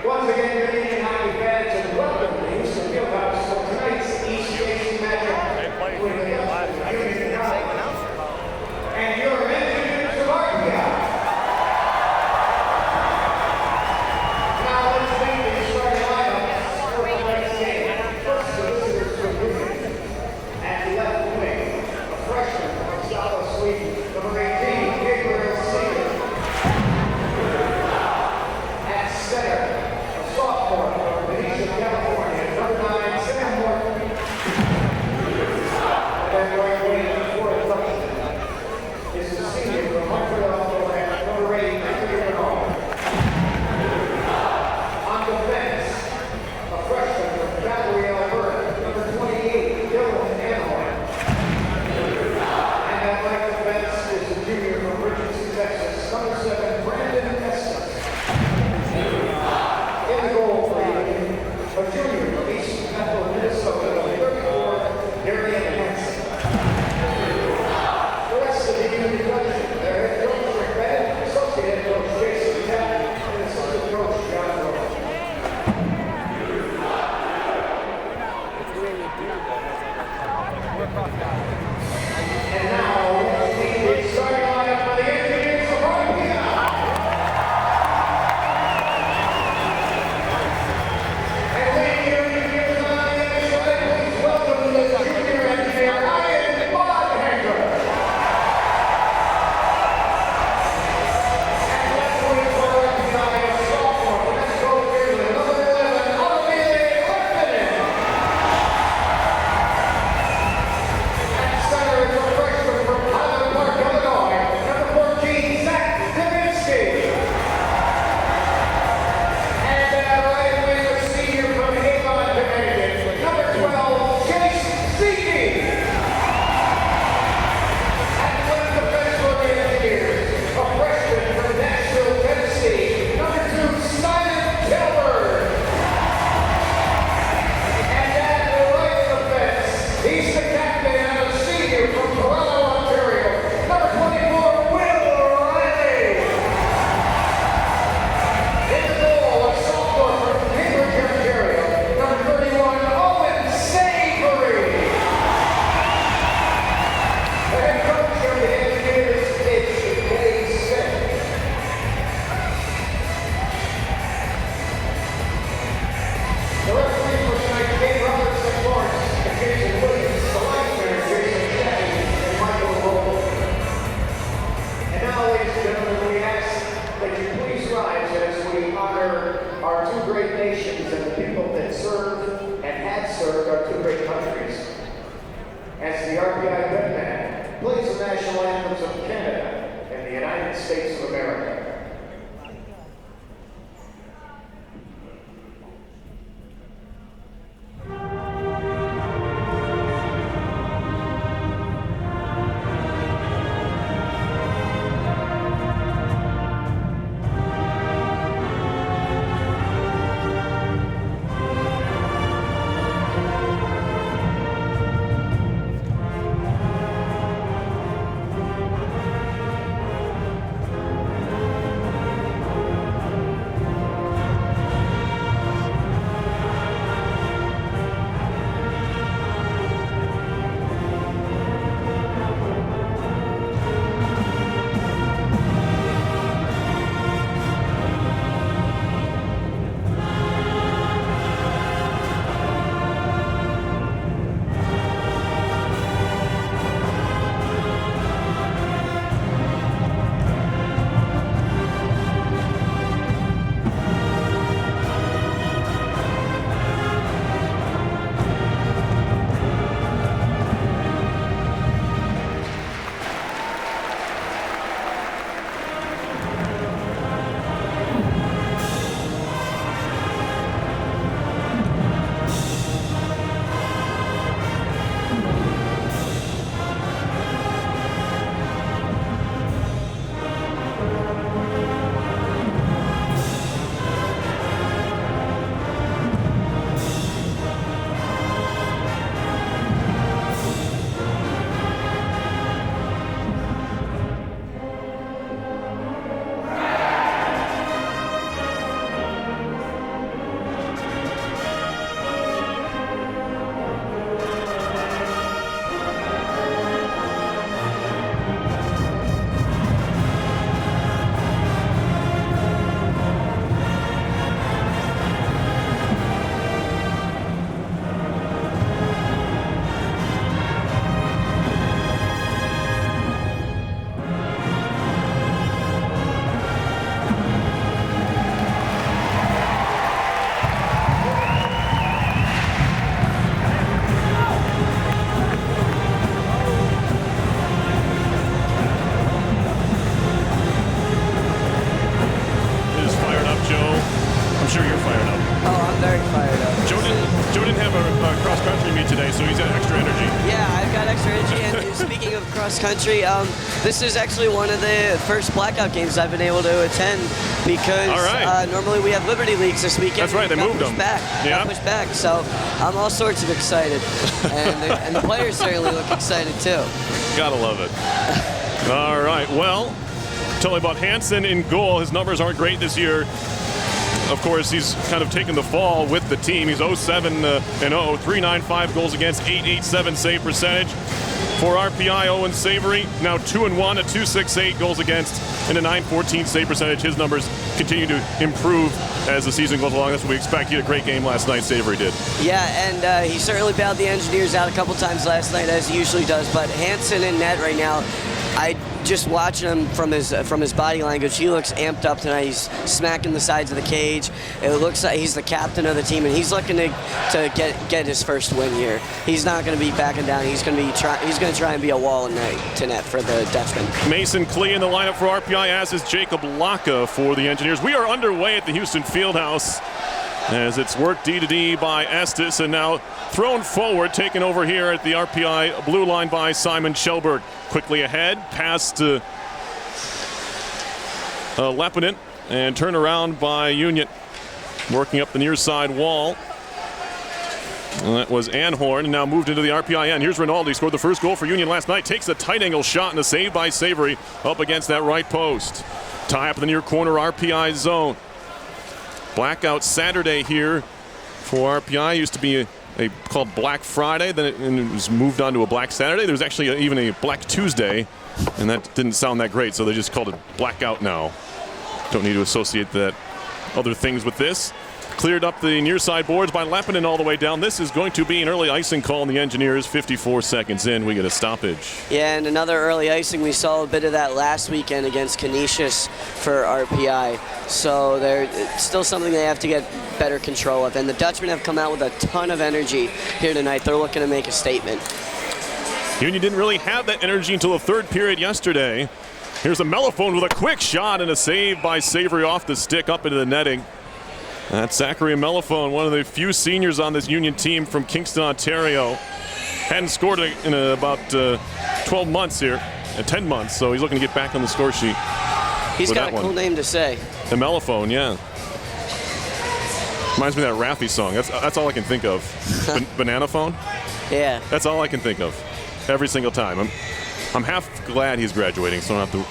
Once again, good evening, hockey fans, and welcome to Houston Fieldhouse for tonight's East Station matchup between the Union College and your engineers of RPI. Now let's meet the starting lineup for tonight's game. First, the visitors from Union. At left wing, a freshman from South Sweden, number 18, Gabriel Seager. At center, a sophomore from Benicia, California, number 9, Sam Morton. And then right wing, for the freshman, is the senior from Montreal, Quebec, number 8, Anthony Bernard. On defense, a freshman from Calgary, Alberta, number 28, Dylan Anaheim. And at right defense is the junior from Richardson, Texas, number 7, Brandon Estes. In the goal for Union, a junior from East Bethel, Minnesota, number 34, Darian Hansen. The rest of the Union production, their head coach Rick Bennett, associate head coach Jason Tapp, and assistant coach John Rose. And now, let's meet the starting lineup for the engineers of RPI. And ladies and gentlemen, on the other side, please welcome the junior engineer, Ian Bodhanger. And left wing for RPI, a sophomore from Mexico, Finland, number 11, Amelie Orpinen. At center is a freshman from Highland Park, Illinois, number 14, Zach Davinsky. And at right wing, a senior from Avon, Connecticut, number 12, Chase Seeking. At left defense for the Engineers, a freshman from Nashville, Tennessee, number 2, Simon Kilburn. And at the right defense, he's the captain and a senior from Toronto, Ontario, number 24, Will Riley. In the goal, a sophomore from Cambridge, Ontario, number 31, Owen Savory. The head coach of the Engineers is Dave Smith. The referee for tonight, Dave Robertson Lawrence, and Jason Williams, the linesman, Jason Shaddy, and Michael Roll. And now, ladies and gentlemen, we ask that you please rise as we honor our two great nations and the people that served and had served our two great countries. As the RPI Band plays the national anthems of Canada and the United States of America. fired up? Oh, I'm very fired up. Joe didn't have a cross-country meet today, so he's got extra energy. Yeah, I've got extra energy. And speaking of cross-country, this is actually one of the first Blackout games I've been able to attend because normally we have Liberty Leagues this weekend. That's right, they moved them. Got pushed back, so I'm all sorts of excited. and the players certainly look excited too. Gotta love it. All right, well, tell me about Hansen in goal. His numbers aren't great this year. Of course, he's kind of taken the fall with the team. He's 0-7-0, 3.95 goals against, 8.87 save percentage. For RPI, Owen Savory, now 2-1, a 2.68 goals against, and a 9.14 save percentage. His numbers continue to improve as the season goes along. That's what we expect. He had a great game last night, Savory did. Yeah, and he certainly bailed the Engineers out a couple times last night, as he usually does. But Hansen in net right now, I just watching him from his body language, he looks amped up tonight. He's smacking the sides of the cage. It looks like he's the captain of the team, and he's looking to get his first win here. He's not going to be backing down. He's going to try and be a wall in to net for the Dutchman. Mason Klee in the lineup for RPI, as is Jacob Laka for the Engineers. We are underway at the Houston Fieldhouse as it's worked D-to-D by Estes, and now thrown forward, taken over here at the RPI blue line by Simon Shelberg. Quickly ahead, pass to Lepinen, and turn around by Union. Working up the near side wall. And that was Anhorn, and now moved into the RPI end. Here's Rinaldi, scored the first goal for Union last night. Takes a tight angle shot and a save by Savory up against that right post. Tie up in the near corner, RPI zone. Blackout Saturday here for RPI. Used to be called Black Friday, then it was moved on to a Black Saturday. There's actually even a Black Tuesday, and that didn't sound that great, so they just called it Blackout now. Don't need to associate that other things with this. Cleared up the near side boards by Lepinen all the way down. This is going to be an early icing call on the Engineers. 54 seconds in, we get a stoppage. Yeah, and another early icing. We saw a bit of that last weekend against Canisius for RPI. So it's still something they have to get better control of. And the Dutchmen have come out with a ton of energy here tonight. They're looking to make a statement. Union didn't really have that energy until the third period yesterday. Here's a Mellophone with a quick shot and a save by Savory off the stick up into the netting. That's Zachary Mellophone, one of the few seniors on this Union team from Kingston, Ontario. Hadn't scored in about 12 months here, 10 months, so he's looking to get back on the score sheet. He's got a cool name to say. The Mellophone, yeah. Reminds me of that Raffi song. That's all I can think of. Banana phone? Yeah. That's all I can think of every single time. I'm half glad he's graduating, so I don't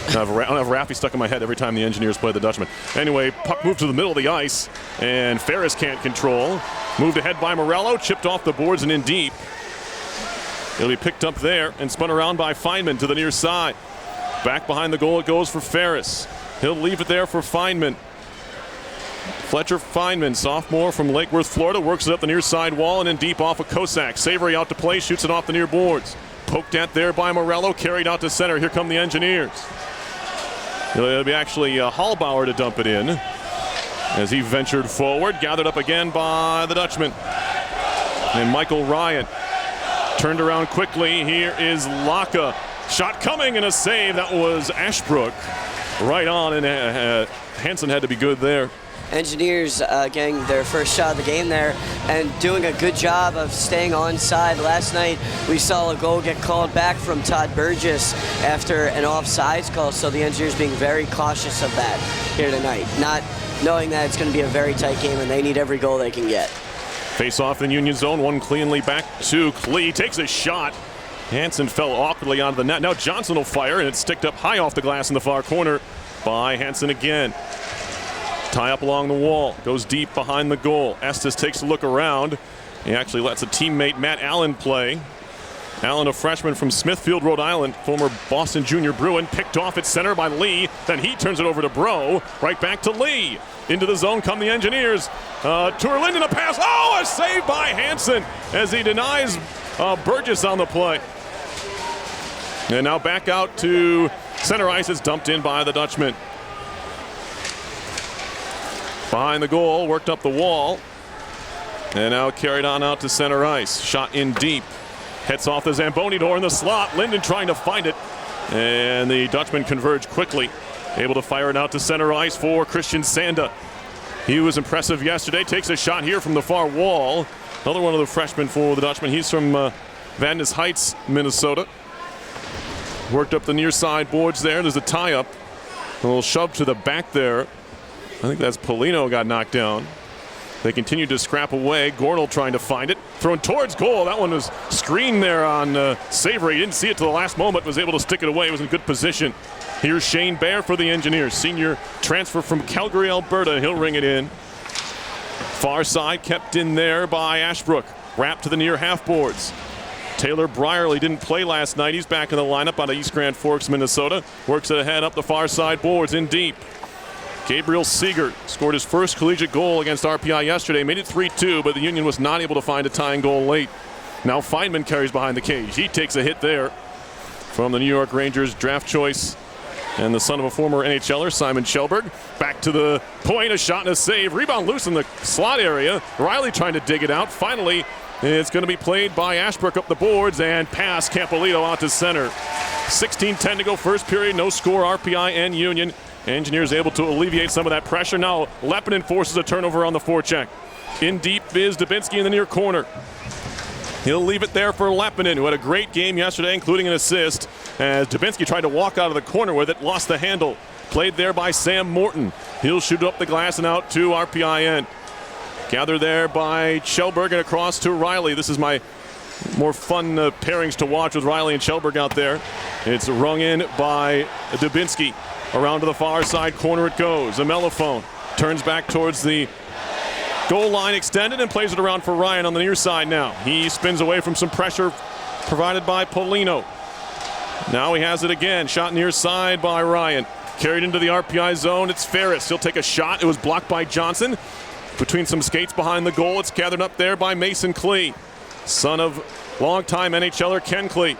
have Raffi stuck in my head every time the Engineers play the Dutchman. Anyway, puck moved to the middle of the ice, and Ferris can't control. Moved ahead by Morello, chipped off the boards and in deep. It'll be picked up there and spun around by Feynman to the near side. Back behind the goal it goes for Ferris. He'll leave it there for Feynman. Fletcher Feynman, sophomore from Lake Worth, Florida, works it up the near side wall and in deep off of Kosak. Savory out to play, shoots it off the near boards. Poked at there by Morello, carried out to center. Here come the Engineers. It'll be actually Hallbauer to dump it in as he ventured forward. Gathered up again by the Dutchman. And Michael Ryan turned around quickly. Here is Laka. Shot coming and a save. That was Ashbrook. Right on, and Hansen had to be good there. Engineers getting their first shot of the game there and doing a good job of staying onside. Last night we saw a goal get called back from Todd Burgess after an offsides call, so the Engineers being very cautious of that here tonight, not knowing that it's going to be a very tight game and they need every goal they can get. Face off in Union zone, one cleanly back to Klee, takes a shot. Hansen fell awkwardly onto the net. Now Johnson will fire, and it's sticked up high off the glass in the far corner by Hansen again. Tie up along the wall, goes deep behind the goal. Estes takes a look around. He actually lets a teammate, Matt Allen, play. Allen, a freshman from Smithfield, Rhode Island, former Boston Junior Bruin, picked off at center by Lee. Then he turns it over to Bro, right back to Lee. Into the zone come the Engineers. Tourlinden a pass. Oh, a save by Hansen as he denies Burgess on the play. And now back out to center ice. Is dumped in by the Dutchman. Behind the goal, worked up the wall. And now carried on out to center ice. Shot in deep. Hits off the Zamboni door in the slot. Linden trying to find it. And the Dutchman converge quickly. Able to fire it out to center ice for Christian Sanda. He was impressive yesterday. Takes a shot here from the far wall. Another one of the freshmen for the Dutchman. He's from Van Ness Heights, Minnesota. Worked up the near side boards there. There's a tie-up. A little shove to the back there. I think that's Polino got knocked down. They continue to scrap away. Gornall trying to find it. Thrown towards goal. That one was screened there on Savory. He didn't see it till the last moment. Was able to stick it away. It was in good position. Here's Shane Baer for the Engineers. Senior transfer from Calgary, Alberta. He'll ring it in. Far side kept in there by Ashbrook. Wrapped to the near half boards. Taylor Brierly didn't play last night. He's back in the lineup out of East Grand Forks, Minnesota. Works it ahead up the far side boards in deep. Gabriel Siegert scored his first collegiate goal against RPI yesterday. Made it 3-2, but the Union was not able to find a tying goal late. Now Feynman carries behind the cage. He takes a hit there from the New York Rangers draft choice and the son of a former NHLer, Simon Kjellberg. Back to the point, a shot and a save. Rebound loose in the slot area. Riley trying to dig it out. Finally, it's going to be played by Ashbrook up the boards and pass Campolito out to center. 16-10 to go first period. No score, RPI and Union. Engineers able to alleviate some of that pressure. Now Lepinen forces a turnover on the forecheck. In deep is Dubinsky in the near corner. He'll leave it there for Lepinen, who had a great game yesterday, including an assist, as Dubinsky tried to walk out of the corner with it, lost the handle. Played there by Sam Morton. He'll shoot up the glass and out to RPI end. Gathered there by Kjellberg and across to Riley. This is my more fun pairings to watch with Riley and Kjellberg out there. It's rung in by Dubinsky. Around to the far side corner it goes. A mellophone turns back towards the goal line extended and plays it around for Ryan on the near side now. He spins away from some pressure provided by Polino. Now he has it again. Shot near side by Ryan. Carried into the RPI zone. It's Ferris. He'll take a shot. It was blocked by Johnson. Between some skates behind the goal, it's gathered up there by Mason Klee, son of longtime NHLer Ken Klee.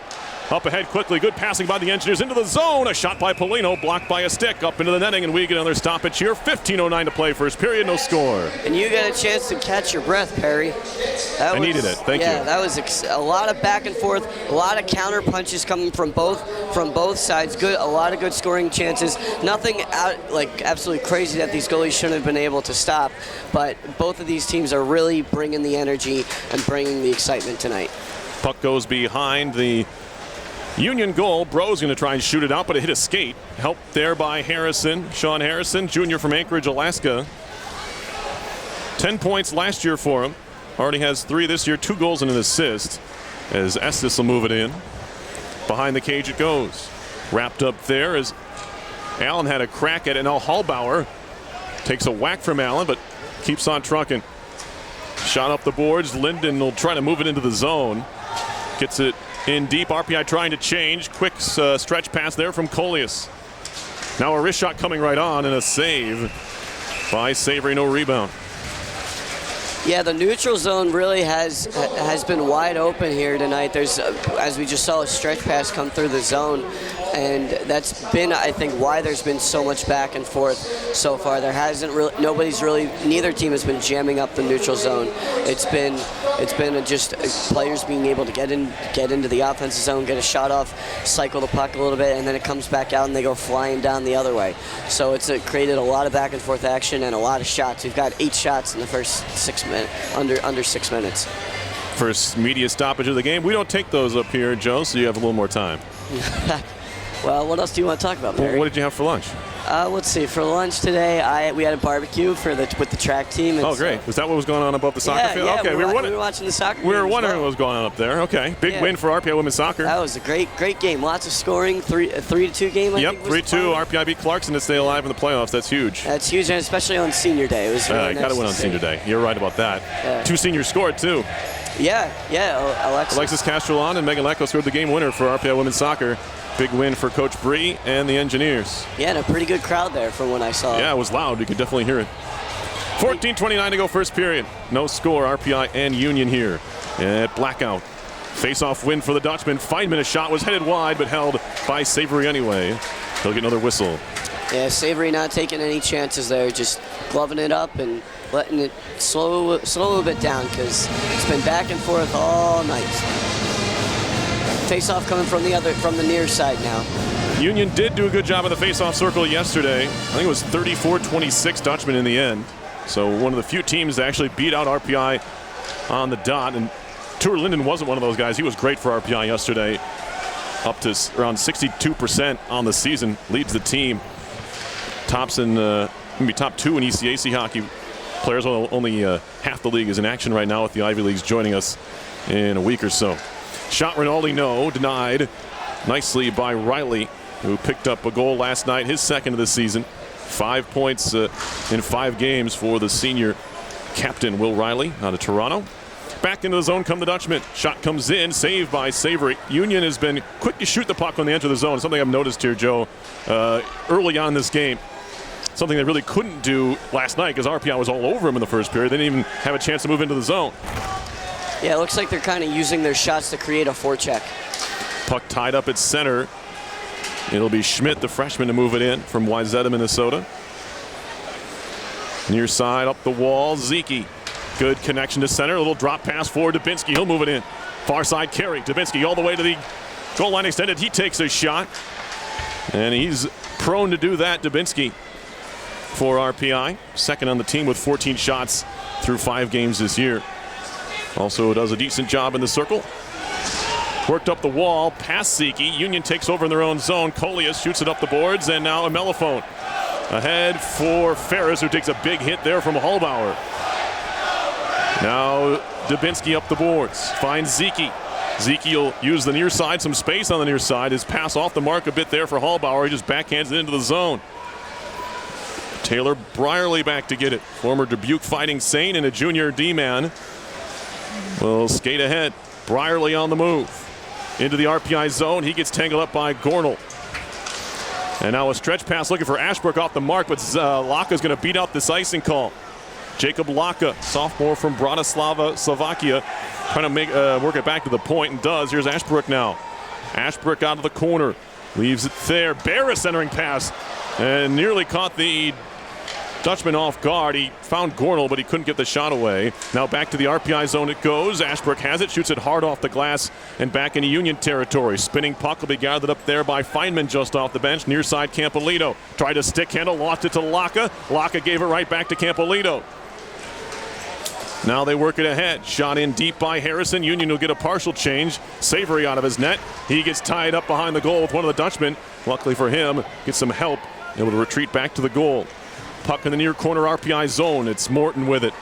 Up ahead quickly, good passing by the Engineers into the zone. A shot by Polino, blocked by a stick, up into the netting, and we get another stoppage here. 15:09 to play, first period, no score. And you got a chance to catch your breath, Perry. I needed it, thank you. Yeah, that was a lot of back and forth, a lot of counter punches coming from both sides. Good, a lot of good scoring chances. Nothing like absolutely crazy that these goalies shouldn't have been able to stop, but both of these teams are really bringing the energy and bringing the excitement tonight. Puck goes behind the Union goal. Bro's going to try and shoot it out, but it hit a skate. Helped there by Harrison, Sean Harrison, junior from Anchorage, Alaska. 10 points last year for him. Already has 3 this year, 2 goals and an assist. As Estes will move it in. Behind the cage it goes. Wrapped up there as Allen had a crack at it. Now Hallbauer takes a whack from Allen, but keeps on trucking. Shot up the boards. Linden will try to move it into the zone. Gets it in deep. RPI trying to change. Quick stretch pass there from Coleus. Now a wrist shot coming right on and a save by Savory. No rebound. Yeah, the neutral zone really has been wide open here tonight. There's, as we just saw, a stretch pass come through the zone, and that's been, I think, why there's been so much back and forth so far. There hasn't really, neither team has been jamming up the neutral zone. It's been just players being able to get into the offensive zone, get a shot off, cycle the puck a little bit, and then it comes back out and they go flying down the other way. So it's created a lot of back and forth action and a lot of shots. We've got 8 shots in the first 6 minutes. Under 6 minutes. First media stoppage of the game. We don't take those up here, Joe, so you have a little more time. Well, what else do you want to talk about, Perry? Well, what did you have for lunch? Let's see. For lunch today, we had a barbecue with the track team. Oh, great. Was that what was going on above the soccer field? Yeah, okay, we were watching the soccer game. We were wondering what was going on up there. Okay, big win for RPI women's soccer. That was a great game. Lots of scoring. 3-2 game. I think 3-2. RPI beat Clarkson to stay alive in the playoffs. That's huge. That's huge, and especially on senior day. It was really nice. Got to win on senior day. You're right about that. Yeah. 2 seniors scored too. Yeah. Alexis Castrolon and Megan Lecco scored the game winner for RPI women's soccer. Big win for Coach Bree and the Engineers. Yeah, and a pretty good crowd there from what I saw. Yeah, it was loud. You could definitely hear it. 14:29 to go first period. No score, RPI and Union here at Blackout. Face-off win for the Dutchman. Feynman, a shot was headed wide, but held by Savory anyway. He'll get another whistle. Yeah, Savory not taking any chances there, just gloving it up and letting it slow a little bit down because it's been back and forth all night. Face-off coming from the near side now. Union did do a good job of the face-off circle yesterday. I think it was 34-26 Dutchman in the end. So one of the few teams that actually beat out RPI on the dot. And Tour Linden wasn't one of those guys. He was great for RPI yesterday. Up to around 62% on the season. Leads the team. Tops in, maybe top 2 in ECAC hockey. Players, only half the league is in action right now with the Ivy Leagues joining us in a week or so. Shot Rinaldi, no, denied. Nicely by Riley, who picked up a goal last night, his second of the season. 5 points in 5 games for the senior captain, Will Riley, out of Toronto. Back into the zone come the Dutchman. Shot comes in, saved by Savory. Union has been quick to shoot the puck when they enter the zone. Something I've noticed here, Joe, early on in this game. Something they really couldn't do last night because RPI was all over them in the first period. They didn't even have a chance to move into the zone. Yeah, it looks like they're kind of using their shots to create a forecheck. Puck tied up at center. It'll be Schmidt, the freshman, to move it in from Wayzata, Minnesota. Near side, up the wall, Zeke. Good connection to center. A little drop pass for Dubinsky. He'll move it in. Far side carry. Dubinsky all the way to the goal line extended. He takes a shot. And he's prone to do that, Dubinsky, for RPI. Second on the team with 14 shots through 5 games this year. Also does a decent job in the circle. Worked up the wall, past Zeke. Union takes over in their own zone. Coleus shoots it up the boards, and now a Melifone. Ahead for Ferris, who takes a big hit there from Hallbauer. Now Dubinsky up the boards, finds Zeke. Zeke will use the near side, some space on the near side. His pass off the mark a bit there for Hallbauer. He just backhands it into the zone. Taylor Brierly back to get it. Former Dubuque Fighting Saint and a junior D-man will skate ahead. Brierly on the move. Into the RPI zone. He gets tangled up by Gornell. And now a stretch pass looking for Ashbrook off the mark, but Laka's going to beat out this icing call. Jacob Laka, sophomore from Bratislava, Slovakia, trying to make work it back to the point, and does. Here's Ashbrook now. Ashbrook out of the corner. Leaves it there. Barris centering pass. And nearly caught the Dutchman off guard. He found Gornell, but he couldn't get the shot away. Now back to the RPI zone it goes. Ashbrook has it, shoots it hard off the glass and back into Union territory. Spinning puck will be gathered up there by Feynman just off the bench. Near side Campolito. Tried to stick handle, lost it to Laka. Laka gave it right back to Campolito. Now they work it ahead. Shot in deep by Harrison. Union will get a partial change. Savory out of his net. He gets tied up behind the goal with one of the Dutchmen. Luckily for him, gets some help. Able to retreat back to the goal. Puck in the near corner RPI zone. It's Morton with it.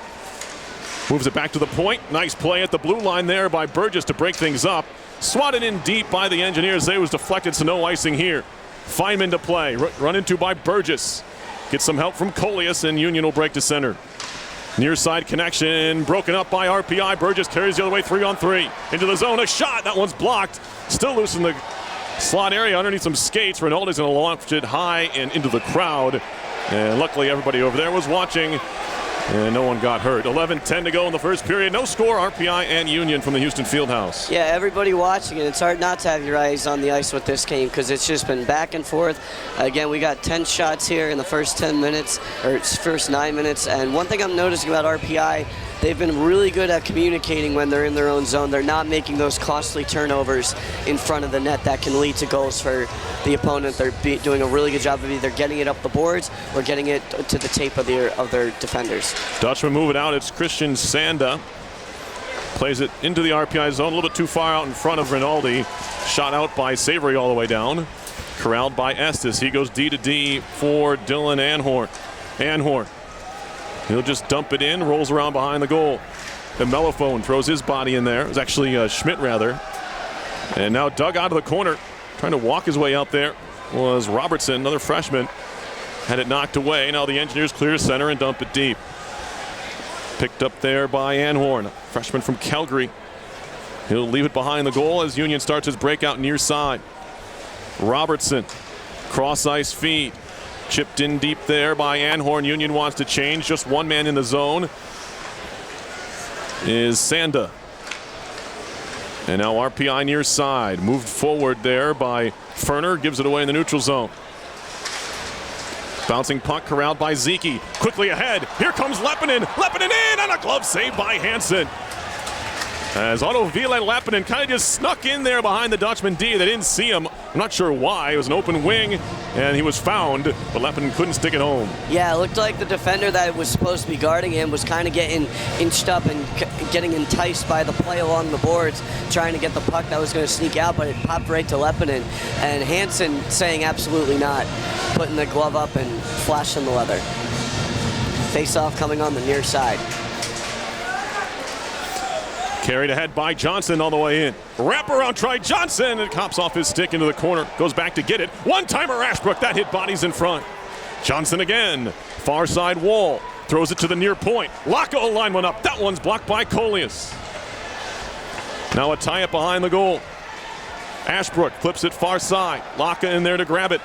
Moves it back to the point. Nice play at the blue line there by Burgess to break things up. Swatted in deep by the Engineers. They was deflected, so no icing here. Feynman to play. Run into by Burgess. Gets some help from Coleus, and Union will break to center. Near side connection, broken up by RPI. Burgess carries the other way, 3-on-3. Into the zone, a shot. That one's blocked. Still loose in the slot area underneath some skates. Rinaldi's going to launch it high and into the crowd. And luckily everybody over there was watching, and no one got hurt. 11-10 to go in the first period. No score, RPI and Union from the Houston Fieldhouse. Yeah, everybody watching it. It's hard not to have your eyes on the ice with this game because it's just been back and forth. Again, we got 10 shots here in the first 10 minutes, or first 9 minutes. And one thing I'm noticing about RPI, they've been really good at communicating when they're in their own zone. They're not making those costly turnovers in front of the net that can lead to goals for the opponent. They're doing a really good job of either getting it up the boards or getting it to the tape of their defenders. Dutchman move it out. It's Christian Sanda. Plays it into the RPI zone, a little bit too far out in front of Rinaldi. Shot out by Savory all the way down. Corralled by Estes. He goes D to D for Dylan Anhorn. He'll just dump it in, rolls around behind the goal. The Melifone throws his body in there. It was actually Schmidt, rather. And now dug out of the corner, trying to walk his way out there, was Robertson, another freshman. Had it knocked away. Now the Engineers clear center and dump it deep. Picked up there by Anhorn, freshman from Calgary. He'll leave it behind the goal as Union starts his breakout near side. Robertson, cross ice feed. Chipped in deep there by Anhorn. Union wants to change. Just one man in the zone is Sanda. And now RPI near side. Moved forward there by Ferner. Gives it away in the neutral zone. Bouncing puck corralled by Zeke. Quickly ahead. Here comes Lepinen. Lepinen in, and a glove save by Hansen. As Otto Ville-Lappinen kind of just snuck in there behind the Dutchman D. They didn't see him. I'm not sure why. It was an open wing, and he was found, but Lappinen couldn't stick it home. Yeah, it looked like the defender that was supposed to be guarding him was kind of getting inched up and getting enticed by the play along the boards, trying to get the puck that was going to sneak out, but it popped right to Lappinen. And Hansen saying absolutely not, putting the glove up and flashing the leather. Face-off coming on the near side. Carried ahead by Johnson all the way in. Wraparound try, Johnson, and cops off his stick into the corner. Goes back to get it. One-timer Ashbrook, that hit bodies in front. Johnson again, far side wall. Throws it to the near point. Laka will line one up. That one's blocked by Coleus. Now a tie-up behind the goal. Ashbrook flips it far side. Laka in there to grab it.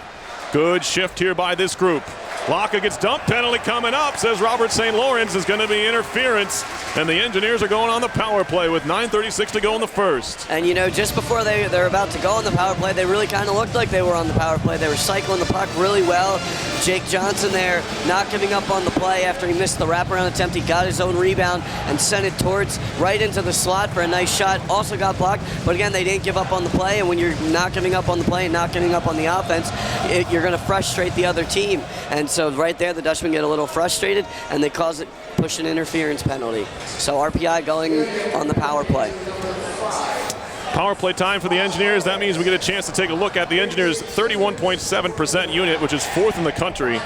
Good shift here by this group. Laka gets dumped, penalty coming up, says Robert St. Lawrence. Is going to be interference, and the Engineers are going on the power play with 9:36 to go in the first. And you know, just before they're about to go on the power play, they really kind of looked like they were on the power play. They were cycling the puck really well. Jake Johnson there, not giving up on the play after he missed the wraparound attempt. He got his own rebound and sent it towards right into the slot for a nice shot. Also got blocked, but again, they didn't give up on the play, and when you're not giving up on the play and not giving up on the offense, you're going to frustrate the other team. And so right there, the Dutchmen get a little frustrated, and they cause it, push an interference penalty. So RPI going on the power play. Power play time for the Engineers. That means we get a chance to take a look at the Engineers' 31.7% unit, which is fourth in the country.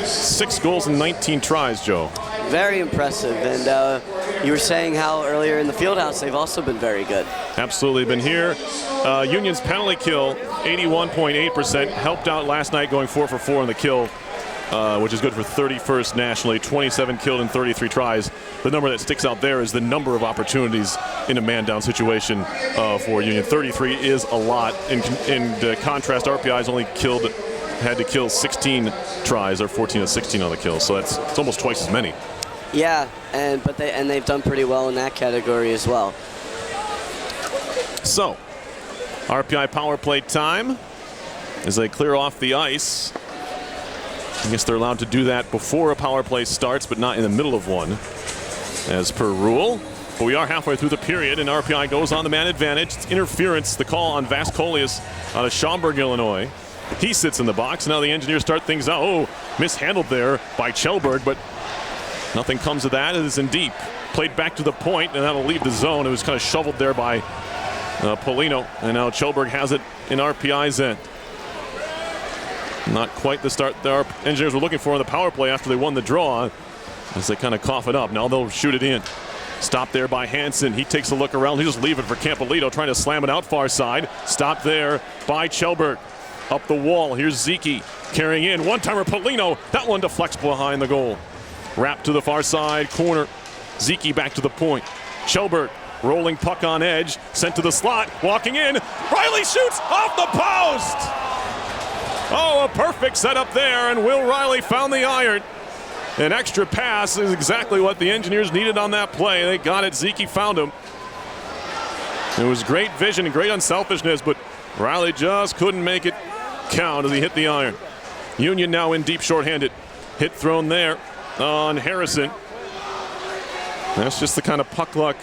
6 goals and 19 tries, Joe. Very impressive. And you were saying how earlier in the Fieldhouse they've also been very good. Absolutely been here. Union's penalty kill, 81.8%. Helped out last night going 4 for 4 on the kill, which is good for 31st nationally. 27 killed and 33 tries. The number that sticks out there is the number of opportunities in a man-down situation for Union. 33 is a lot. In contrast, RPI's only had to kill 16 tries, or 14 of 16 on the kill. So it's almost twice as many. Yeah, and they've done pretty well in that category as well. So, RPI power play time as they clear off the ice. I guess they're allowed to do that before a power play starts, but not in the middle of one, as per rule. But we are halfway through the period, and RPI goes on the man advantage. It's interference, the call on Vas Coleus out of Schaumburg, Illinois. He sits in the box. Now the Engineers start things out. Oh, mishandled there by Kjellberg, but nothing comes of that. It is in deep. Played back to the point, and that'll leave the zone. It was kind of shoveled there by Polino, and now Kjellberg has it in RPI's end. Not quite the start that our Engineers were looking for on the power play after they won the draw, as they kind of cough it up. Now they'll shoot it in. Stopped there by Hansen. He takes a look around. He just leave it for Campolito, trying to slam it out far side. Stopped there by Kjellberg. Up the wall. Here's Zeke carrying in. One-timer Polino. That one deflects behind the goal. Wrapped to the far side corner. Zeke back to the point. Kjellberg rolling puck on edge. Sent to the slot. Walking in. Riley shoots off the post. Oh, a perfect setup there, and Will Riley found the iron. An extra pass is exactly what the Engineers needed on that play. They got it. Zeke found him. It was great vision and great unselfishness, but Riley just couldn't make it count as he hit the iron. Union now in deep shorthanded. Hit thrown there on Harrison. That's just the kind of puck luck.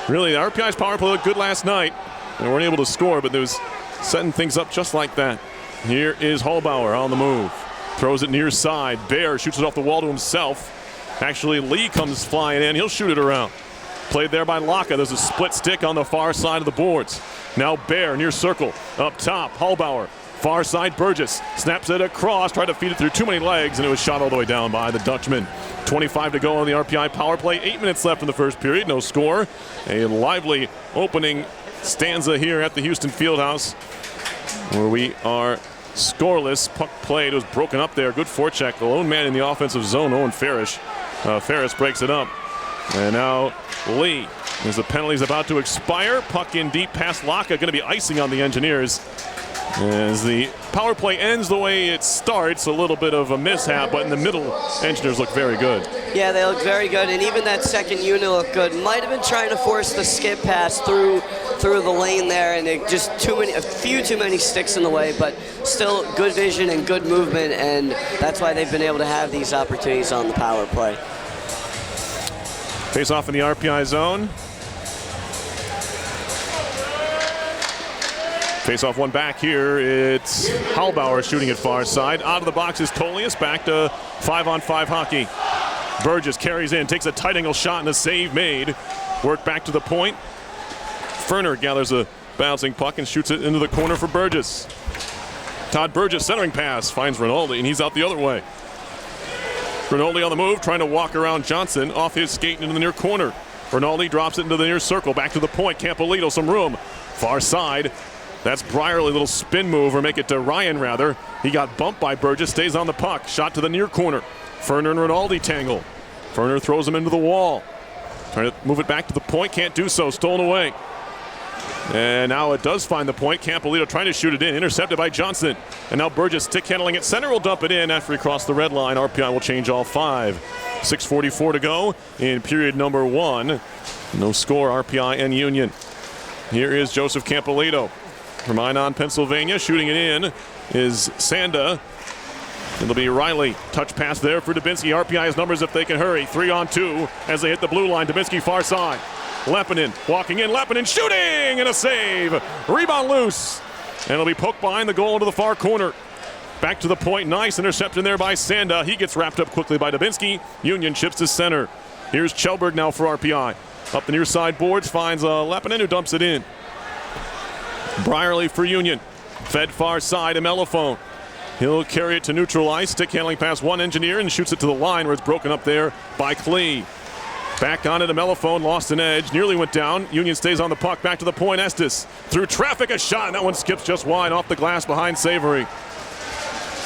Really, the RPI's power play looked good last night. They weren't able to score, but they was setting things up just like that. Here is Hallbauer on the move. Throws it near side. Bear shoots it off the wall to himself. Actually, Lee comes flying in. He'll shoot it around. Played there by Laka. There's a split stick on the far side of the boards. Now Bear near circle. Up top, Hallbauer. Far side, Burgess. Snaps it across. Tried to feed it through too many legs, and it was shot all the way down by the Dutchman. 25 to go on the RPI power play. 8 minutes left in the first period. No score. A lively opening stanza here at the Houston Fieldhouse, where we are scoreless. Puck played. It was broken up there. Good forecheck. The lone man in the offensive zone, Owen Farish. Ferris breaks it up. And now Lee, as the penalty's about to expire. Puck in deep past Laka. Going to be icing on the Engineers. As the power play ends the way it starts, a little bit of a mishap, but in the middle, Engineers look very good. Yeah, they look very good, and even that second unit looked good. Might have been trying to force the skip pass through the lane there, and it just a few too many sticks in the way, but still good vision and good movement, and that's why they've been able to have these opportunities on the power play. Face off in the RPI zone. Face off one back here. It's Hallbauer shooting it far side. Out of the box is Coleus. Back to 5-on-5 hockey. Burgess carries in, takes a tight angle shot and a save made. Work back to the point. Ferner gathers a bouncing puck and shoots it into the corner for Burgess. Todd Burgess centering pass finds Rinaldi and he's out the other way. Rinaldi on the move, trying to walk around Johnson off his skate into the near corner. Rinaldi drops it into the near circle, back to the point. Campolito, some room. Far side. That's Brierly, little spin move, or make it to Ryan rather. He got bumped by Burgess, stays on the puck. Shot to the near corner. Ferner and Rinaldi tangle. Ferner throws him into the wall. Trying to move it back to the point, can't do so, stolen away. And now it does find the point. Campolito trying to shoot it in, intercepted by Johnson. And now Burgess stick handling it center, will dump it in after he crossed the red line. RPI will change all 5. 6:44 to go in period number 1. No score, RPI and Union. Here is Joseph Campolito from Einon, Pennsylvania. Shooting it in is Sanda. It'll be Riley. Touch pass there for Dubinsky. RPI has numbers if they can hurry. 3-on-2 as they hit the blue line. Dubinsky far side. Lepinin walking in. Lepinin shooting and a save. Rebound loose. And it'll be poked behind the goal into the far corner. Back to the point. Nice interception there by Sanda. He gets wrapped up quickly by Dubinsky. Union chips to center. Here's Kjellberg now for RPI. Up the near side boards. Finds Lepinin who dumps it in. Brierly for Union. Fed far side. A Mellophone. He'll carry it to neutral ice. Stick handling past one engineer and shoots it to the line where it's broken up there by Klee. Back on it, a Mellophone lost an edge, nearly went down. Union stays on the puck, back to the point. Estes through traffic, a shot, and that one skips just wide off the glass behind Savory.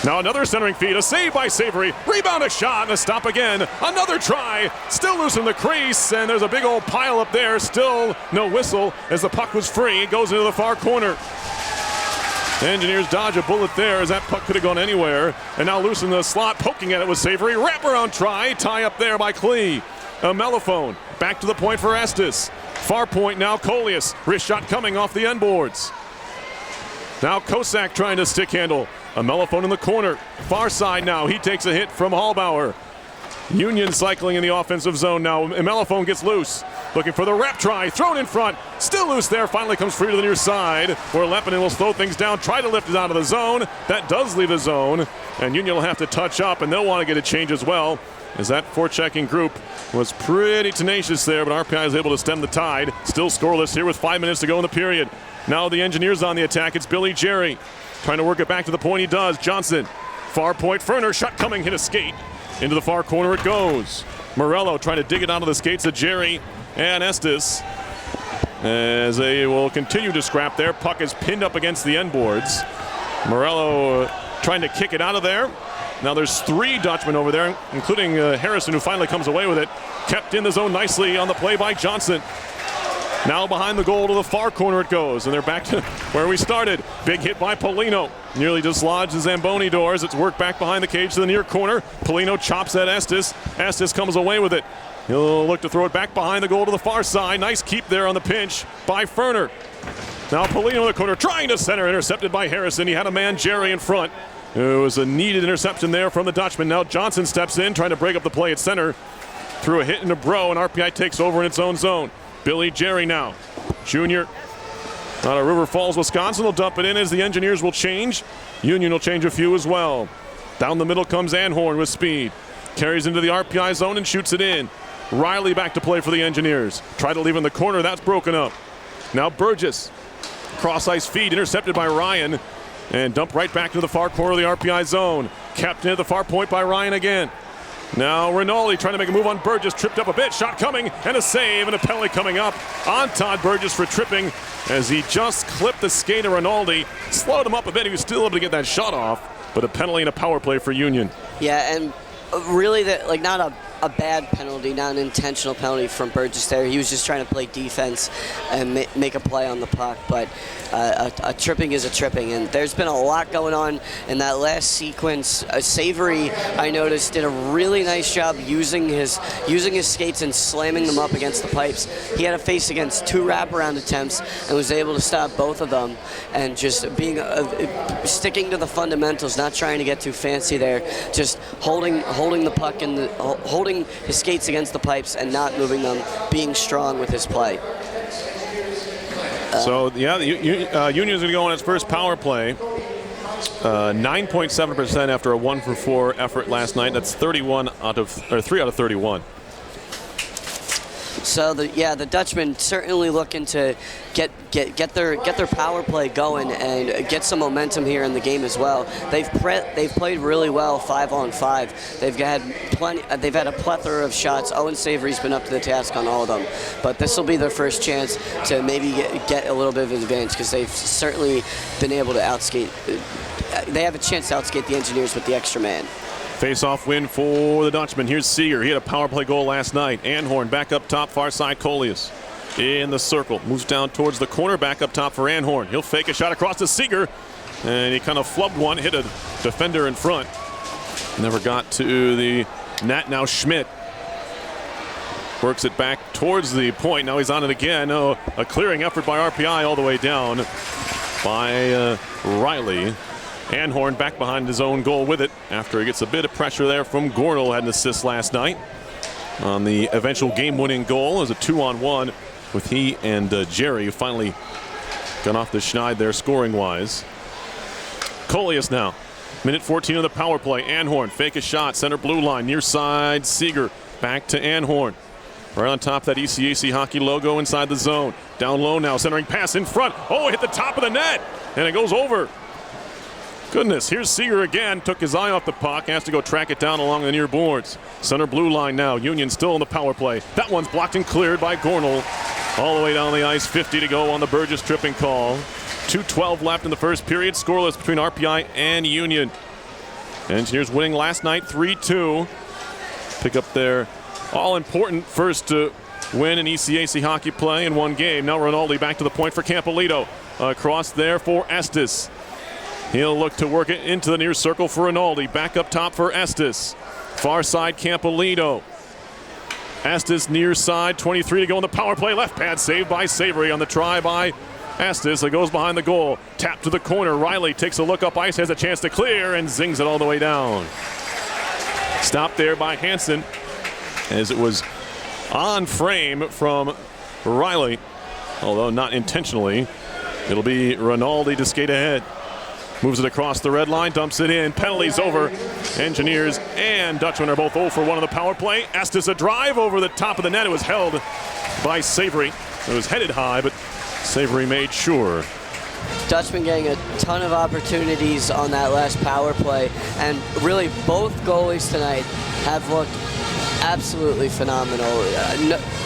Now another centering feed, a save by Savory. Rebound, a shot, and a stop again. Another try, still loose in the crease, and there's a big old pile up there. Still no whistle as the puck was free. It goes into the far corner. Engineers dodge a bullet there as that puck could have gone anywhere. And now loose in the slot, poking at it with Savory. Wraparound try, tie up there by Klee. A Mellophone, back to the point for Estes. Far point now, Coleus. Wrist shot coming off the end boards. Now Kosak trying to stick handle. A Mellophone in the corner. Far side now, he takes a hit from Hallbauer. Union cycling in the offensive zone now. A Mellophone gets loose. Looking for the wrap try, thrown in front. Still loose there, finally comes free to the near side, where Lepinin will slow things down, try to lift it out of the zone. That does leave the zone, and Union will have to touch up, and they'll want to get a change as well, as that forechecking group was pretty tenacious there, but RPI is able to stem the tide. Still scoreless here with 5 minutes to go in the period. Now the Engineers on the attack. It's Billy Jerry trying to work it back to the point. He does. Johnson, far point. Ferner, shot coming, hit a skate. Into the far corner it goes. Morello trying to dig it onto the skates of Jerry and Estes as they will continue to scrap there. Puck is pinned up against the end boards. Morello trying to kick it out of there. Now there's 3 Dutchmen over there, including Harrison, who finally comes away with it. Kept in the zone nicely on the play by Johnson. Now behind the goal to the far corner it goes, and they're back to where we started. Big hit by Polino. Nearly dislodged the Zamboni doors. It's worked back behind the cage to the near corner. Polino chops at Estes. Estes comes away with it. He'll look to throw it back behind the goal to the far side. Nice keep there on the pinch by Ferner. Now Polino in the corner trying to center, intercepted by Harrison. He had a man, Jerry, in front. It was a needed interception there from the Dutchman. Now Johnson steps in, trying to break up the play at center. Through a hit and a bro, and RPI takes over in its own zone. Billy Jerry now. Junior out of River Falls, Wisconsin will dump it in as the Engineers will change. Union will change a few as well. Down the middle comes Anhorn with speed. Carries into the RPI zone and shoots it in. Riley back to play for the Engineers. Try to leave in the corner, that's broken up. Now Burgess. Cross ice feed intercepted by Ryan and dumped right back to the far corner of the RPI zone. Kept into the far point by Ryan again. Now Rinaldi trying to make a move on Burgess, tripped up a bit, shot coming, and a save, and a penalty coming up on Todd Burgess for tripping as he just clipped the skate of Rinaldi, slowed him up a bit. He was still able to get that shot off, but a penalty and a power play for Union. Yeah, and really, not a bad penalty, not an intentional penalty from Burgess there. He was just trying to play defense and make a play on the puck, but a tripping is a tripping, and there's been a lot going on in that last sequence. Savory, I noticed, did a really nice job using his skates and slamming them up against the pipes. He had a face against 2 wraparound attempts and was able to stop both of them, and just being sticking to the fundamentals, not trying to get too fancy there, just holding the puck and holding his skates against the pipes and not moving them, being strong with his play. So, yeah, Union's going to go on its first power play. 9.7% after a 1-for-4 effort last night. That's 3 out of 31. So the Dutchmen certainly looking to get their power play going and get some momentum here in the game as well. They've played really well 5-on-5. They've had a plethora of shots. Owen Savory's been up to the task on all of them, but this will be their first chance to maybe get a little bit of an advantage because they've certainly been able to outskate. They have a chance to outskate the Engineers with the extra man. Face-off win for the Dutchman. Here's Seeger. He had a power play goal last night. Anhorn back up top, far side. Coleus in the circle. Moves down towards the corner, back up top for Anhorn. He'll fake a shot across to Seeger, and he kind of flubbed one, hit a defender in front. Never got to the net. Now Schmidt works it back towards the point. Now he's on it again. Oh, a clearing effort by RPI all the way down by Riley. Anhorn back behind his own goal with it after he gets a bit of pressure there from Gornell. Had an assist last night on the eventual game-winning goal. It was a 2-on-1 with he and Jerry, who finally got off the schneid there scoring-wise. Coleus now. Minute 14 of the power play. Anhorn fake a shot, center blue line, near side. Seeger back to Anhorn. Right on top of that ECAC hockey logo inside the zone. Down low now, centering pass in front. Oh, hit the top of the net, and it goes over. Goodness, here's Seeger again. Took his eye off the puck. Has to go track it down along the near boards. Center blue line now. Union still in the power play. That one's blocked and cleared by Gornell. All the way down the ice. 50 to go on the Burgess tripping call. 2:12 left in the first period. Scoreless between RPI and Union. Engineers winning last night 3-2. Pick up their all-important first win in ECAC hockey play in one game. Now Rinaldi back to the point for Campolito. Across there for Estes. He'll look to work it into the near circle for Rinaldi. Back up top for Estes. Far side Campolito. Estes near side, 23 to go in the power play. Left pad saved by Savory on the try by Estes. It goes behind the goal. Tap to the corner. Riley takes a look up ice, has a chance to clear, and zings it all the way down. Stopped there by Hansen as it was on frame from Riley, although not intentionally. It'll be Rinaldi to skate ahead. Moves it across the red line, dumps it in. Penalties over. Engineers and Dutchman are both 0 for 1 on the power play. Estes a drive over the top of the net. It was held by Savory. It was headed high, but Savory made sure. Dutchman getting a ton of opportunities on that last power play, and really both goalies tonight have looked absolutely phenomenal.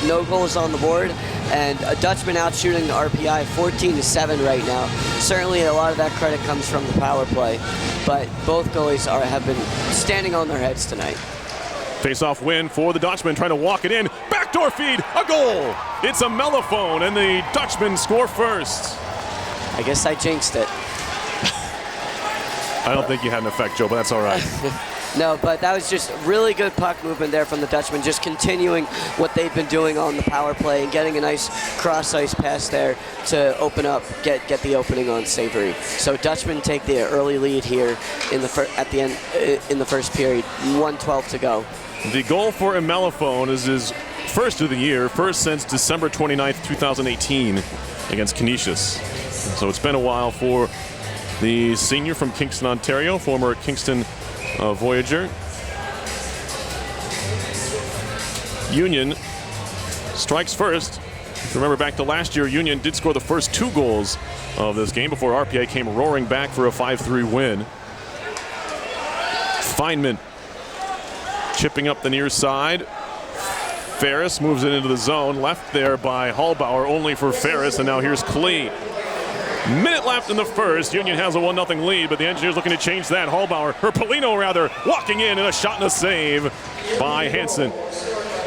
No goals on the board, and a Dutchman out shooting the RPI 14-7 right now. Certainly a lot of that credit comes from the power play, but both goalies have been standing on their heads tonight. Face-off win for the Dutchman, trying to walk it in. Backdoor feed, a goal! It's a mellophone, and the Dutchmen score first. I guess I jinxed it. I don't think you had an effect, Joe, but that's all right. No, but that was just really good puck movement there from the Dutchmen, just continuing what they've been doing on the power play and getting a nice cross-ice pass there to open up, get the opening on Savory. So Dutchmen take the early lead here in the first period, 1:12 to go. The goal for Emelifone is his first of the year, first since December 29th, 2018 against Canisius. So it's been a while for the senior from Kingston, Ontario, former Kingston Voyager. Union strikes first. If you remember back to last year, Union did score the first 2 goals of this game before RPI came roaring back for a 5-3 win. Feynman chipping up the near side. Ferris moves it into the zone, left there by Hallbauer, only for Ferris, and now here's Klee. Minute left in the first. Union has a 1-0 lead, but the Engineers looking to change that. Hallbauer, or Polino rather, walking in, and a shot and a save by Hansen.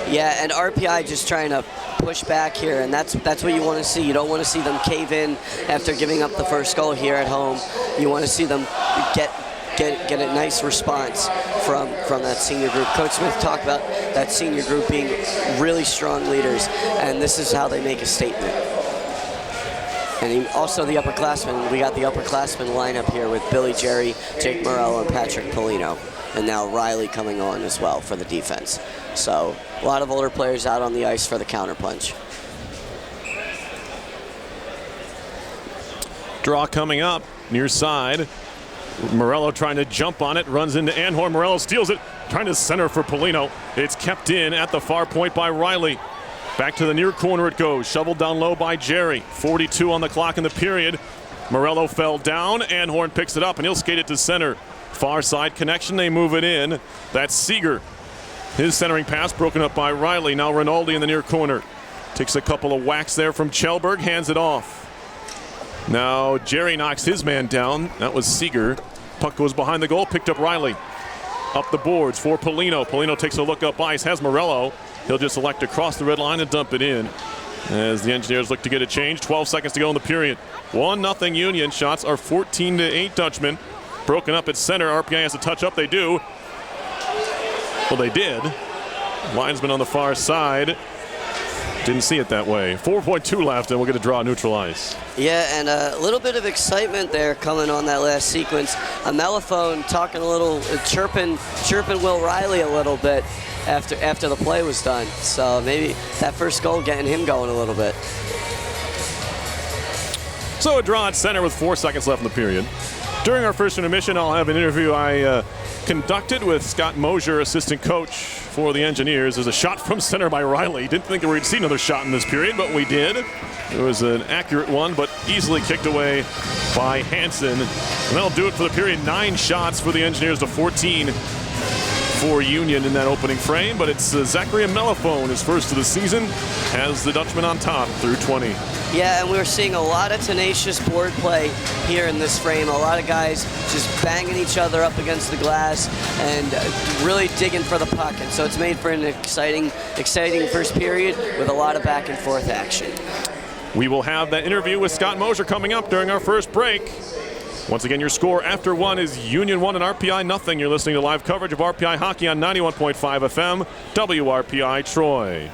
Yeah, and RPI just trying to push back here, and that's what you want to see. You don't want to see them cave in after giving up the first goal here at home. You want to see them get a nice response from that senior group. Coach Smith talked about that senior group being really strong leaders, and this is how they make a statement. And also the upperclassmen. We got the upperclassmen lineup here with Billy Jerry, Jake Morello, and Patrick Polino. And now Riley coming on as well for the defense. So a lot of older players out on the ice for the counterpunch. Draw coming up, near side. Morello trying to jump on it, runs into Anhorn. Morello steals it, trying to center for Polino. It's kept in at the far point by Riley. Back to the near corner it goes, shoveled down low by Jerry. 42 on the clock in the period. Morello fell down, Anhorn picks it up and he'll skate it to center. Far side connection, they move it in. That's Seeger. His centering pass broken up by Riley. Now Rinaldi in the near corner. Takes a couple of whacks there from Kjellberg, hands it off. Now Jerry knocks his man down. That was Seeger. Puck goes behind the goal, picked up Riley. Up the boards for Polino. Polino takes a look up ice, has Morello. He'll just select to cross the red line and dump it in. As the Engineers look to get a change, 12 seconds to go in the period. 1-0 Union. Shots are 14-8 Dutchman. Broken up at center. RPI has to touch up. They do. Well, they did. Linesman on the far side. Didn't see it that way. 4.2 left, and we'll get a draw neutral ice. Yeah, and a little bit of excitement there coming on that last sequence. A mellophone talking a little, chirping Will Riley a little bit after the play was done. So maybe that first goal getting him going a little bit. So a draw at center with 4 seconds left in the period. During our first intermission, I'll have an interview I conducted with Scott Mosier, assistant coach for the Engineers. There's a shot from center by Riley. Didn't think we'd see another shot in this period, but we did. It was an accurate one, but easily kicked away by Hansen. And that'll do it for the period. 9 shots for the Engineers to 14 for Union in that opening frame, but it's Zachary Mellophone, his first of the season, has the Dutchman on top through 20. Yeah, and we're seeing a lot of tenacious board play here in this frame. A lot of guys just banging each other up against the glass and really digging for the puck. And so it's made for an exciting first period with a lot of back and forth action. We will have that interview with Scott Mosier coming up during our first break. Once again, your score after 1 is Union 1 and RPI nothing. You're listening to live coverage of RPI hockey on 91.5 FM, WRPI Troy.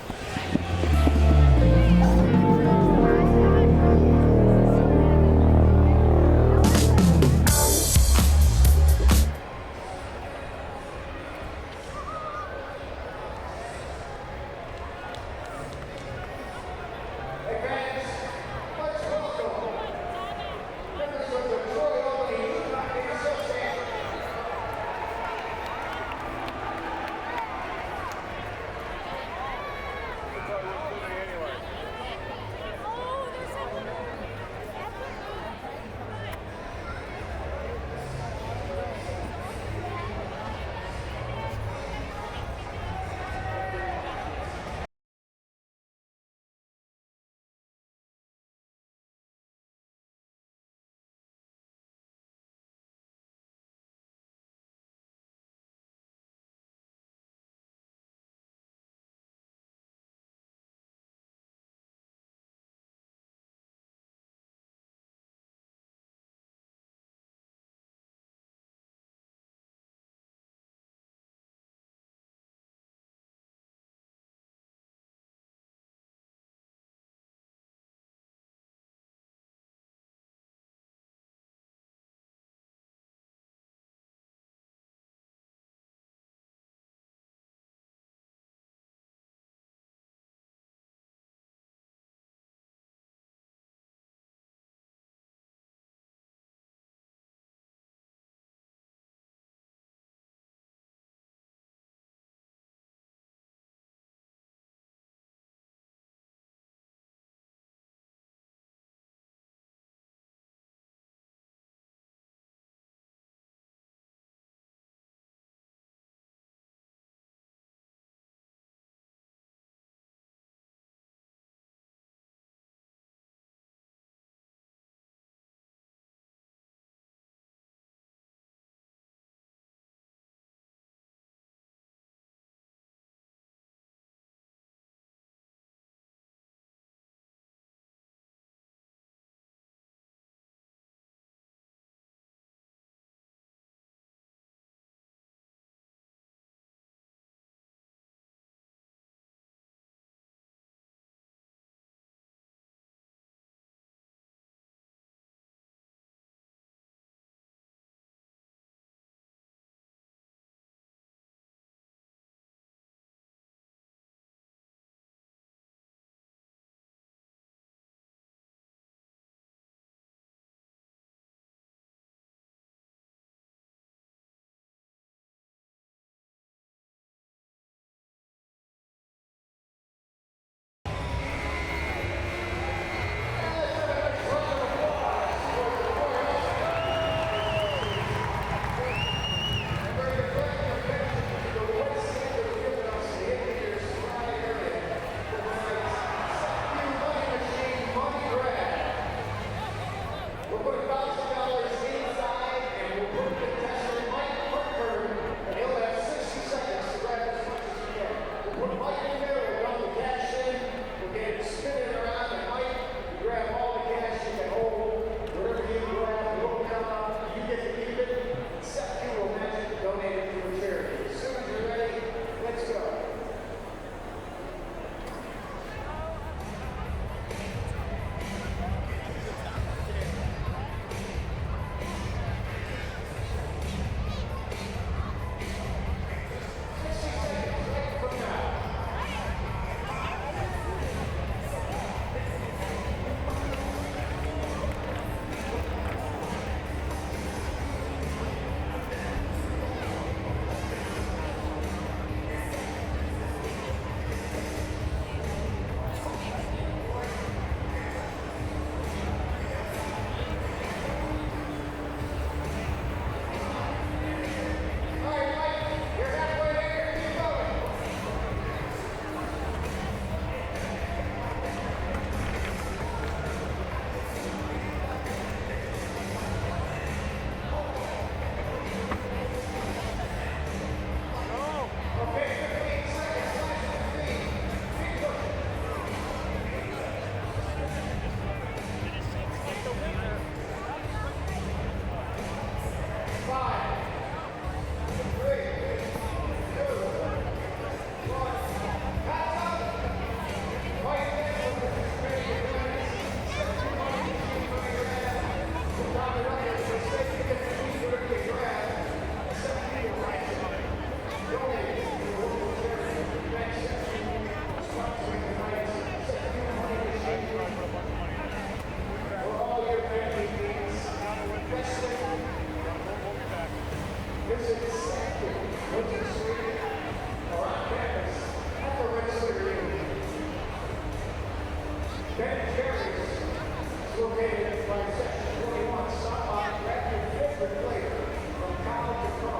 located by section 21. Stop by, grab your favorite flavor from college to pro.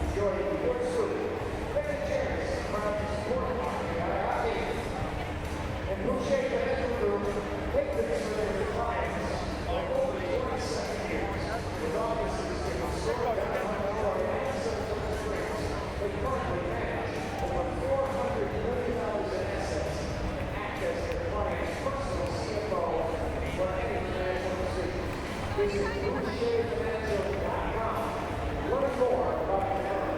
Enjoy your soup. Thank you, chairs, for support RPI. And Boucher Financial Group, victims for their clients for over 27 years. With offices in the store downtown Illinois and Central Springs, they currently manage over $400 million in assets and act as their client's personal CFO for any financial decisions. Visit BoucherFinancial.com and learn more about the firm.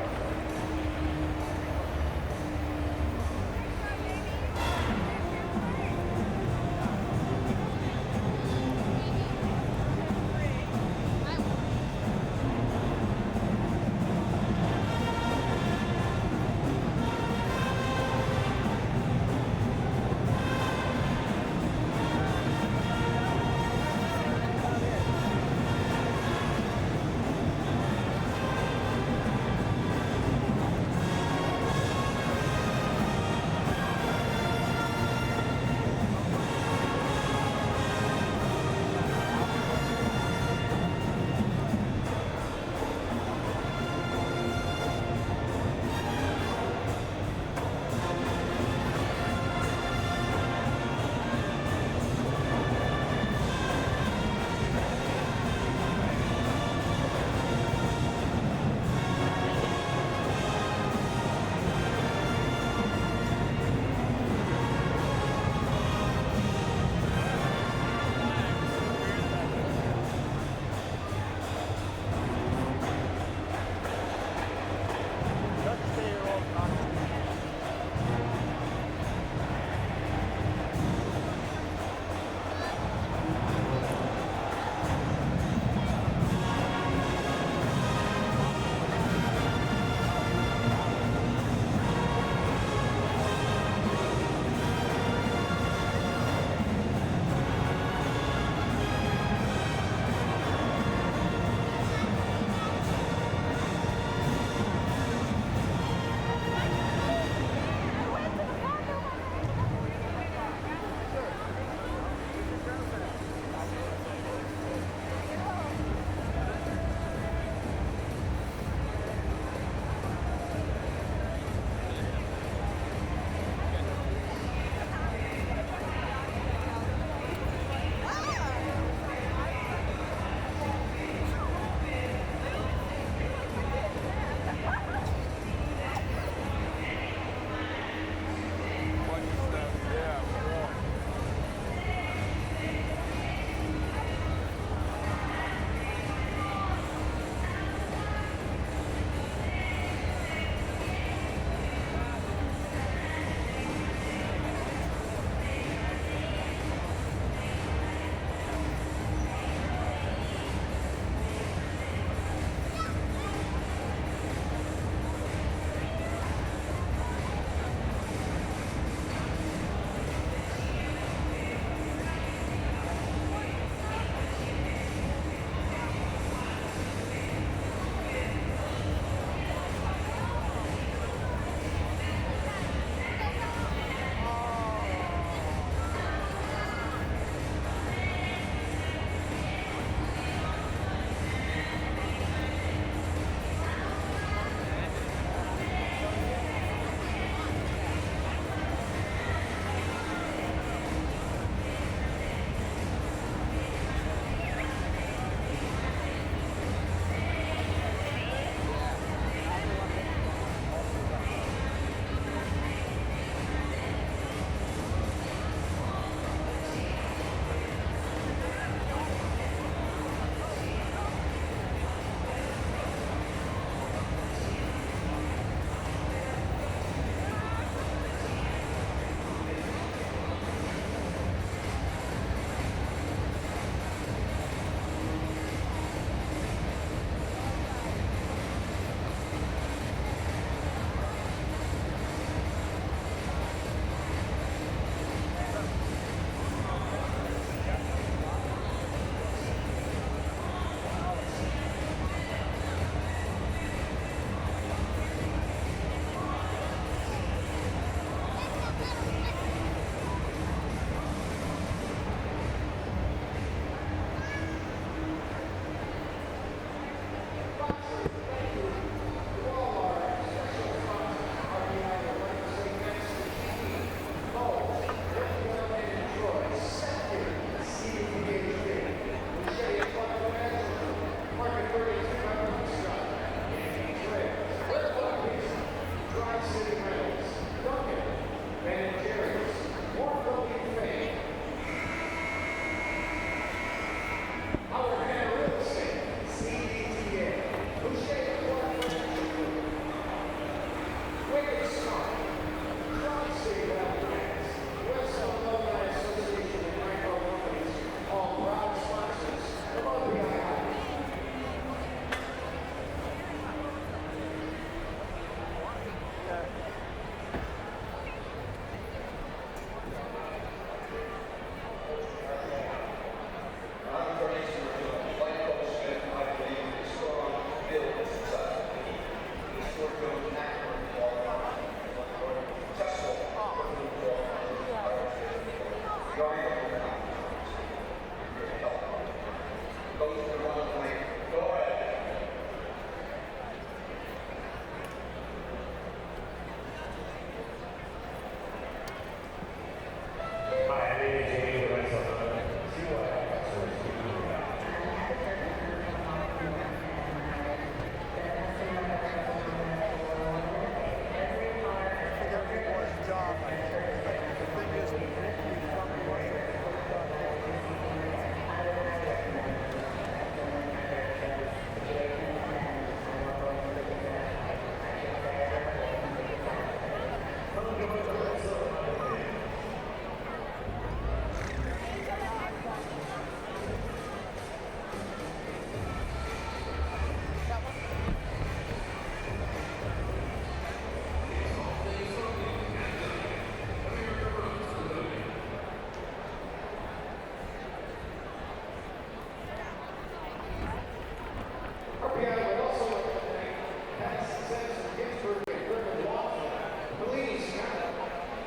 RPI would also like to thank Pats, Simpson, Ginsburg, and Griffin Law Firm, Police,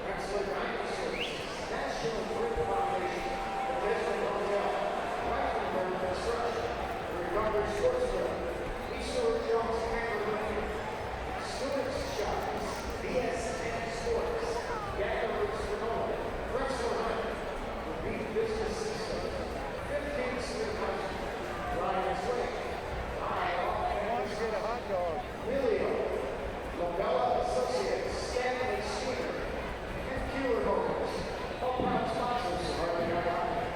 Excellent Dining Services, National Grid Foundation, the Desmond Hotel, Reifenberg Construction, the Recovery Sportswear, Eastwood Jones Camper, Stewart's Shops, BSN Sports, Gatherers Sonoma, Pretzel Hunt, the Beef Business System, 15th Street Country, Ryan's Way, Emilio, Lobella Associates, Stanley Steiner, and Keeler Motors. All proud sponsors of RPI Live.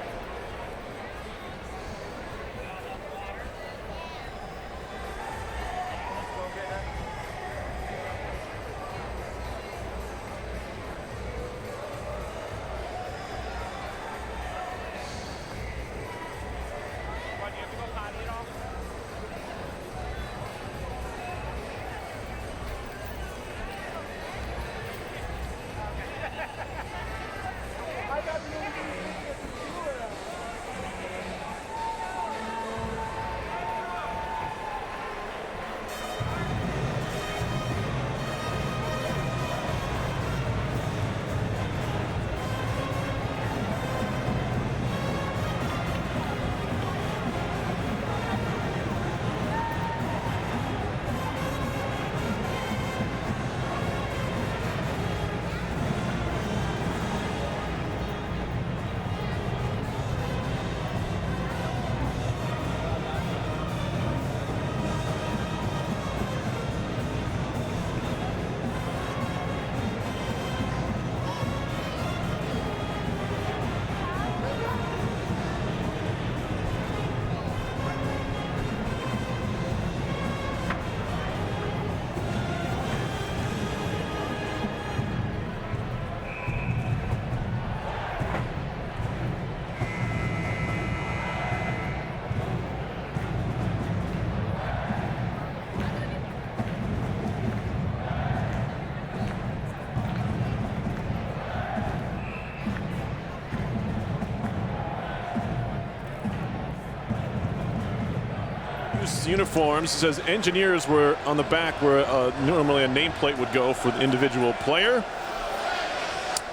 Uniforms. It says engineers were on the back where normally a nameplate would go for the individual player.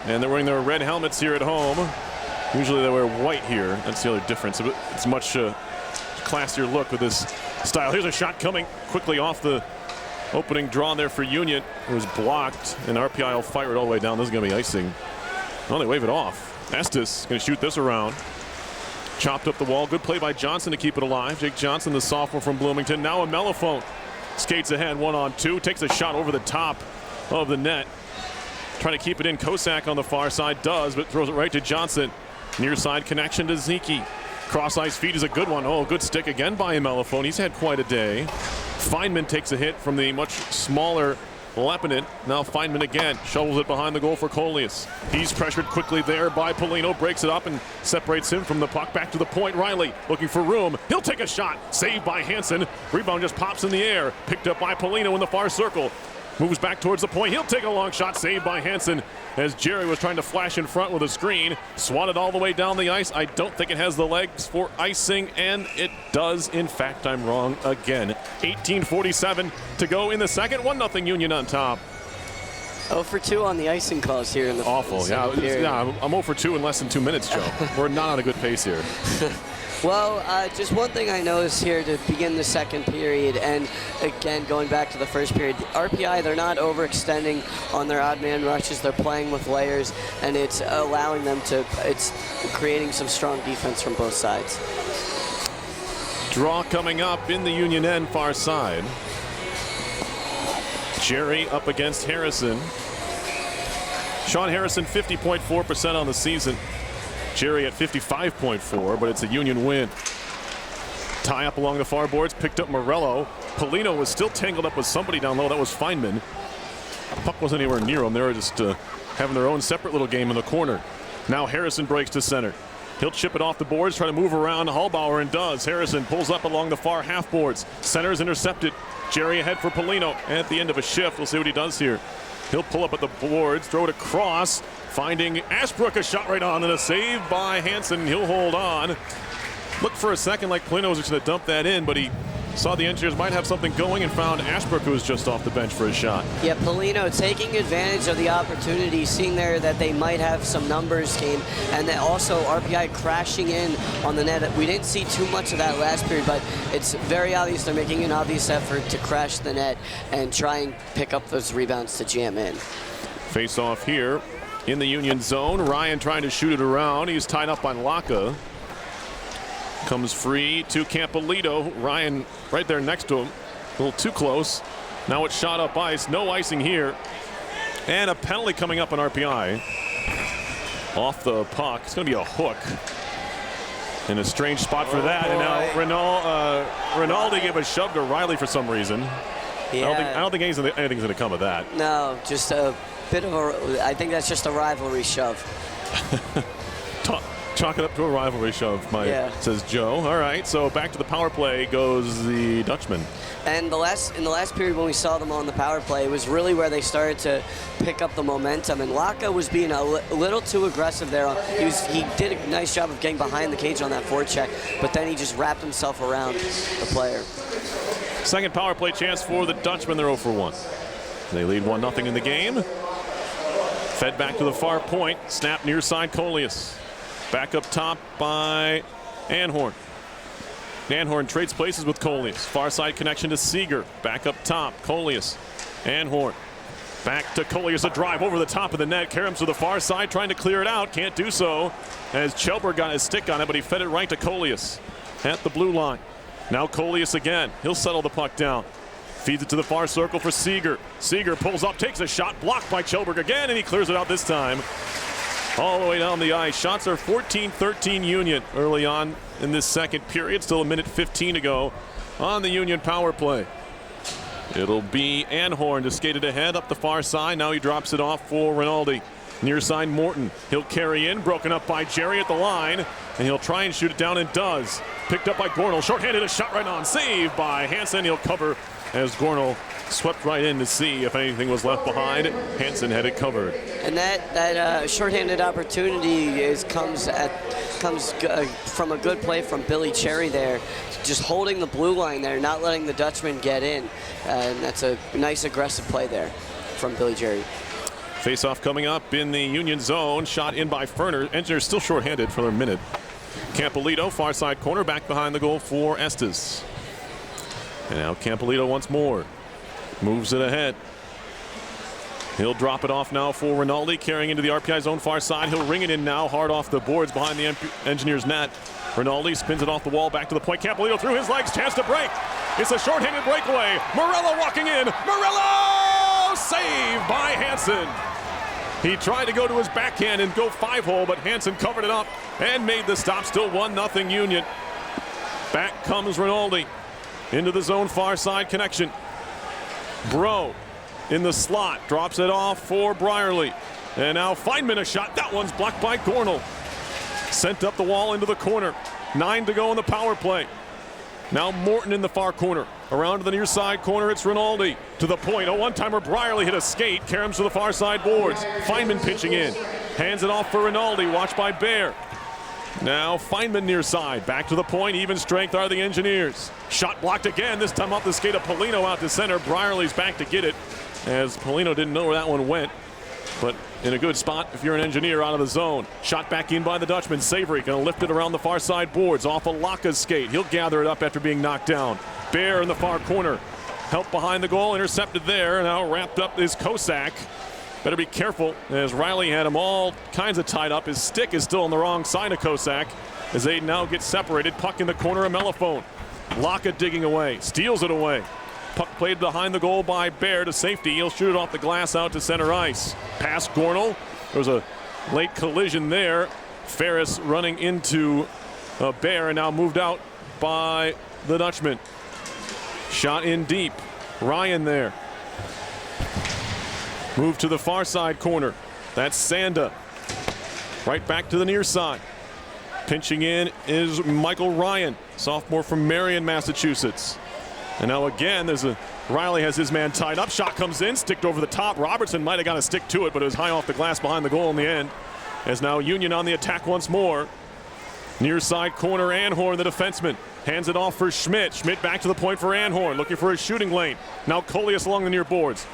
And they're wearing their red helmets here at home. Usually they wear white here. That's the other difference. It's much classier look with this style. Here's a shot coming quickly off the opening draw there for Union. It was blocked, and RPI will fire it all the way down. This is going to be icing. Oh, they wave it off. Estes going to shoot this around. Chopped up the wall. Good play by Johnson to keep it alive. Jake Johnson, the sophomore from Bloomington. Now a mellophone. Skates ahead, 1-on-2. Takes a shot over the top of the net. Trying to keep it in. Kosak on the far side does, but throws it right to Johnson. Near side connection to Zeke. Cross-ice feed is a good one. Oh, good stick again by Mellophone. He's had quite a day. Feynman takes a hit from the much smaller Lepinen. Now Feynman again shovels it behind the goal for Coleus. He's pressured quickly there by Polino, breaks it up and separates him from the puck. Back to the point. Riley looking for room. He'll take a shot. Saved by Hansen. Rebound just pops in the air. Picked up by Polino in the far circle. Moves back towards the point. He'll take a long shot. Saved by Hansen as Jerry was trying to flash in front with a screen. Swatted all the way down the ice. I don't think it has the legs for icing, and it does. In fact, I'm wrong again. 18:47 to go in the second. 1-0 Union on top. 0 for 2 on the icing calls here in the Awful. Yeah, second period. I'm 0 for 2 in less than 2 minutes, Joe. We're not on a good pace here. Well, just one thing I noticed here to begin the second period, and again, going back to the first period, the RPI, they're not overextending on their odd man rushes. They're playing with layers, and it's allowing them to, it's creating some strong defense from both sides. Draw coming up in the Union end far side. Jerry up against Harrison. Sean Harrison, 50.4% on the season. Jerry at 55.4, but it's a Union win. Tie up along the far boards, picked up Morello. Polino was still tangled up with somebody down low. That was Feynman. The puck wasn't anywhere near him. They were just having their own separate little game in the corner. Now Harrison breaks to center. He'll chip it off the boards, try to move around Hallbauer, and does. Harrison pulls up along the far half boards. Center is intercepted. Jerry ahead for Polino. And at the end of a shift, we'll see what he does here. He'll pull up at the boards, throw it across, finding Ashbrook, a shot right on, and a save by Hansen. He'll hold on. Looked for a second like Polino was going to dump that in, but he saw the Engineers might have something going and found Ashbrook, who was just off the bench for a shot. Yeah, Polino taking advantage of the opportunity, seeing there that they might have some numbers game, and then also RPI crashing in on the net. We didn't see too much of that last period, but it's very obvious they're making an obvious effort to crash the net and try and pick up those rebounds to jam in. Face off here in the Union zone. Ryan trying to shoot it around. He's tied up on Laka. Comes free to Campolito. Ryan right there next to him. A little too close. Now it's shot up ice. No icing here. And a penalty coming up on RPI. Off the puck. It's going to be a hook. In a strange spot for that. And now Rinaldi gave a shove to Riley for some reason. Yeah. I don't think anything's going to come of that. No, just a bit of a, I think that's just a rivalry shove. Chalk it up to a rivalry shove, says Joe. All right, so back to the power play goes the Dutchman. And in the last period when we saw them on the power play, it was really where they started to pick up the momentum. And Laka was being a little too aggressive there. He did a nice job of getting behind the cage on that forecheck, but then he just wrapped himself around the player. Second power play chance for the Dutchman. They're 0 for 1. They lead 1-0 in the game. Fed back to the far point. Snap near side Coleus. Back up top by Anhorn. Anhorn trades places with Coleus. Far side connection to Seeger. Back up top, Coleus. Anhorn. Back to Coleus, a drive over the top of the net. Karams to the far side, trying to clear it out. Can't do so, as Chelberg got his stick on it, but he fed it right to Coleus at the blue line. Now Coleus again. He'll settle the puck down. Feeds it to the far circle for Seeger. Seeger pulls up, takes a shot, blocked by Chelberg again, and he clears it out this time. All the way down the ice. Shots are 14-13 Union early on in this second period. Still a minute 15 to go on the Union power play. It'll be Anhorn to skate it ahead up the far side. Now he drops it off for Rinaldi. Near side Morton. He'll carry in, broken up by Jerry at the line, and he'll try and shoot it down and does. Picked up by Gornell. Shorthanded, a shot right on. Saved by Hansen. He'll cover as Gornell swept right in to see if anything was left behind. Hansen had it covered. And that shorthanded opportunity comes from a good play from Billy Cherry there, just holding the blue line there, not letting the Dutchman get in. And that's a nice aggressive play there from Billy Cherry. Face-off coming up in the Union zone. Shot in by Ferner. Engineers still shorthanded for their minute. Campolito, far side corner, back behind the goal for Estes. And now Campolito once more. Moves it ahead. He'll drop it off now for Rinaldi, carrying into the RPI zone far side. He'll ring it in now, hard off the boards behind the Engineers net. Rinaldi spins it off the wall, back to the point. Campolito through his legs, chance to break. It's a shorthanded breakaway. Morello walking in. Morello! Saved by Hansen. He tried to go to his backhand and go 5-hole, but Hansen covered it up and made the stop. Still 1-0 Union. Back comes Rinaldi into the zone far side connection. Bro in the slot, drops it off for Brierly. And now Feynman a shot. That one's blocked by Gornell. Sent up the wall into the corner. 9 to go in the power play. Now Morton in the far corner. Around to the near side corner, it's Rinaldi. To the point, a one-timer. Brierly hit a skate. Karams to the far side boards. Feynman pitching in. Hands it off for Rinaldi, watched by Bear. Now Feynman near side. Back to the point, even strength are the Engineers. Shot blocked again, this time off the skate of Polino out to center. Brierly's back to get it, as Polino didn't know where that one went. but in a good spot if you're an engineer out of the zone. Shot back in by the Dutchman. Savory going to lift it around the far side boards off of Laka's skate. He'll gather it up after being knocked down. Bear in the far corner. Help behind the goal, intercepted there. Now wrapped up is Kosak. Better be careful as Riley had him all kinds of tied up. His stick is still on the wrong side of Kosak as they now get separated. Puck in the corner of Melifone. Laka digging away, steals it away. Puck played behind the goal by Bear to safety. He'll shoot it off the glass out to center ice. Pass Gornall. There was a late collision there. Ferris running into Bear and now moved out by the Dutchman. Shot in deep. Ryan there. Move to the far side corner. That's Sanda. Right back to the near side. Pinching in is Michael Ryan, sophomore from Marion, Massachusetts. And now again, Riley has his man tied up. Shot comes in, sticked over the top. Robertson might have got a stick to it, but it was high off the glass behind the goal in the end. As now Union on the attack once more. Near side corner, Anhorn, the defenseman. Hands it off for Schmidt. Schmidt back to the point for Anhorn, looking for his shooting lane. Now Coleus along the near boards.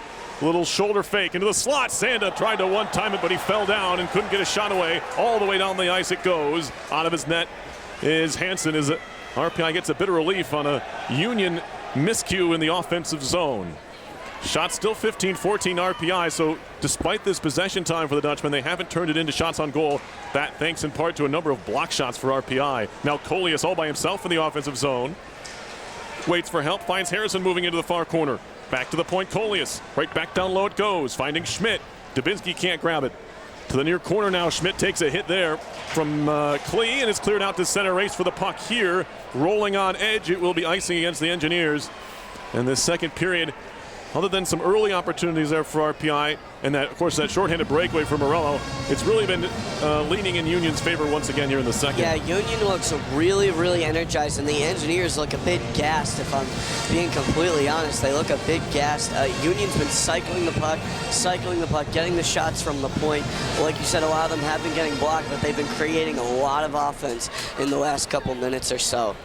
Little shoulder fake into the slot. Sanda tried to one-time it, but he fell down and couldn't get a shot away. All the way down the ice it goes. Out of his net is Hansen. RPI gets a bit of relief on a Union miscue in the offensive zone. Shot still 15-14 RPI, so despite this possession time for the Dutchmen, they haven't turned it into shots on goal. That thanks in part to a number of block shots for RPI. Now Coleus all by himself in the offensive zone. Waits for help, finds Harrison moving into the far corner. Back to the point, Coleus. Right back down low it goes, finding Schmidt. Dubinsky can't grab it. To the near corner now, Schmidt takes a hit there from Klee, and it's cleared out to center race for the puck here. Rolling on edge, it will be icing against the Engineers. And this second period, other than some early opportunities there for RPI, and that, of course, that shorthanded breakaway for Morello, it's really been leaning in Union's favor once again here in the second. Yeah, Union looks really, really energized, and the Engineers look a bit gassed, if I'm being completely honest. They look a bit gassed. Union's been cycling the puck, getting the shots from the point. Like you said, a lot of them have been getting blocked, but they've been creating a lot of offense in the last couple minutes or so.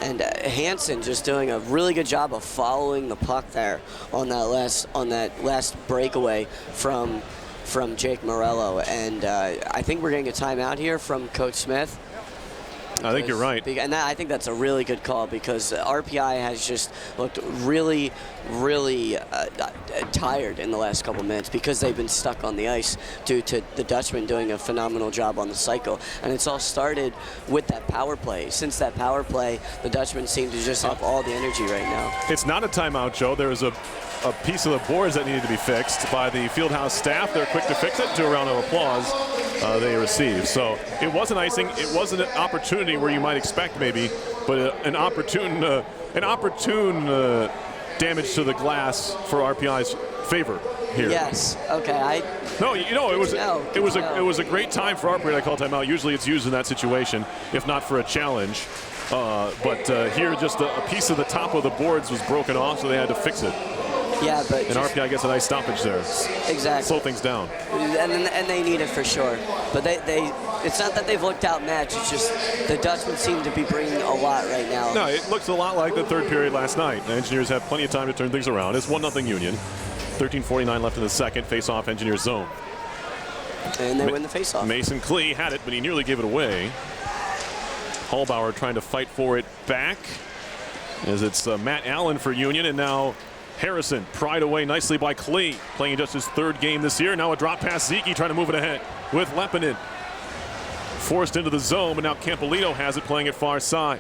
And Hansen just doing a really good job of following the puck there on that last breakaway from Jake Morello. And I think we're getting a timeout here from Coach Smith. I think you're right. And I think that's a really good call because RPI has just looked really, really tired in the last couple minutes because they've been stuck on the ice due to the Dutchman doing a phenomenal job on the cycle. And it's all started with that power play. Since that power play, the Dutchmen seem to just have all the energy right now. It's not a timeout, Joe. There was a piece of the boards that needed to be fixed by the Fieldhouse staff. They're quick to fix it. 2 round of applause they received. So it wasn't icing. It wasn't an opportunity where you might expect maybe, but an opportune damage to the glass for RPI's favor here. Yes. Okay. No, you know, it was a great time for RPI to call timeout. Usually it's used in that situation, if not for a challenge. But here just a piece of the top of the boards was broken off, so they had to fix it. Yeah, but and RPI gets a nice stoppage there. Exactly. Slow things down. And they need it for sure. But it's not that they've looked outmatched. It's just the Dutchmen seem to be bringing a lot right now. No, it looks a lot like the third period last night. The Engineers have plenty of time to turn things around. It's 1-0 Union. 13:49 left in the second. Face-off Engineers zone. And they win the face-off. Mason Klee had it, but he nearly gave it away. Hallbauer trying to fight for it back as it's Matt Allen for Union, and now Harrison pried away nicely by Klee, playing just his 3rd game this year. Now a drop pass, Zeke trying to move it ahead with Lepinin. Forced into the zone, but now Campolito has it, playing it far side.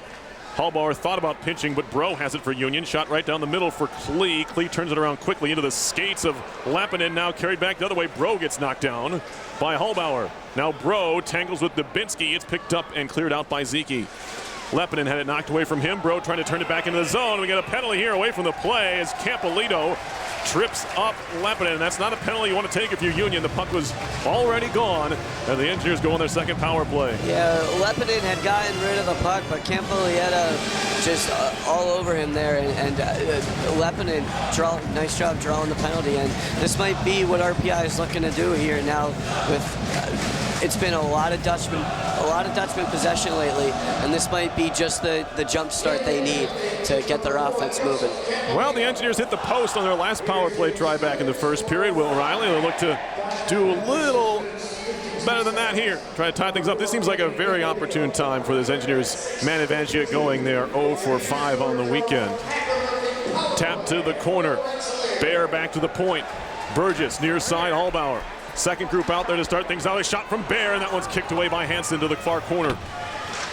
Hallbauer thought about pinching, but Bro has it for Union. Shot right down the middle for Klee. Klee turns it around quickly into the skates of Lepinin, now carried back the other way. Bro gets knocked down by Hallbauer. Now Bro tangles with Dubinsky. It's picked up and cleared out by Zeke. Lepinin had it knocked away from him. Bro trying to turn it back into the zone. We get a penalty here away from the play as Campolito trips up Lepinin. That's not a penalty you want to take if you're Union. The puck was already gone, and the Engineers go on their second power play. Yeah, Lepinin had gotten rid of the puck, but Campolito just all over him there, and Lepinin, nice job drawing the penalty. And this might be what RPI is looking to do here now with it's been a lot of Dutchman possession lately, and this might be just the jump start they need to get their offense moving. Well, the Engineers hit the post on their last power play try back in the first period. Will Riley will look to do a little better than that here. Try to tie things up. This seems like a very opportune time for this Engineers man advantage to get going. They are 0 for 5 on the weekend. Tap to the corner. Bear back to the point. Burgess near side, Hallbauer. Second group out there to start things out. A shot from Bear, and that one's kicked away by Hansen to the far corner.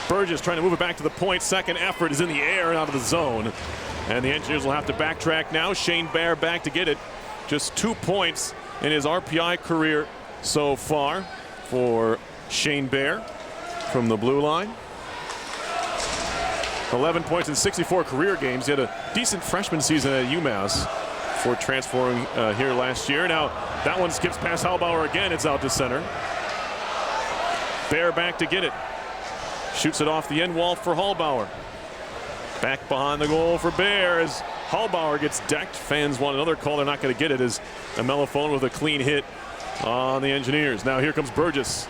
Burgess trying to move it back to the point. Second effort is in the air and out of the zone. And the Engineers will have to backtrack now. Shane Bear back to get it. Just 2 points in his RPI career so far for Shane Bear from the blue line. 11 points in 64 career games. He had a decent freshman season at UMass before transferring here last year. Now that one skips past Hallbauer again. It's out to center. Bear back to get it. Shoots it off the end wall for Hallbauer. Back behind the goal for Bear as Hallbauer gets decked. Fans want another call. They're not going to get it as a Mellophone with a clean hit on the Engineers. Now here comes Burgess.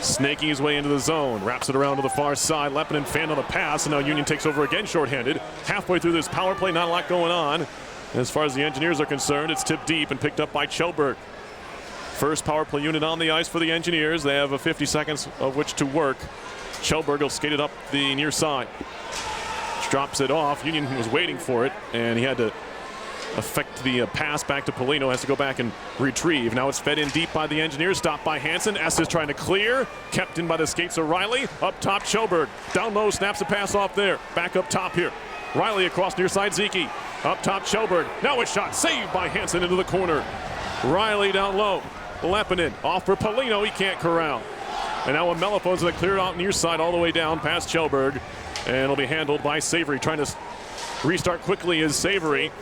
Snaking his way into the zone. Wraps it around to the far side. Lepinen fanned on the pass, and now Union takes over again shorthanded. Halfway through this power play, not a lot going on. As far as the Engineers are concerned, it's tipped deep and picked up by Kjellberg. First power play unit on the ice for the Engineers. They have 50 seconds of which to work. Kjellberg will skate it up the near side. Drops it off. Union was waiting for it, and he had to affect the pass back to Polino. Has to go back and retrieve. Now it's fed in deep by the Engineers. Stopped by Hansen. S is trying to clear. Kept in by the skates of Riley. Up top, Kjellberg. Down low, snaps a pass off there. Back up top here. Riley across near side, Zeke. Up top, Kjellberg. Now a shot saved by Hansen into the corner. Riley down low. Lepinen off for Polino. He can't corral. And now a Mellophone's going to clear it out near side all the way down past Kjellberg. And it'll be handled by Savory. Trying to restart quickly is Savory.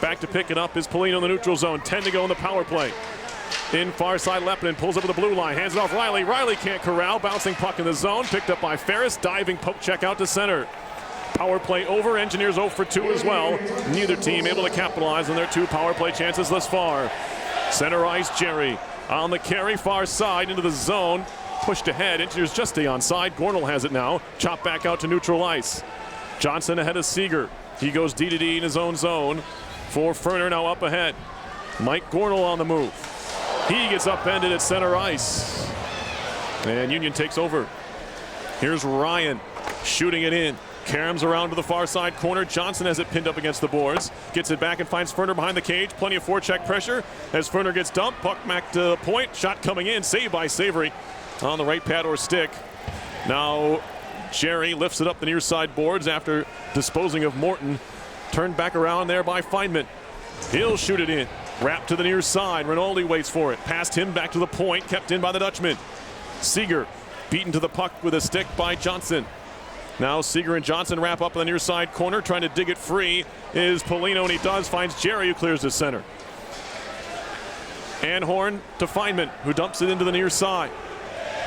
Back to pick it up is Polino in the neutral zone. 10 to go in the power play. In far side, Lepinen pulls over the blue line. Hands it off Riley. Riley can't corral. Bouncing puck in the zone. Picked up by Ferris. Diving poke check out to center. Power play over. Engineers 0 for 2 as well. Neither team able to capitalize on their 2 power play chances thus far. Center ice, Jerry. On the carry, far side into the zone. Pushed ahead. Engineers just stay on side. Gornell has it now. Chopped back out to neutral ice. Johnson ahead of Seeger. He goes D-to-D in his own zone. For Ferner now up ahead. Mike Gornell on the move. He gets upended at center ice. And Union takes over. Here's Ryan shooting it in. Karams around to the far side corner. Johnson has it pinned up against the boards. Gets it back and finds Ferner behind the cage. Plenty of forecheck pressure as Ferner gets dumped. Puck back to the point. Shot coming in. Saved by Savory on the right pad or stick. Now Jerry lifts it up the near side boards after disposing of Morton. Turned back around there by Feynman. He'll shoot it in. Wrapped to the near side. Rinaldi waits for it. Past him back to the point. Kept in by the Dutchman. Seeger beaten to the puck with a stick by Johnson. Now Seeger and Johnson wrap up in the near side corner. Trying to dig it free is Polino, and he does. Finds Jerry, who clears the center. Anhorn to Feynman, who dumps it into the near side.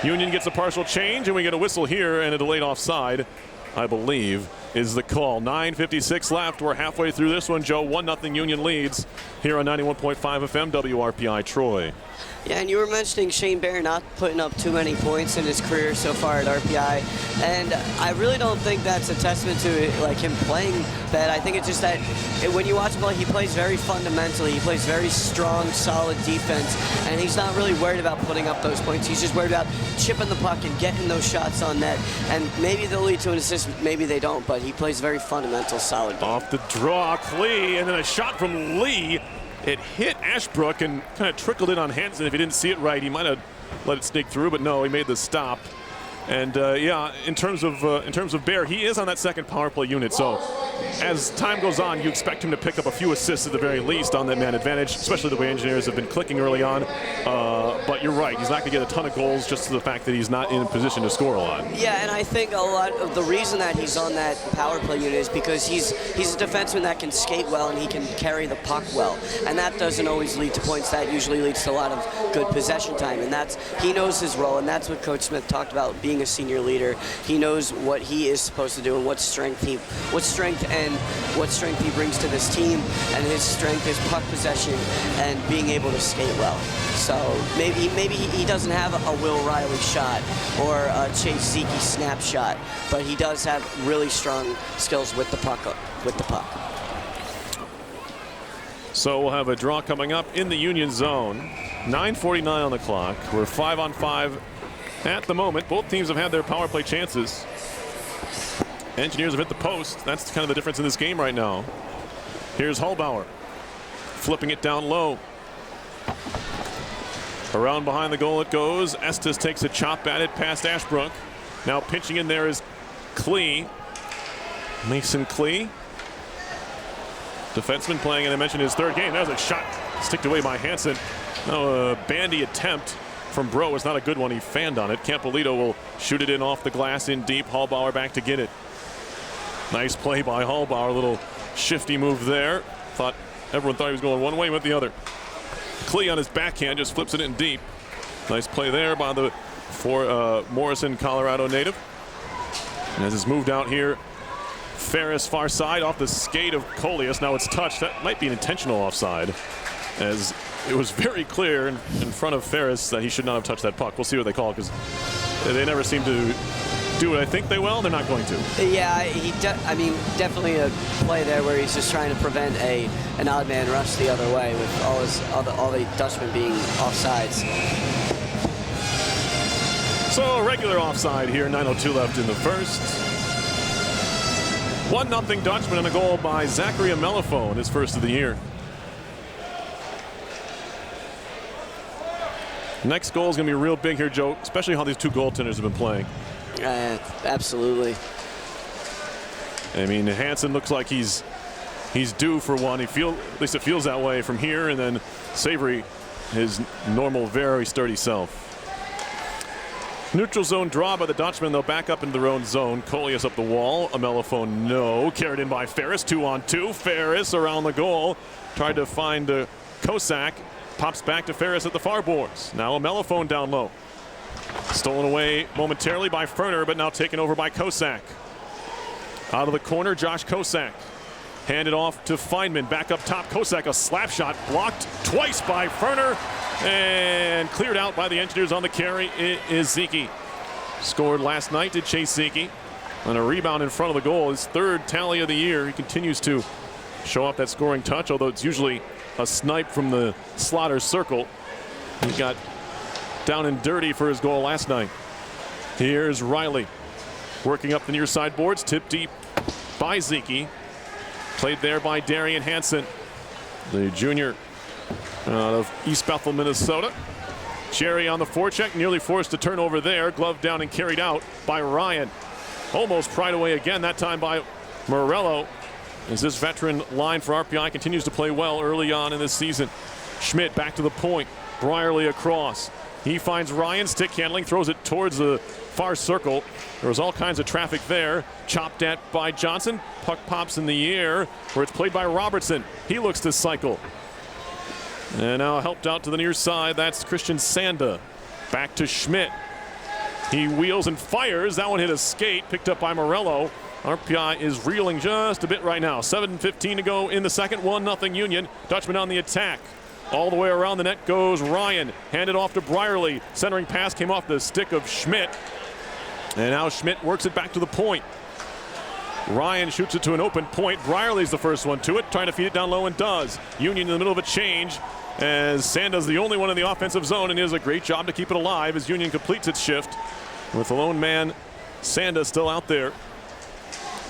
Union gets a partial change, and we get a whistle here and a delayed offside, I believe, is the call. 9:56 left. We're halfway through this one, Joe. 1-0 Union leads here on 91.5 FM WRPI Troy. Yeah, and you were mentioning Shane Bear not putting up too many points in his career so far at RPI, and I really don't think that's a testament to like him playing bad. I think it's just that when you watch him play, he plays very fundamentally. He plays very strong, solid defense, and he's not really worried about putting up those points. He's just worried about chipping the puck and getting those shots on net, and maybe they'll lead to an assist, maybe they don't, but he plays very fundamental, solid game. Off the draw, Klee, and then a shot from Lee. It hit Ashbrook and kind of trickled in on Hansen. If he didn't see it right, he might have let it sneak through, but no, he made the stop. And yeah, in terms of Bear, he is on that second power play unit. So as time goes on, you expect him to pick up a few assists at the very least on that man advantage, especially the way Engineers have been clicking early on. But you're right, he's not going to get a ton of goals just to the fact that he's not in a position to score a lot. Yeah, and I think a lot of the reason that he's on that power play unit is because he's a defenseman that can skate well and he can carry the puck well, and that doesn't always lead to points. That usually leads to a lot of good possession time, and he knows his role, and that's what Coach Smith talked about, being a senior leader. He knows what he is supposed to do and what strength he strength and what strength he brings to this team, and his strength is puck possession and being able to skate well. So maybe he doesn't have a Will Riley shot or a Chase Zeke snapshot, but he does have really strong skills with the puck. So we'll have a draw coming up in the Union zone. 9:49 on the clock. We're 5-on-5 at the moment. Both teams have had their power play chances. Engineers have hit the post. That's kind of the difference in this game right now. Here's Hallbauer, flipping it down low. Around behind the goal it goes. Estes takes a chop at it past Ashbrook. Now pinching in there is Klee. Mason Klee. Defenseman playing, and I mentioned his third game. There's a shot sticked away by Hansen. Now a bandy attempt from Bro. It's not a good one. He fanned on it. Campolito will shoot it in off the glass in deep. Hallbauer back to get it. Nice play by Hallbauer. A little shifty move there. Everyone thought he was going one way, went the other. Klee on his backhand just flips it in deep. Nice play there by the Morrison, Colorado native. And as it's moved out here, Ferris far side off the skate of Coleus. Now it's touched. That might be an intentional offside, as it was very clear in front of Ferris that he should not have touched that puck. We'll see what they call it, because they never seem to do what I think they will. They're not going to. Yeah, definitely a play there where he's just trying to prevent an odd man rush the other way with all the Dutchmen being offsides. So a regular offside here. 9:02 left in the first. 1-0 Dutchman, and a goal by Zachary Amelifone, his first of the year. Next goal is going to be real big here, Joe, especially how these two goaltenders have been playing. Absolutely. I mean, Hansen looks like he's due for one. At least it feels that way from here, and then Savory, his normal, very sturdy self. Neutral zone draw by the Dutchmen. They'll back up into their own zone. Coleus up the wall. Amelifone, no. Carried in by Ferris. 2-on-2. Ferris around the goal. Tried to find Kosak. Pops back to Ferris at the far boards. Now Amelifone down low. Stolen away momentarily by Ferner, but now taken over by Kosak. Out of the corner, Josh Kosak. Handed off to Feynman. Back up top, Kosak. A slap shot blocked twice by Ferner. And cleared out by the Engineers on the carry. It is Zeke. Scored last night to Chase Zeke on a rebound in front of the goal. His third tally of the year. He continues to show off that scoring touch, although it's usually a snipe from the Slaughter circle. He got down and dirty for his goal last night. Here's Riley working up the near side boards. Tipped deep by Zeke. Played there by Darian Hansen, the junior out of East Bethel, Minnesota. Cherry on the forecheck, nearly forced to turn over there. Glove down and carried out by Ryan. Almost pried away again, that time by Morello, as this veteran line for RPI continues to play well early on in this season. Schmidt back to the point. Brierly across. He finds Ryan, stick handling, throws it towards the far circle. There was all kinds of traffic there. Chopped at by Johnson. Puck pops in the air, where it's played by Robertson. He looks to cycle. And now helped out to the near side. That's Christian Sanda. Back to Schmidt. He wheels and fires. That one hit a skate, picked up by Morello. RPI is reeling just a bit right now. 7:15 to go in the second. 1-0 Union. Dutchman on the attack. All the way around the net goes Ryan. Handed off to Brierly. Centering pass came off the stick of Schmidt. And now Schmidt works it back to the point. Ryan shoots it to an open point. Brierly's the first one to it, trying to feed it down low, and does. Union in the middle of a change, as Sanda's the only one in the offensive zone, and he does a great job to keep it alive as Union completes its shift. With the lone man, Sanda still out there.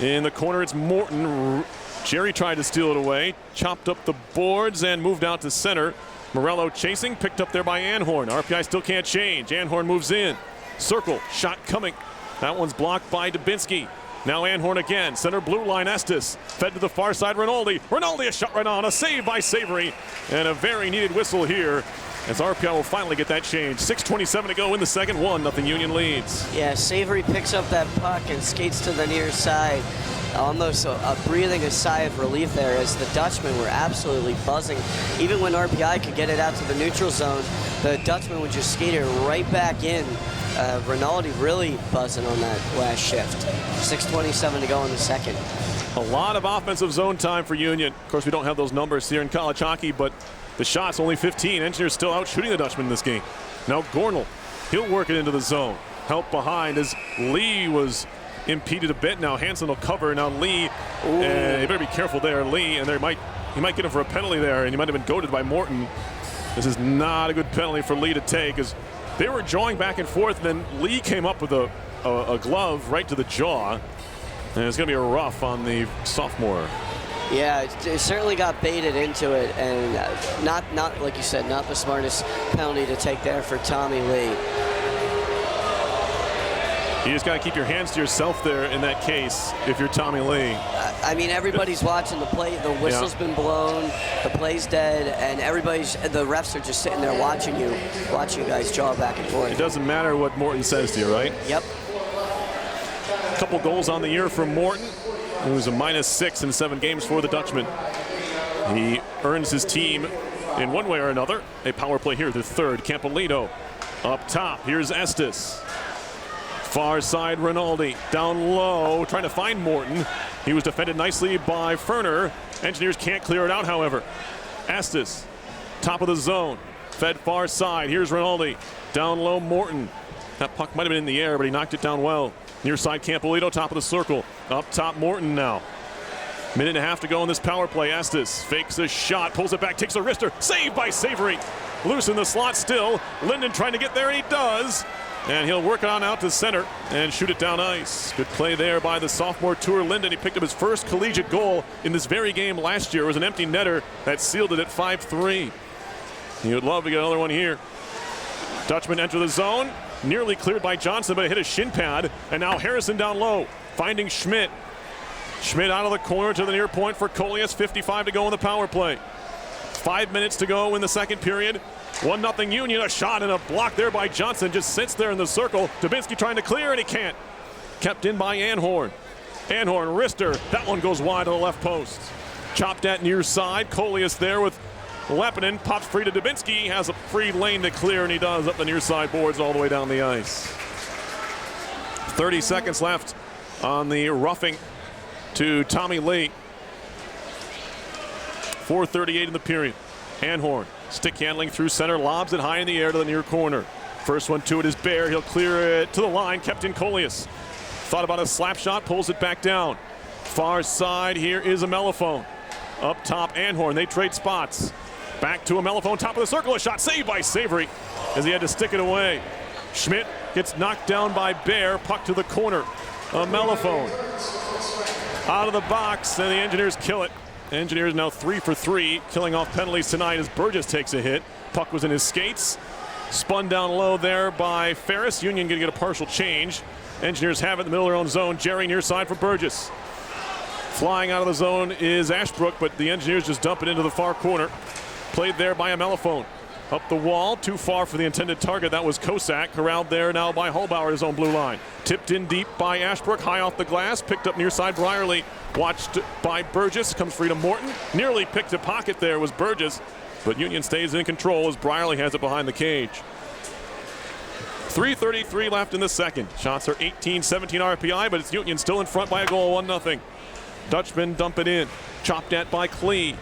In the corner, it's Morton. Jerry tried to steal it away, chopped up the boards, and moved out to center. Morello chasing, picked up there by Anhorn. RPI still can't change. Anhorn moves in. Circle, shot coming. That one's blocked by Dubinsky. Now Anhorn again, center blue line, Estes. Fed to the far side, Rinaldi. Rinaldi, a shot right on, a save by Savory. And a very needed whistle here, as RPI will finally get that change. 6:27 to go in the second. 1-0 Union leads. Yeah, Savory picks up that puck and skates to the near side. Almost breathing a sigh of relief there, as the Dutchmen were absolutely buzzing. Even when RPI could get it out to the neutral zone, the Dutchmen would just skate it right back in. Rinaldi really buzzing on that last shift. 6:27 to go in the second. A lot of offensive zone time for Union. Of course, we don't have those numbers here in college hockey, but the shots only 15. Engineers still out shooting the Dutchman in this game. Now Gornell, he'll work it into the zone. Help behind as Lee was impeded a bit. Now Hansen will cover. Now Lee, you better be careful there, Lee, and he might get him for a penalty there, and he might have been goaded by Morton. This is not a good penalty for Lee to take, as they were jawing back and forth, and then Lee came up with a glove right to the jaw, and it's going to be a rough on the sophomore. Yeah, it certainly got baited into it, and not like you said, not the smartest penalty to take there for Tommy Lee. You just got to keep your hands to yourself there in that case if you're Tommy Lee. I mean, everybody's watching the play. The whistle's been blown, the play's dead, and the refs are just sitting there watching you guys jaw back and forth. It doesn't matter what Morton says to you, right? Yep. A couple goals on the year for Morton, who's a -6 in 7 games for the Dutchman. He earns his team in one way or another. A power play here, the third. Campolito up top. Here's Estes. Far side, Rinaldi down low, trying to find Morton. He was defended nicely by Ferner. Engineers can't clear it out, however. Estes, top of the zone, fed far side. Here's Rinaldi, down low, Morton. That puck might have been in the air, but he knocked it down well. Near side, Campolito, top of the circle. Up top, Morton now. Minute and a half to go in this power play. Estes fakes a shot, pulls it back, takes a wrister. Saved by Savory. Loose in the slot still. Linden trying to get there, and he does. And he'll work it on out to center and shoot it down ice. Good play there by the sophomore Tour Linden. He picked up his first collegiate goal in this very game last year. It was an empty netter that sealed it at 5-3. He would love to get another one here. Dutchman enter the zone. Nearly cleared by Johnson, but it hit a shin pad. And now Harrison down low, finding Schmidt. Schmidt out of the corner to the near point for Coleus. 55 to go in the power play. 5 minutes to go in the second period. 1-0 Union. A shot and a block there by Johnson. Just sits there in the circle. Dubinsky trying to clear, and he can't. Kept in by Anhorn. Anhorn, wrister. That one goes wide to the left post. Chopped at near side. Coleus there with Lepinen. Pops free to Dubinsky. He has a free lane to clear, and he does up the near side boards all the way down the ice. 30 seconds left on the roughing to Tommy Lee. 4:38 in the period. Anhorn. Stick handling through center, lobs it high in the air to the near corner. First one to it is Bear. He'll clear it to the line. Kept in Coleus. Thought about a slap shot, pulls it back down. Far side, here is a Mellophone. Up top, Anhorn. They trade spots. Back to a Mellophone, top of the circle. A shot saved by Savory as he had to stick it away. Schmidt gets knocked down by Bear. Puck to the corner. A Mellophone. Out of the box, and the Engineers kill it. Engineers now 3 for 3, killing off penalties tonight as Burgess takes a hit. Puck was in his skates. Spun down low there by Ferris. Union going to get a partial change. Engineers have it in the middle of their own zone. Jerry near side for Burgess. Flying out of the zone is Ashbrook, but the Engineers just dump it into the far corner. Played there by a Mellophone. Up the wall, too far for the intended target. That was Kosak, corralled there now by Hallbauer at his own blue line. Tipped in deep by Ashbrook, high off the glass, picked up near side Brierly. Watched by Burgess, comes free to Morton. Nearly picked a pocket there was Burgess, but Union stays in control as Brierly has it behind the cage. 3:33 left in the second. Shots are 18-17 RPI, but it's Union still in front by a goal, 1-0. Dutchman dump it in, chopped at by Klee.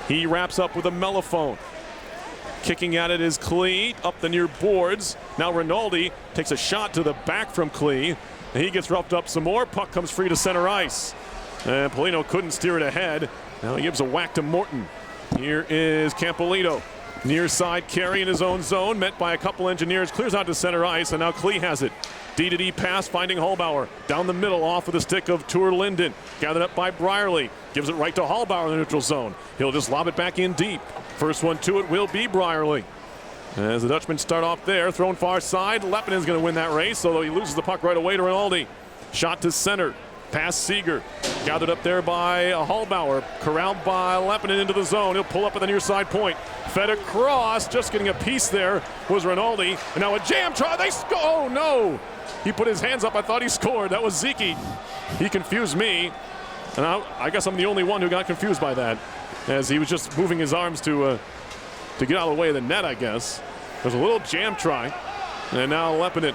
He wraps up with a Mellophone. Kicking at it is Klee, up the near boards. Now Rinaldi takes a shot to the back from Klee. And he gets roughed up some more. Puck comes free to center ice. And Polino couldn't steer it ahead. Now he gives a whack to Morton. Here is Campolito. Near side carry in his own zone, met by a couple Engineers. Clears out to center ice, and now Klee has it. D-to-D pass, finding Hallbauer. Down the middle, off of the stick of Tour Linden. Gathered up by Brierly. Gives it right to Hallbauer in the neutral zone. He'll just lob it back in deep. First one to it will be Brierly. As the Dutchmen start off there, thrown far side. Lepinen's going to win that race, although he loses the puck right away to Rinaldi. Shot to center. Pass Seeger. Gathered up there by Hallbauer. Corralled by Lepinen into the zone. He'll pull up at the near side point. Fed across. Just getting a piece there was Rinaldi. And now a jam try. They score. Oh, no. He put his hands up. I thought he scored. That was Zeke. He confused me. And I guess I'm the only one who got confused by that, as he was just moving his arms to get out of the way of the net, I guess. There's a little jam try. And now Lepinen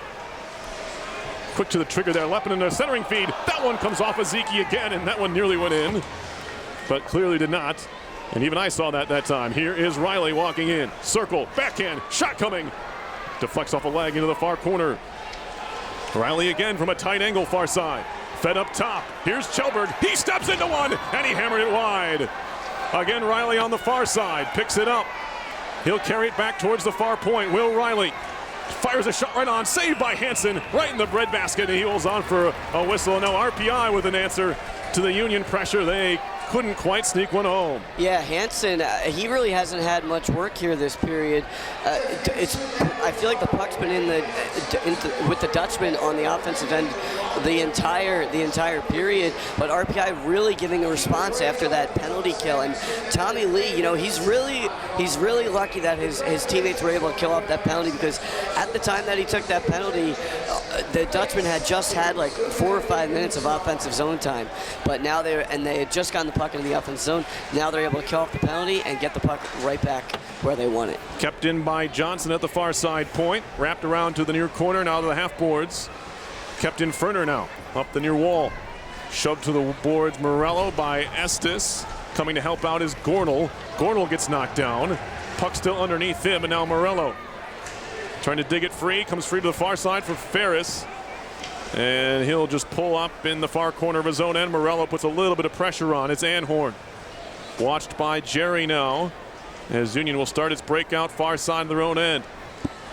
quick to the trigger there. Leppinen, a centering feed. That one comes off of Zeke again, and that one nearly went in, but clearly did not. And even I saw that time. Here is Riley walking in. Circle, backhand, shot coming. Deflects off a leg into the far corner. Riley again from a tight angle far side. Fed up top. Here's Chelberg. He steps into one, and he hammered it wide. Again, Riley on the far side. Picks it up. He'll carry it back towards the far point. Will Riley fires a shot right on. Saved by Hansen. Right in the breadbasket. And he holds on for a whistle. And now RPI with an answer to the Union pressure. They couldn't quite sneak one home. Yeah, Hansen, he really hasn't had much work here this period. I feel like the puck's been with the Dutchman on the offensive end the entire period, but RPI really giving a response after that penalty kill. And Tommy Lee, you know, he's really lucky that his teammates were able to kill off that penalty, because at the time that he took that penalty, the Dutchman had just had like 4 or 5 minutes of offensive zone time, but now they had just gotten the puck into the offensive zone. Now they're able to kill off the penalty and get the puck right back where they want it. Kept in by Johnson at the far side point, wrapped around to the near corner, now to the half boards. Kept in Ferner now, up the near wall. Shoved to the boards, Morello by Estes. Coming to help out is Gornall. Gornall gets knocked down. Puck still underneath him, and now Morello trying to dig it free. Comes free to the far side for Ferris. And he'll just pull up in the far corner of his own end. Morello puts a little bit of pressure on. It's Anhorn. Watched by Jerry now, as Union will start its breakout far side of their own end.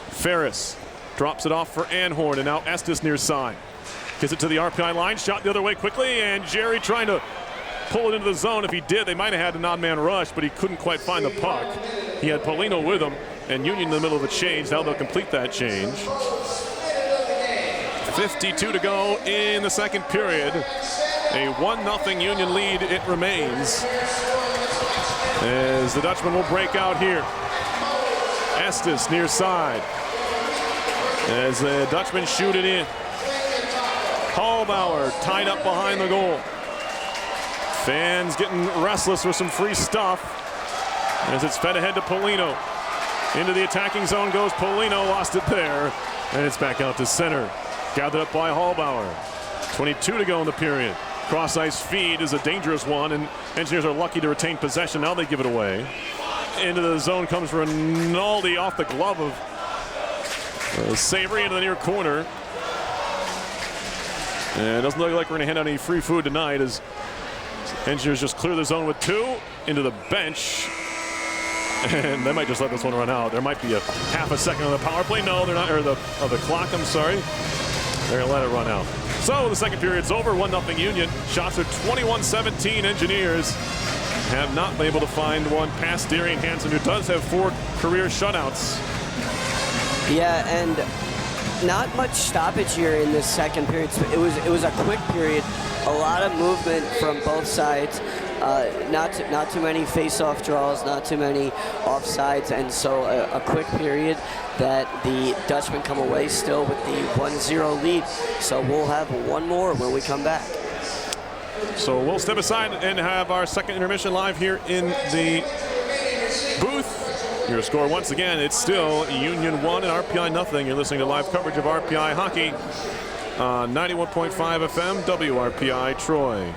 Ferris drops it off for Anhorn, and now Estes near side. Gets it to the RPI line, shot the other way quickly, and Jerry trying to pull it into the zone. If he did, they might have had an odd man rush, but he couldn't quite find the puck. He had Polino with him, and Union in the middle of a change. Now they'll complete that change. 52 to go in the second period. A 1-0 Union lead it remains, as the Dutchman will break out here. Estes near side, as the Dutchmen shoot it in. Hallbauer tied up behind the goal. Fans getting restless for some free stuff, as it's fed ahead to Polino. Into the attacking zone goes Polino, lost it there, and it's back out to center. Gathered up by Hallbauer. 22 to go in the period. Cross ice feed is a dangerous one, and Engineers are lucky to retain possession. Now they give it away. Into the zone comes Rinaldi off the glove of Savory into the near corner. And it doesn't look like we're going to hand out any free food tonight, as Engineers just clear the zone with 2 into the bench. And they might just let this one run out. There might be a half a second on the power play. No, they're not, or the clock, I'm sorry. They're going to let it run out. So the second period's over, 1-0 Union. Shots are 21-17. Engineers have not been able to find one past Darian Hansen, who does have 4 career shutouts. Yeah, and not much stoppage here in this second period. It was a quick period, a lot of movement from both sides. Not too many face-off draws, not too many offsides, and so a quick period that the Dutchmen come away still with the 1-0 lead. So we'll have one more when we come back. So we'll step aside and have our second intermission live here in the booth. Your score once again, it's still Union 1 and RPI nothing. You're listening to live coverage of RPI hockey on 91.5 FM WRPI Troy.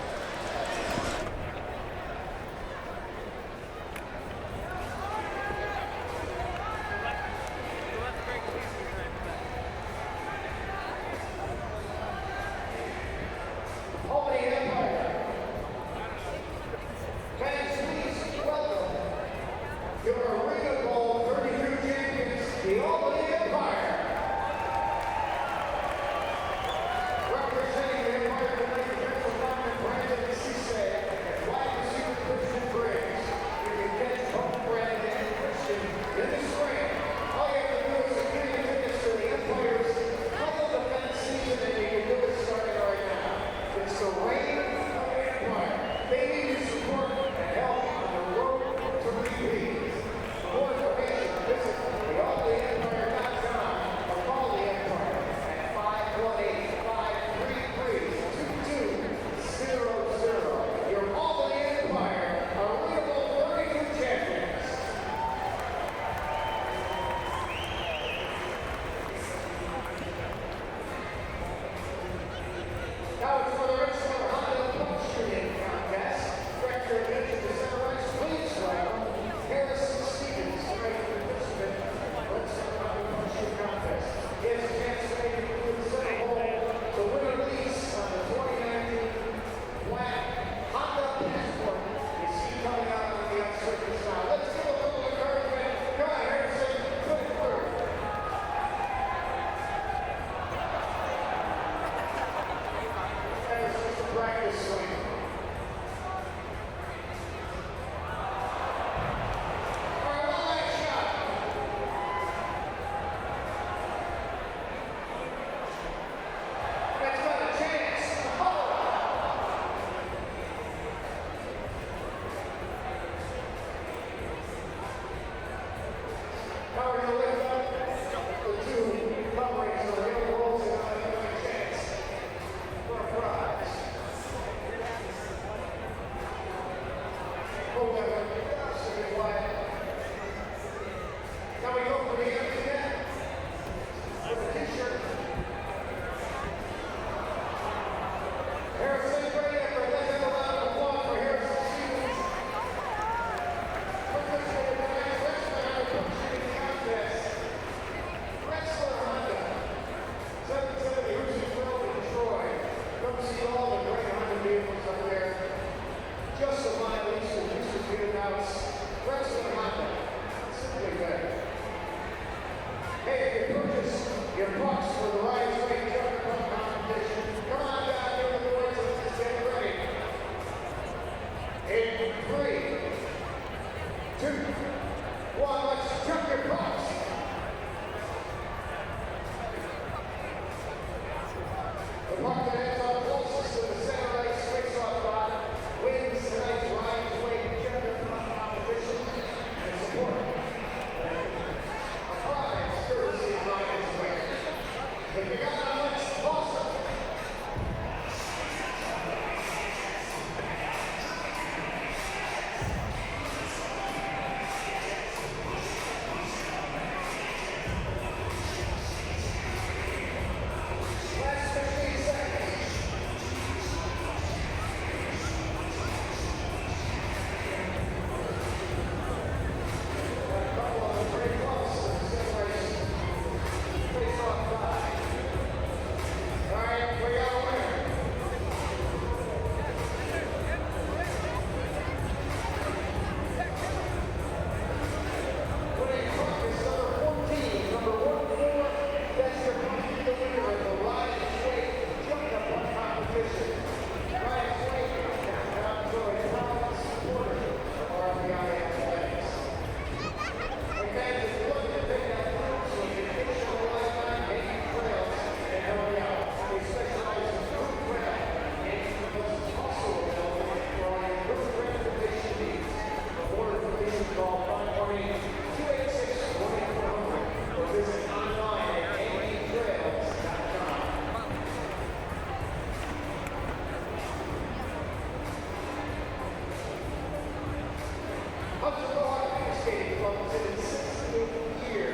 Sponsored by the Skating Club is in its 68th year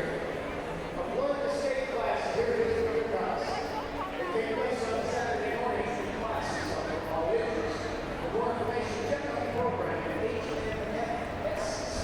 of learning the skate classes here at Israel Cross. They take place on Saturday mornings in classes for all ages. For more information, check out the program at hmfsc.org.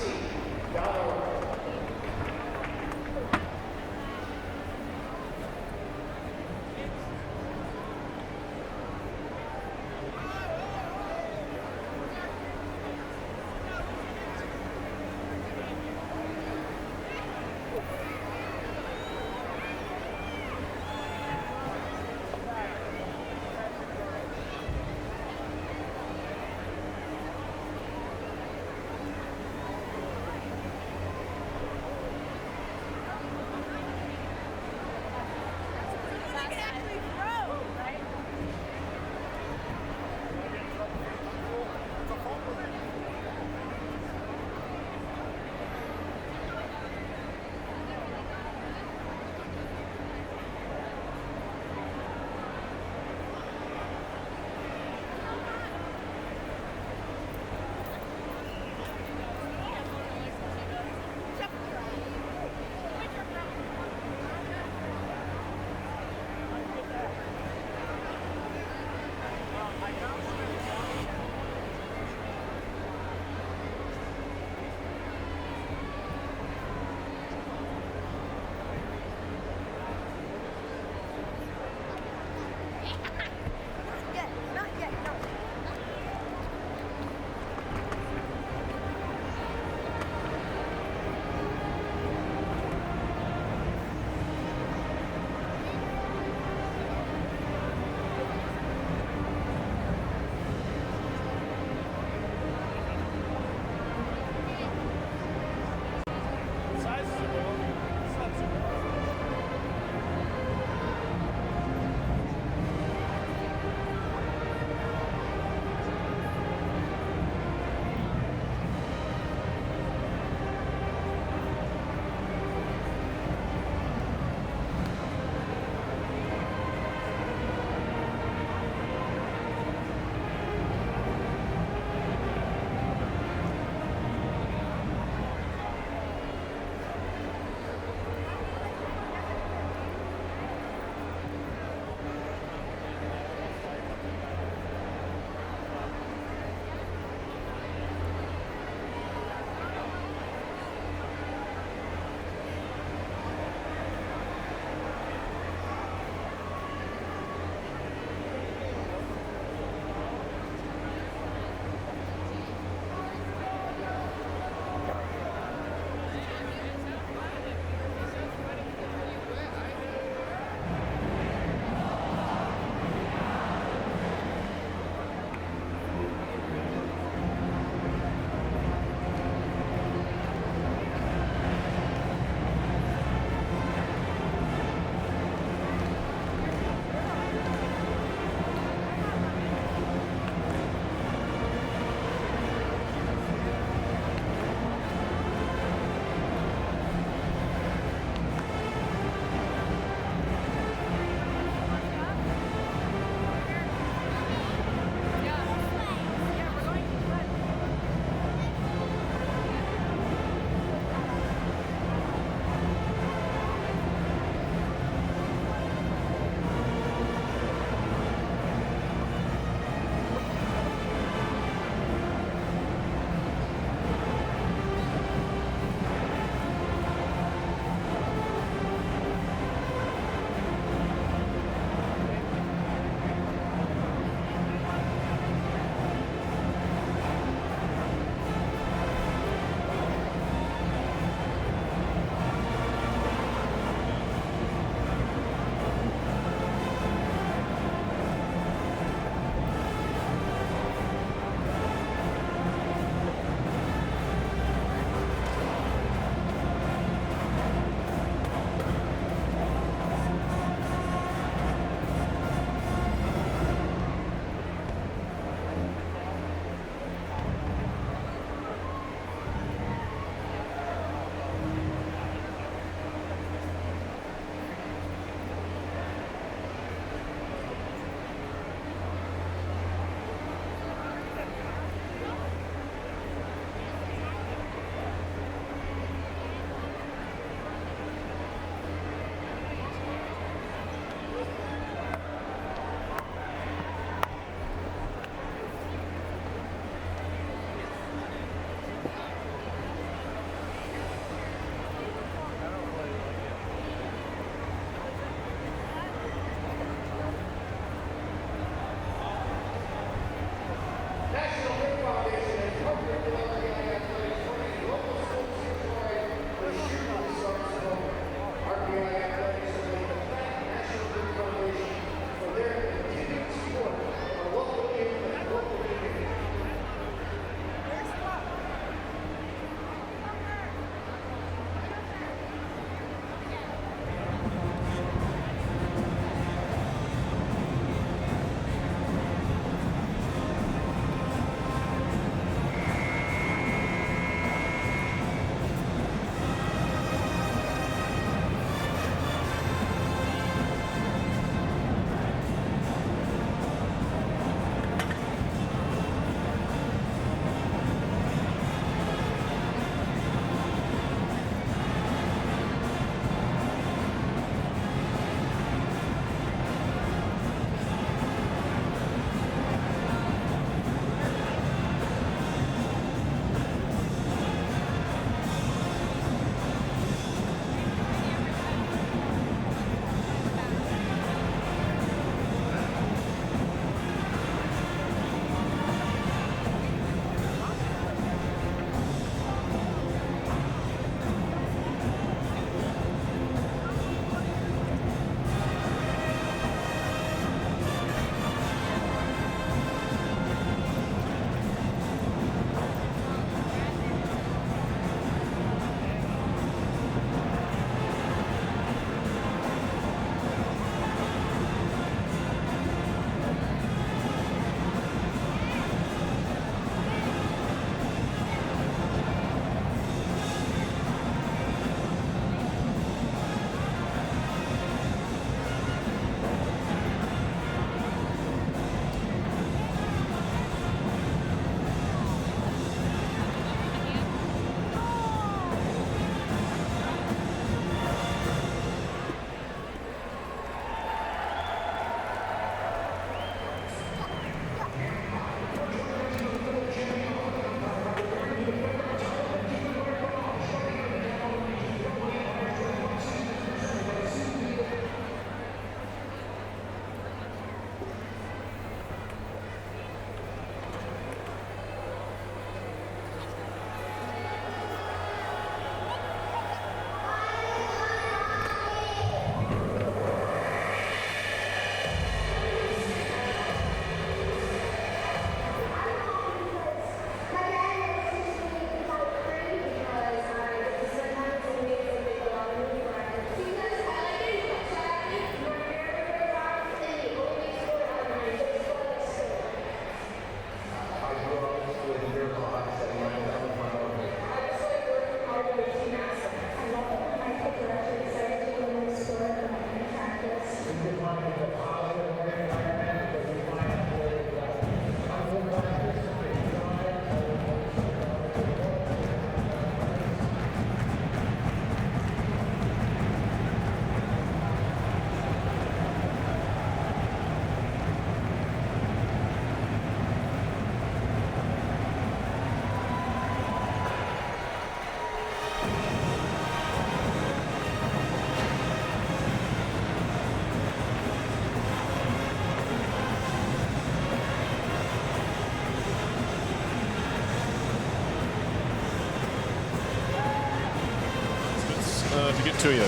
get to you.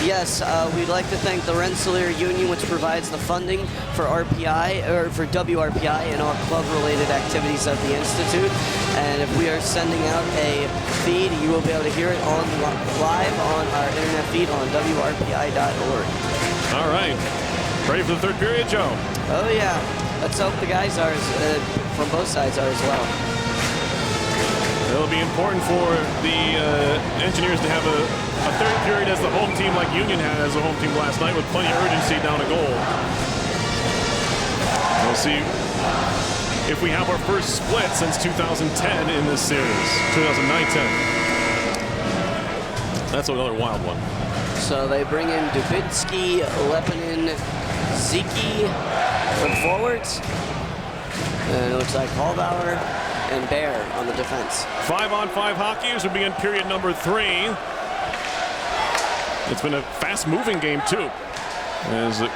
Yes, we'd like to thank the Rensselaer Union, which provides the funding for RPI, or for WRPI and all club-related activities at the Institute. And if we are sending out a feed, you will be able to hear it live on our internet feed on WRPI.org. All right. Ready for the third period, Joe? Oh, yeah. Let's hope the guys are, from both sides are as well. It'll be important for the Engineers to have a third period as the home team like Union had as a home team last night with plenty of urgency down a goal. We'll see if we have our first split since 2010 in this series, 2009-10. That's another wild one. So they bring in Dubinsky, Lepinin, Ziki for the forwards. And it looks like Hallbauer and Bear on the defense. 5-on-5 hockey as we begin period number 3. It's been a fast-moving game, too, as the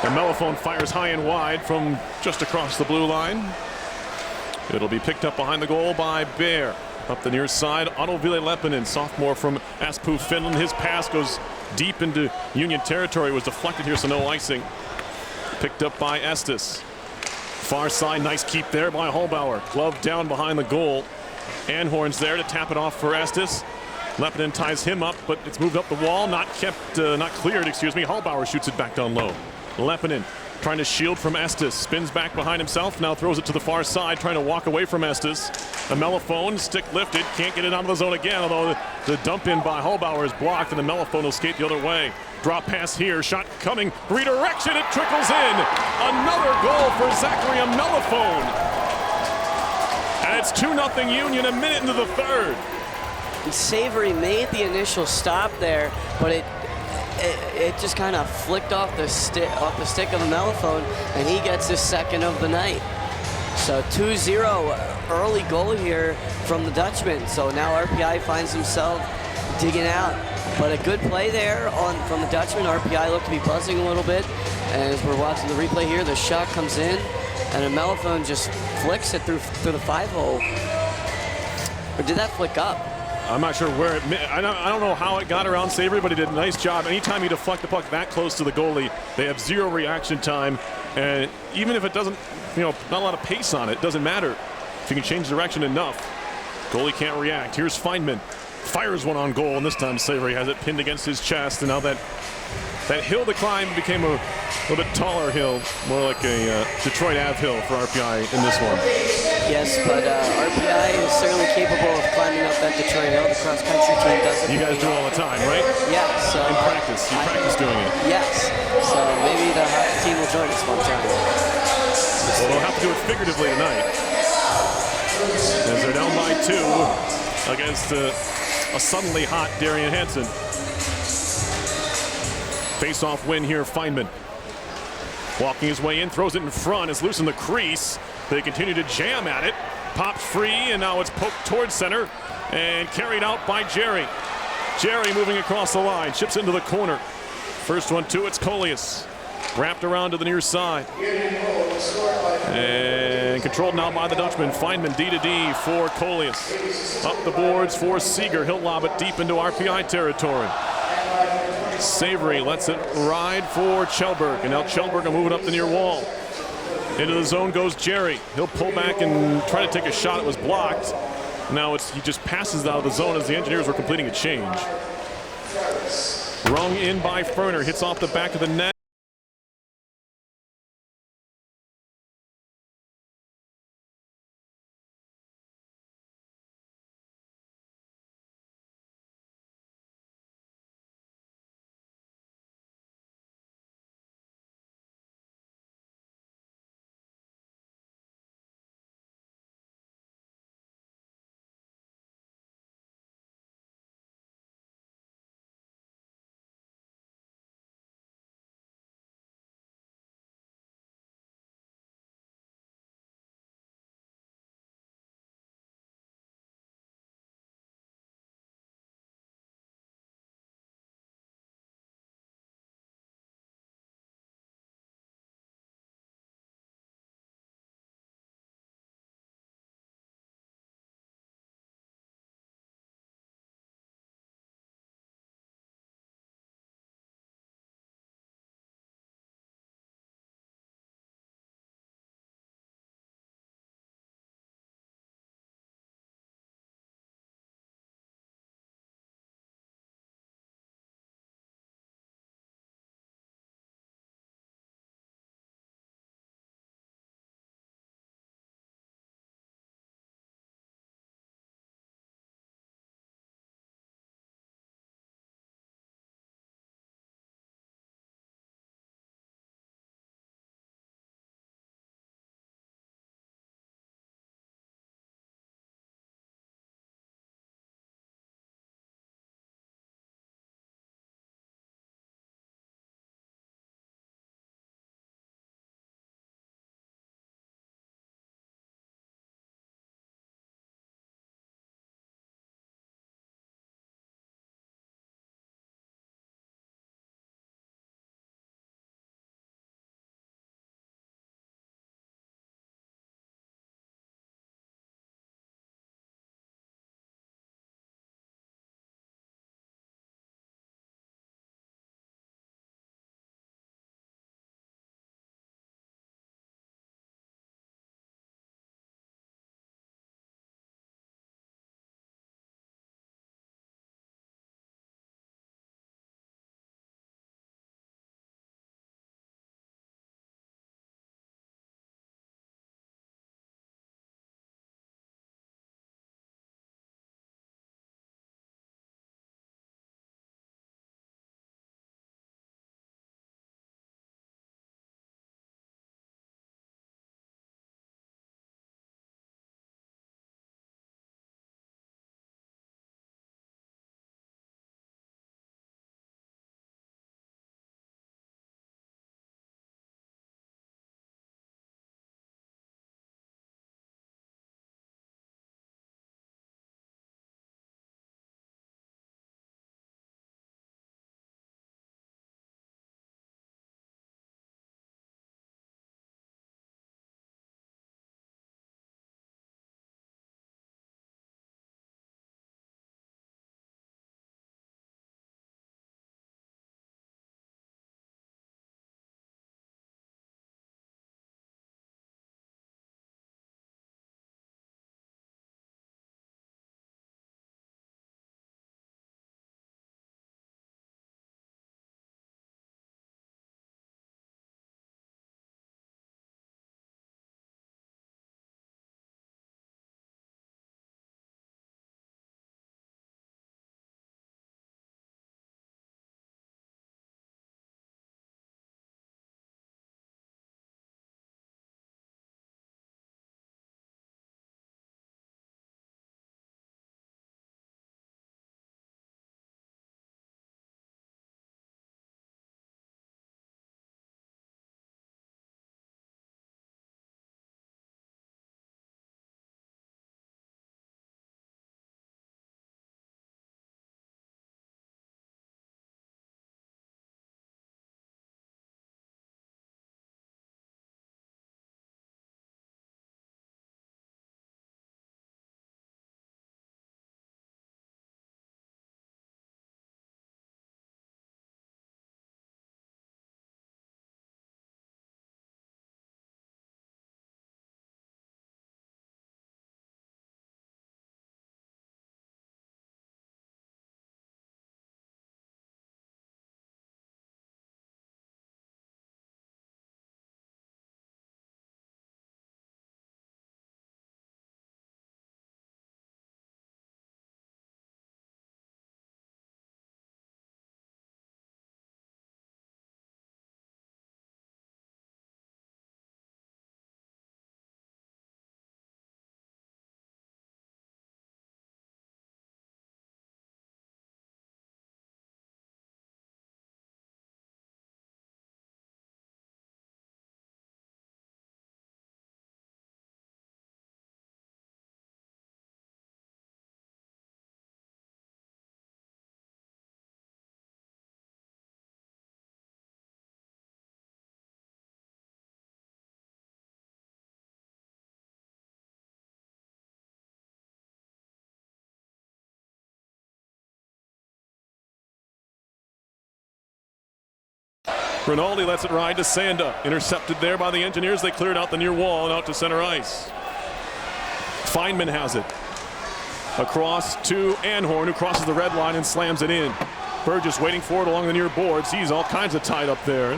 Mellophone fires high and wide from just across the blue line. It'll be picked up behind the goal by Bear. Up the near side, Otto Ville Lepinen, sophomore from Espoo, Finland. His pass goes deep into Union territory. It was deflected here, so no icing. Picked up by Estes. Far side, nice keep there by Hallbauer. Glove down behind the goal. Anhorn's there to tap it off for Estes. Lepinen ties him up, but it's moved up the wall, not cleared, excuse me. Hallbauer shoots it back down low. Lepinen trying to shield from Estes, spins back behind himself, now throws it to the far side, trying to walk away from Estes. A Mellophone, stick lifted, can't get it out of the zone again, although the dump in by Hallbauer is blocked, and the Mellophone will skate the other way. Drop pass here, shot coming, redirection, it trickles in. Another goal for Zachary Mellophone. And it's 2-0 Union, a minute into the third. Savory made the initial stop there, but it just kind of flicked off the stick of the Mellophone, and he gets his second of the night. So 2-0 early goal here from the Dutchman. So now RPI finds himself digging out. But a good play there from the Dutchman. RPI looked to be buzzing a little bit. And as we're watching the replay here, the shot comes in, and a Mellophone just flicks it through the 5-hole. Or did that flick up? I'm not sure where I don't know how it got around Savory, but he did a nice job. Anytime you deflect the puck that close to the goalie, they have zero reaction time. And even if it doesn't, not a lot of pace on it, doesn't matter. If you can change direction enough, goalie can't react. Here's Feynman, fires one on goal, and this time Savory has it pinned against his chest. And now that hill to climb became a little bit taller hill, more like a Detroit Ave hill for RPI in this one. Yes, but RPI is certainly capable of climbing up that Detroit hill. The cross-country team does it. You guys do it all the time, right? Yeah. So in practice, you practice doing it. Yes. So maybe the hockey team will join us one time. Well, they'll have to do it figuratively tonight, as they're down by 2 against a suddenly hot Darian Hansen. Face-off win here, Feynman. Walking his way in, throws it in front, is loose in the crease. They continue to jam at it. Pops free, and now it's poked towards center and carried out by Jerry. Jerry moving across the line, chips into the corner. First one, too, it's Coleus. Wrapped around to the near side. And controlled now by the Dutchman. Feynman D-to-D for Coleus. Up the boards for Seeger. He'll lob it deep into RPI territory. Savory lets it ride for Kjellberg, and now Kjellberg are moving up the near wall. Into the zone goes Jerry. He'll pull back and try to take a shot. It was blocked. Now he just passes out of the zone as the Engineers were completing a change. Rung in by Ferner, hits off the back of the net. Rinaldi lets it ride to Sanda. Intercepted there by the Engineers. They cleared out the near wall and out to center ice. Feynman has it. Across to Anhorn, who crosses the red line and slams it in. Burgess waiting for it along the near boards. He's all kinds of tied up there.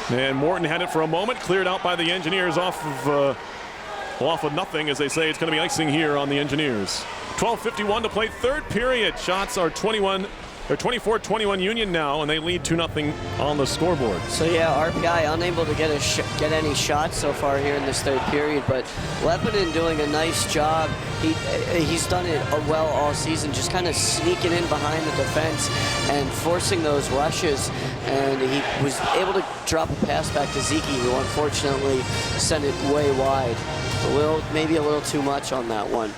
And Morton had it for a moment, cleared out by the Engineers off of nothing. As they say, it's going to be icing here on the Engineers. 12:51 to play, third period. Shots are 24-21 Union now, and they lead 2-0 on the scoreboard. So yeah, RPI unable to get any shots so far here in this third period, but Leppinen doing a nice job. He's done it well all season, just kind of sneaking in behind the defense and forcing those rushes. And he was able to drop a pass back to Zeke, who unfortunately sent it way wide. Maybe a little too much on that one.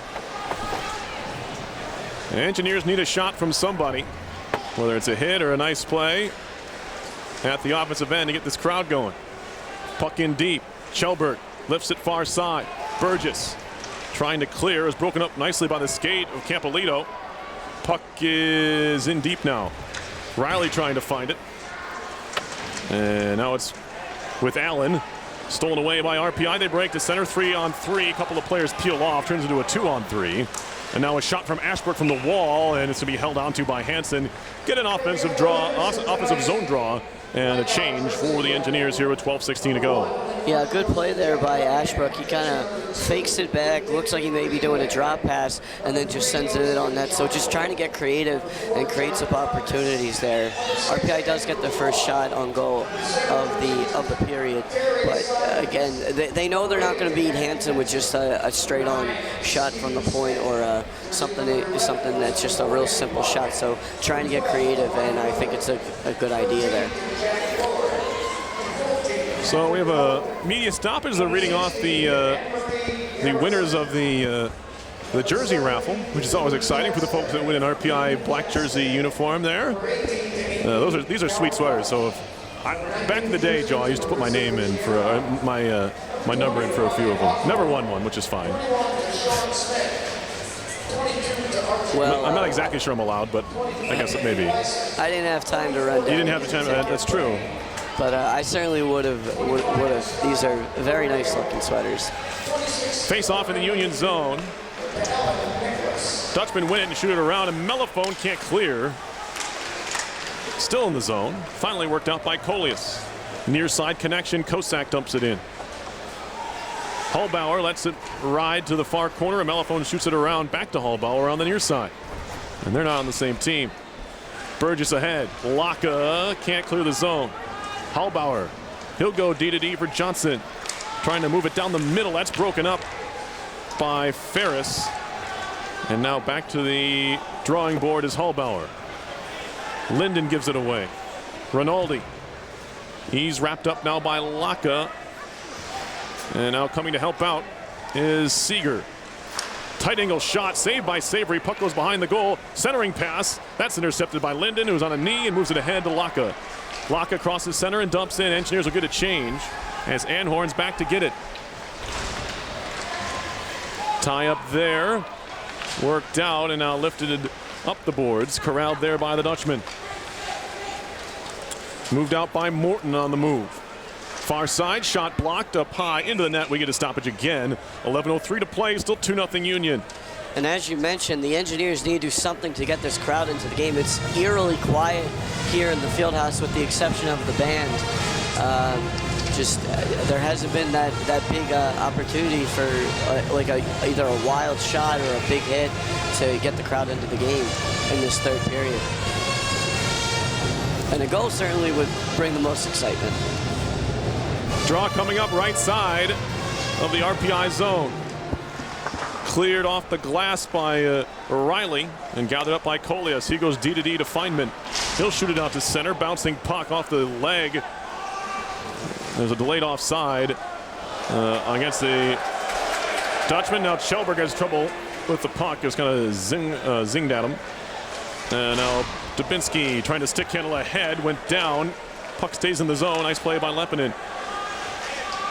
The Engineers need a shot from somebody, whether it's a hit or a nice play at the offensive end to get this crowd going. Puck in deep. Chelbert lifts it far side. Burgess trying to clear, is broken up nicely by the skate of Campolito. Puck is in deep now. Riley trying to find it. And now it's with Allen. Stolen away by RPI. They break to center, 3-on-3. A couple of players peel off, turns into a 2-on-3. And now a shot from Ashbrook from the wall, and it's going to be held onto by Hansen. Get an offensive zone draw, and a change for the Engineers here with 12:16 to go. Yeah, good play there by Ashbrook. He kind of fakes it back, looks like he may be doing a drop pass, and then just sends it in on net. So just trying to get creative and create some opportunities there. RPI does get the first shot on goal of the period, but again, they know they're not going to beat Hansen with just a straight-on shot from the point or something that's just a real simple shot. So trying to get creative, and I think it's a good idea there. So we have a media stoppage. They're reading off the winners of the jersey raffle, which is always exciting for the folks that win an RPI black jersey uniform there. These are sweet sweaters. So back in the day, Joe, I used to put my name in for my number in for a few of them. Never won one, which is fine. Well, I'm not exactly sure I'm allowed, but I guess it may be. I didn't have time to run down. You didn't have the time. That's true. But I certainly would have. These are very nice looking sweaters. Face off in the Union zone. Dutchmen win it and shoot it around, and Melifone can't clear. Still in the zone. Finally worked out by Coleus. Near side connection. Kosak dumps it in. Hallbauer lets it ride to the far corner, and Melifone shoots it around back to Hallbauer on the near side. And they're not on the same team. Burgess ahead. Laka can't clear the zone. Hallbauer, he'll go D-to-D for Johnson. Trying to move it down the middle. That's broken up by Ferris. And now back to the drawing board is Hallbauer. Linden gives it away. Rinaldi. He's wrapped up now by Laka. And now coming to help out is Seeger. Tight angle shot, saved by Savory. Puck goes behind the goal. Centering pass. That's intercepted by Linden, who's on a knee and moves it ahead to Laka. Laka crosses center and dumps in. Engineers will get a change as Anhorn's back to get it. Tie up there. Worked out and now lifted up the boards. Corralled there by the Dutchman. Moved out by Morton on the move. Far side, shot blocked up high into the net. We get a stoppage again. 11:03 to play, still 2-0 Union. And as you mentioned, the Engineers need to do something to get this crowd into the game. It's eerily quiet here in the fieldhouse with the exception of the band. There hasn't been that big opportunity for either a wild shot or a big hit to get the crowd into the game in this third period. And a goal certainly would bring the most excitement. Draw coming up right side of the RPI zone. Cleared off the glass by Riley and gathered up by Coleus. He goes D-to-D to Feynman. He'll shoot it out to center. Bouncing puck off the leg. There's a delayed offside against the Dutchman. Now Chelberg has trouble with the puck. It was kind of zinged at him. And now Dubinsky trying to stick handle ahead. Went down. Puck stays in the zone. Nice play by Leppinen.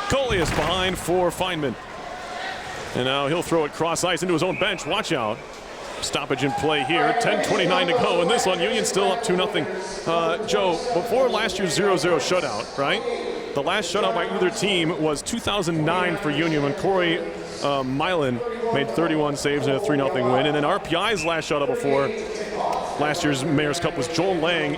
Coleus behind for Feynman. And now he'll throw it cross ice into his own bench. Watch out. Stoppage in play here. 10:29 to go in this one. Union still up 2-0. Joe, before last year's 0-0 shutout, right? The last shutout by either team was 2009 for Union when Corey Milan made 31 saves in a 3-0 win. And then RPI's last shutout before last year's Mayor's Cup was Joel Lang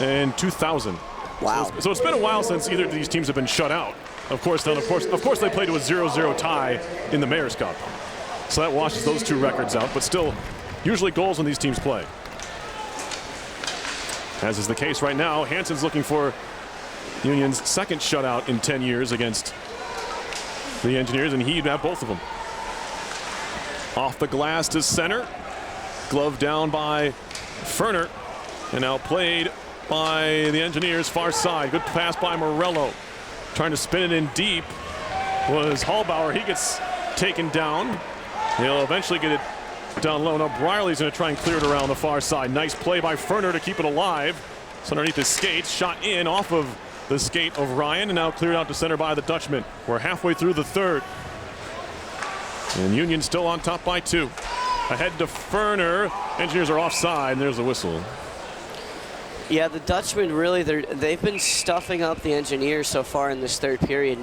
in 2000. Wow. So it's been a while since either of these teams have been shut out. Of course, they played to a 0-0 tie in the Mayor's Cup. So that washes those two records out, but still, usually goals when these teams play. As is the case right now, Hansen's looking for Union's second shutout in 10 years against the Engineers, and he'd have both of them. Off the glass to center. Glove down by Ferner, and now played by the Engineers far side. Good pass by Morello. Trying to spin it in deep was Hallbauer. He gets taken down. He'll eventually get it down low. Now Briley's going to try and clear it around the far side. Nice play by Ferner to keep it alive. It's underneath his skates. Shot in off of the skate of Ryan, and now cleared out to center by the Dutchman. We're halfway through the third. And Union still on top by 2. Ahead to Ferner. Engineers are offside, and there's a whistle. Yeah, the Dutchmen really, they've been stuffing up the Engineers so far in this third period.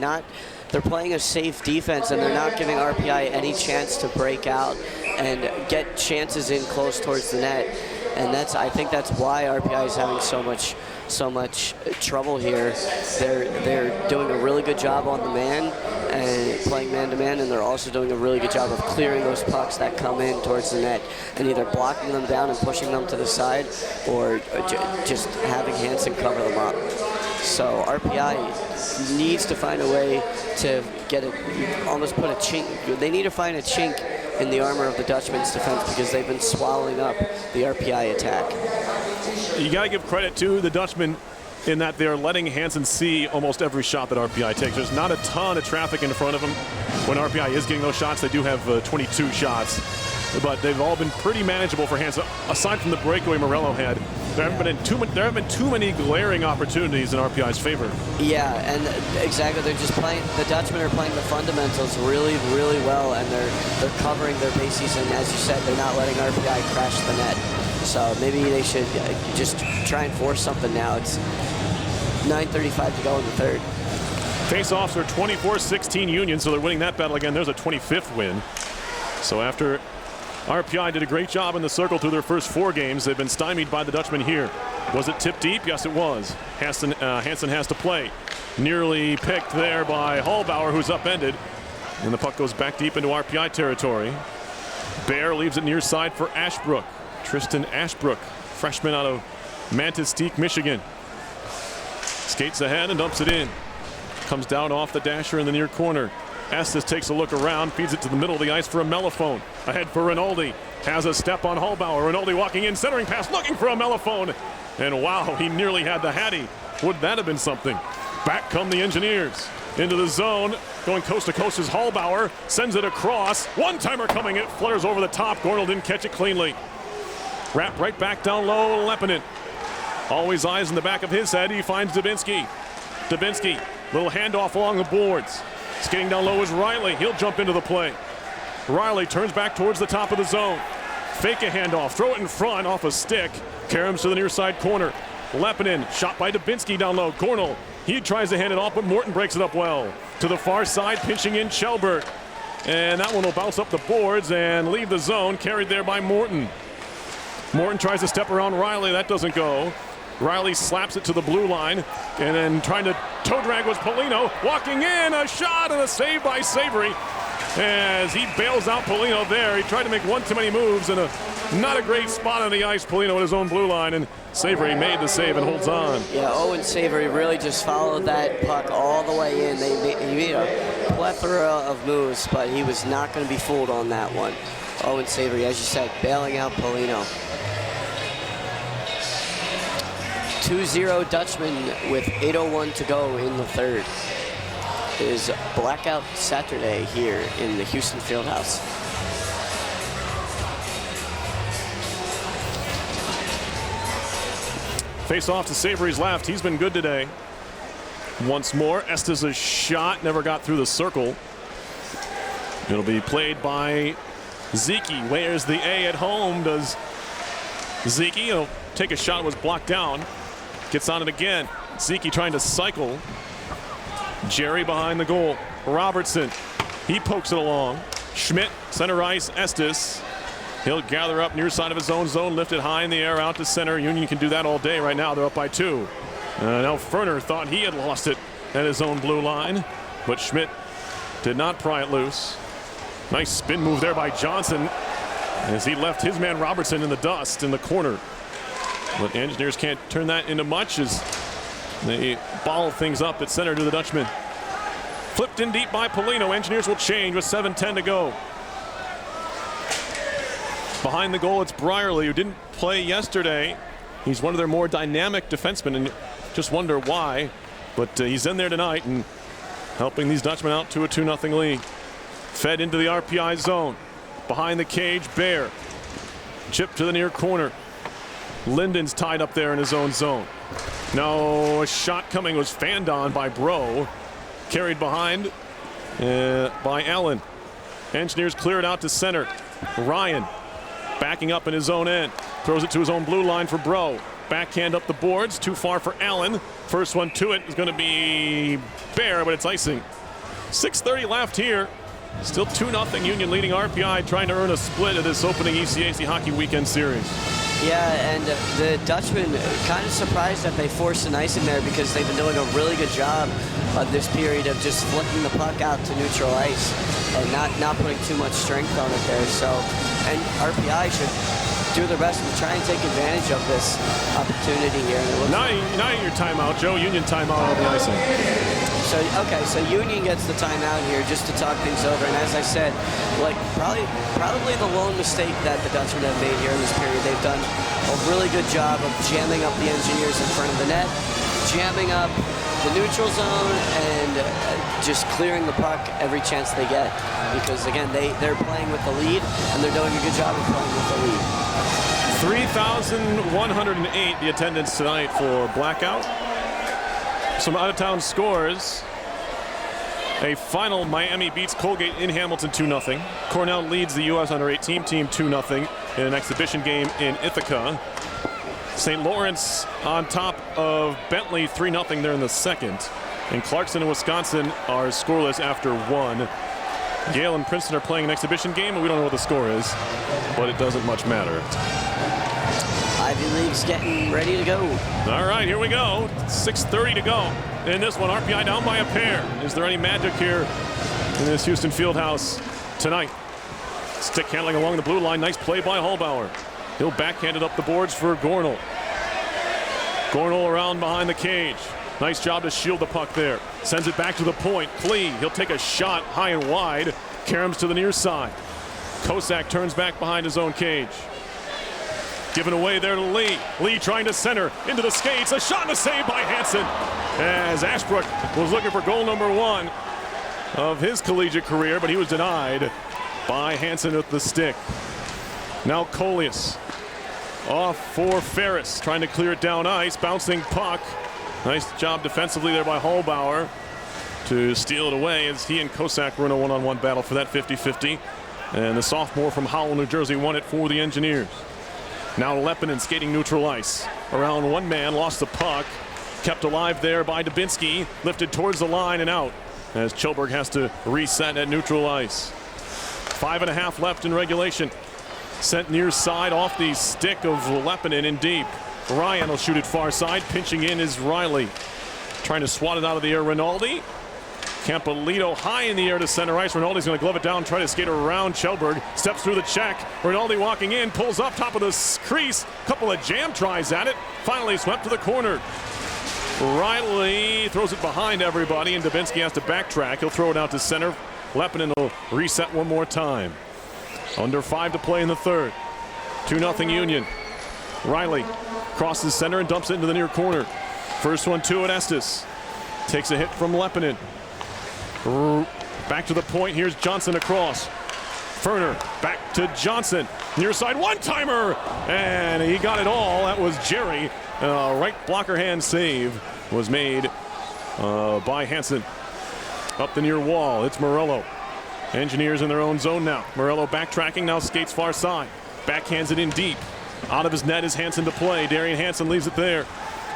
They're playing a safe defense, and they're not giving RPI any chance to break out and get chances in close towards the net. And I think that's why RPI is having so much trouble here. They're doing a really good job on the man and playing man-to-man, and they're also doing a really good job of clearing those pucks that come in towards the net and either blocking them down and pushing them to the side or just having Hansen cover them up. So RPI needs to find a way to get it, almost put a chink. They need to find a chink in the armor of the Dutchmen's defense because they've been swallowing up the RPI attack. You got to give credit to the Dutchmen in that they're letting Hansen see almost every shot that RPI takes. There's not a ton of traffic in front of them. When RPI is getting those shots, they do have 22 shots, but they've all been pretty manageable for Hansen. Aside from the breakaway Morello had, there haven't been too many glaring opportunities in RPI's favor. Yeah, and exactly, they're just playing. The Dutchmen are playing the fundamentals really, really well, and they're covering their bases. And as you said, they're not letting RPI crash the net. So maybe they should just try and force something now. It's 9:35 to go in the third. Face-offs are 24-16 Union, so they're winning that battle again. There's a 25th win. So after RPI did a great job in the circle through their first 4 games, they've been stymied by the Dutchmen here. Was it tip deep? Yes, it was. Hansen has to play. Nearly picked there by Hallbauer, who's upended. And the puck goes back deep into RPI territory. Bear leaves it near side for Ashbrook. Tristan Ashbrook, freshman out of Manistee, Michigan. Skates ahead and dumps it in. Comes down off the dasher in the near corner. Estes takes a look around, feeds it to the middle of the ice for a Mellophone. Ahead for Rinaldi. Has a step on Hallbauer. Rinaldi walking in, centering pass, looking for a Mellophone. And wow, he nearly had the Hattie. Would that have been something? Back come the Engineers. Into the zone, going coast to coast is Hallbauer. Sends it across. One-timer coming, it flutters over the top. Gornell didn't catch it cleanly. Wrapped right back down low, Lepinen. Always eyes in the back of his head. He finds Dubinsky. Dubinsky, little handoff along the boards. Skating down low is Riley. He'll jump into the play. Riley turns back towards the top of the zone. Fake a handoff, throw it in front off a stick. Karams to the near side corner. Lepinen, shot by Dubinsky down low. Gornell, he tries to hand it off, but Morton breaks it up well. To the far side, pinching in Shelbert. And that one will bounce up the boards and leave the zone, carried there by Morton. Morton tries to step around Riley, that doesn't go. Riley slaps it to the blue line, and then trying to toe drag was Polino. Walking in, a shot and a save by Savory. As he bails out Polino there. He tried to make one too many moves and not a great spot on the ice. Polino at his own blue line, and Savory made the save and holds on. Yeah, Owen Savory really just followed that puck all the way in. He made a plethora of moves, but he was not going to be fooled on that one. Owen Savory, as you said, bailing out Polino. 2-0 Dutchman with 8:01 to go in the third. It is Blackout Saturday here in the Houston Fieldhouse. Face off to Savory's left. He's been good today. Once more, Estes' shot never got through the circle. It'll be played by Zeke wears the A at home. Does Zeke? He'll take a shot. Was blocked down. Gets on it again. Zeke trying to cycle. Jerry behind the goal. Robertson. He pokes it along. Schmidt, center ice. Estes. He'll gather up near side of his own zone. Lift it high in the air out to center. Union can do that all day right now. They're up by 2. Now Ferner thought he had lost it at his own blue line, but Schmidt did not pry it loose. Nice spin move there by Johnson as he left his man Robertson in the dust in the corner. But Engineers can't turn that into much as they bottle things up at center to the Dutchman. Flipped in deep by Polino. Engineers will change with 7:10 to go. Behind the goal, it's Brierly, who didn't play yesterday. He's one of their more dynamic defensemen, and just wonder why. But he's in there tonight and helping these Dutchmen out to a 2-0 lead. Fed into the RPI zone. Behind the cage, Bear. Chip to the near corner. Linden's tied up there in his own zone. Now a shot coming was fanned on by Bro. Carried behind by Allen. Engineers clear it out to center. Ryan backing up in his own end. Throws it to his own blue line for Bro. Backhand up the boards. Too far for Allen. First one to it is going to be Bear, but it's icing. 6:30 left here. Still 2-0 Union leading RPI, trying to earn a split of this opening ECAC Hockey Weekend Series. Yeah, and the Dutchmen kind of surprised that they forced an icing there because they've been doing a really good job of this period of just flicking the puck out to neutral ice and not putting too much strength on it there. So, and RPI should do their best to try and take advantage of this opportunity here. Now your timeout, Joe. Union timeout on the icing. So, okay, so Union gets the timeout here just to talk things over. And as I said, like probably the lone mistake that the Dutchmen have made here in this period. They've done a really good job of jamming up the Engineers in front of the net, jamming up the neutral zone, and just clearing the puck every chance they get. Because, again, they're playing with the lead, and they're doing a good job of playing with the lead. 3,108 the attendance tonight for Blackout. Some out-of-town scores. A final, Miami beats Colgate in Hamilton 2-0. Cornell leads the U.S. under-18 team 2-0 in an exhibition game in Ithaca. St. Lawrence on top of Bentley 3-0 there in the second. And Clarkson and Wisconsin are scoreless after 1. Yale and Princeton are playing an exhibition game, and we don't know what the score is, but it doesn't much matter. Ivy League's getting ready to go. All right, here we go. 6:30 to go. In this one, RPI down by a pair. Is there any magic here in this Houston Fieldhouse tonight? Stick handling along the blue line. Nice play by Hallbauer. He'll backhand it up the boards for Gornell. Gornell around behind the cage. Nice job to shield the puck there. Sends it back to the point. Klee, he'll take a shot high and wide. Karams to the near side. Kosak turns back behind his own cage. Given away there to Lee. Lee trying to center into the skates. A shot and a save by Hansen. As Ashbrook was looking for goal number 1 of his collegiate career, but he was denied by Hansen with the stick. Now Coleus off for Ferris, trying to clear it down ice. Bouncing puck. Nice job defensively there by Hallbauer to steal it away as he and Kosak were in a one-on-one battle for that 50-50. And the sophomore from Howell, New Jersey won it for the Engineers. Now Leppinen skating neutral ice. Around one man, lost the puck. Kept alive there by Dubinsky. Lifted towards the line and out as Choberg has to reset at neutral ice. 5.5 left in regulation. Sent near side off the stick of Leppinen in deep. Ryan will shoot it far side. Pinching in is Riley. Trying to swat it out of the air, Rinaldi. Campolito high in the air to center ice. Rinaldi's going to glove it down, try to skate around Choberg. Steps through the check. Rinaldi walking in, pulls up top of the crease. Couple of jam tries at it. Finally swept to the corner. Riley throws it behind everybody, and Dubinsky has to backtrack. He'll throw it out to center. Leppinen will reset one more time. Under 5 to play in the third. 2-0 Union. Riley crosses center and dumps it into the near corner. First one to it, Estes. Takes a hit from Leppinen. Back to the point. Here's Johnson across. Ferner back to Johnson. Near side one-timer. And he got it all. That was Jerry. Right blocker hand save was made by Hansen. Up the near wall. It's Morello. Engineers in their own zone now. Morello backtracking, now skates far side. Backhands it in deep. Out of his net is Hansen to play. Darian Hansen leaves it there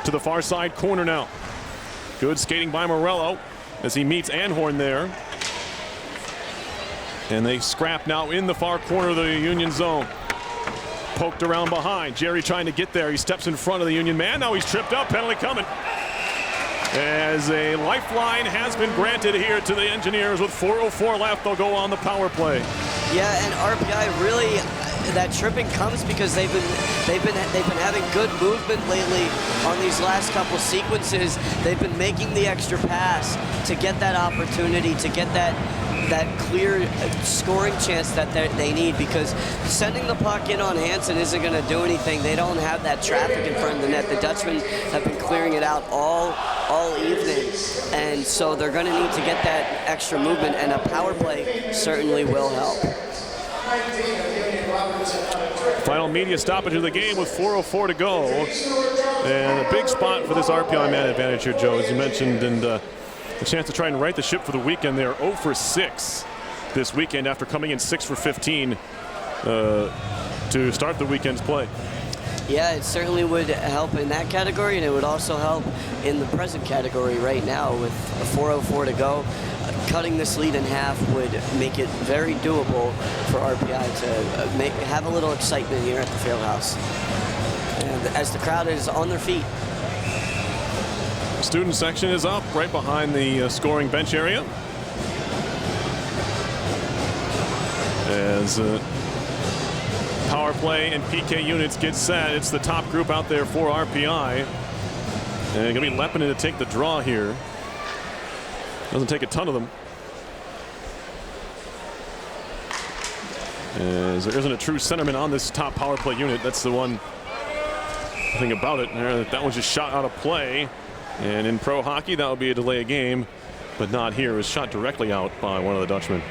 to the far side corner now. Good skating by Morello as he meets Anhorn there. And they scrap now in the far corner of the Union zone. Poked around behind. Jerry trying to get there. He steps in front of the Union man. Now he's tripped up. Penalty coming. As a lifeline has been granted here to the Engineers with 4:04 left. They'll go on the power play. Yeah, and RPI really, that tripping comes because they've been having good movement lately on these last couple sequences. They've been making the extra pass to get that opportunity, to get that clear scoring chance that they need, because sending the puck in on Hansen isn't going to do anything. They don't have that traffic in front of the net. The Dutchmen have been clearing it out all evening, and so they're going to need to get that extra movement, and a power play certainly will help. Final media stoppage of the game with 4:04 to go, and a big spot for this RPI man advantage here, Joe, as you mentioned, and a chance to try and right the ship for the weekend. They are 0 for 6 this weekend after coming in 6 for 15 to start the weekend's play. Yeah, it certainly would help in that category, and it would also help in the present category right now with 4:04 to go. Cutting this lead in half would make it very doable for RPI to have a little excitement here at the Fieldhouse. And as the crowd is on their feet. Student section is up right behind the scoring bench area. As power play and PK units get set, it's the top group out there for RPI. And going to be Leppinen to take the draw here. Doesn't take a ton of them. As there isn't a true centerman on this top power play unit. That's the one thing about it. That one's just shot out of play. And in pro hockey, that would be a delay of game, but not here. It was shot directly out by one of the Dutchmen.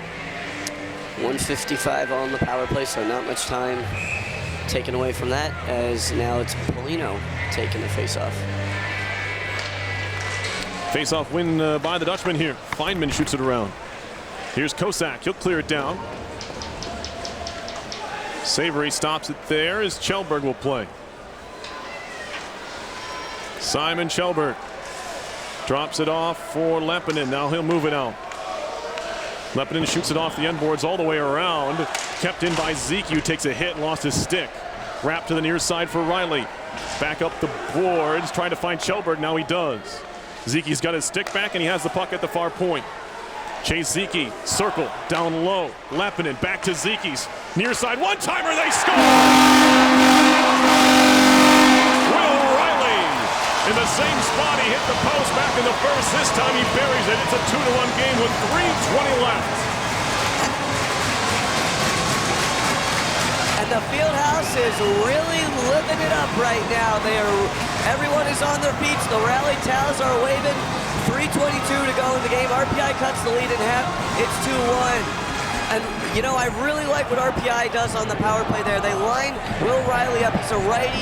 1:55 on the power play, so not much time taken away from that, as now it's Polino taking the faceoff. Face-off win by the Dutchman here. Feynman shoots it around. Here's Kosak. He'll clear it down. Savory stops it there as Kjellberg will play. Simon Kjellberg drops it off for Leppinen. Now he'll move it out. Leppinen shoots it off the end boards all the way around. Kept in by Zeke, who takes a hit and lost his stick. Wrapped to the near side for Riley. Back up the boards, trying to find Kjellberg. Now he does. Zeke's got his stick back, and he has the puck at the far point. Chase Zeke, circle, down low. Leppinen back to Zeke's. Near side, one-timer, they score! Will Riley, in the same spot, he hit the post back in the first. This time he buries it. It's a 2-1 game with 3:20 left. And the Fieldhouse is really living it up right now. Everyone is on their feet. The rally towels are waving. 3:22 to go in the game. RPI cuts the lead in half. It's 2-1. And, you know, I really like what RPI does on the power play there. They line Will Riley up. He's a righty.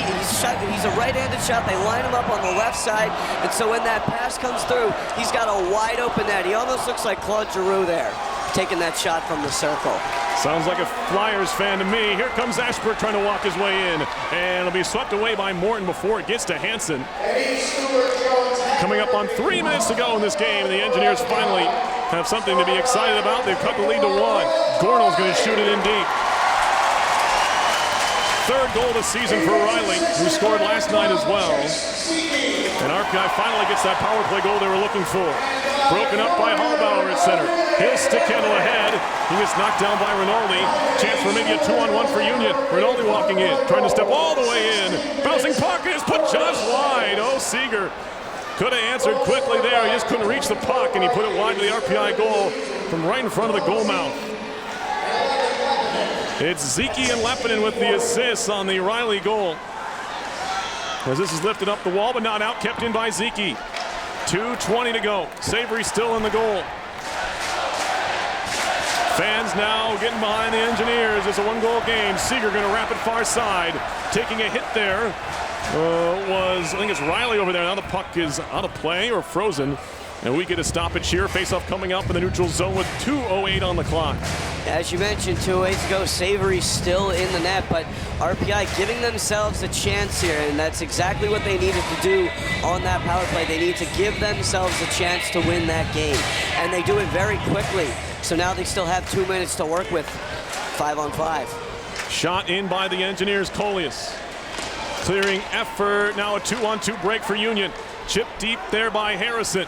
He's a right-handed shot. They line him up on the left side. And so when that pass comes through, he's got a wide open net. He almost looks like Claude Giroux there, taking that shot from the circle. Sounds like a Flyers fan to me. Here comes Ashbrook trying to walk his way in. And it'll be swept away by Morton before it gets to Hansen. Coming up on 3 minutes to go in this game, the Engineers finally have something to be excited about. They've cut the lead to 1. Gornall's going to shoot it in deep. Third goal of the season for Riley, who scored last night as well. And RPI finally gets that power play goal they were looking for. Broken up by Hallbauer at center. His stick handle ahead. He gets knocked down by Rinaldi. Chance for maybe a 2-on-1 for Union. Rinaldi walking in, trying to step all the way in. Bouncing puck is put just wide. Oh, Seeger could have answered quickly there. He just couldn't reach the puck, and he put it wide to the RPI goal from right in front of the goal mouth. It's Zeke and Leppinen with the assists on the Riley goal. As this is lifted up the wall, but not out, kept in by Zeke. 2:20 to go. Savory still in the goal. Fans now getting behind the Engineers. It's a 1-goal game. Seeger going to wrap it far side. Taking a hit there I think it's Riley over there. Now the puck is out of play or frozen. And we get a stoppage here. Face-off coming up in the neutral zone with 2:08 on the clock. As you mentioned, 2:08 to go. Savory still in the net, but RPI giving themselves a chance here, and that's exactly what they needed to do on that power play. They need to give themselves a chance to win that game, and they do it very quickly. So now they still have 2 minutes to work with, 5-on-5. Shot in by the Engineers, Coleus. Clearing effort, now a 2-on-2 break for Union. Chip deep there by Harrison.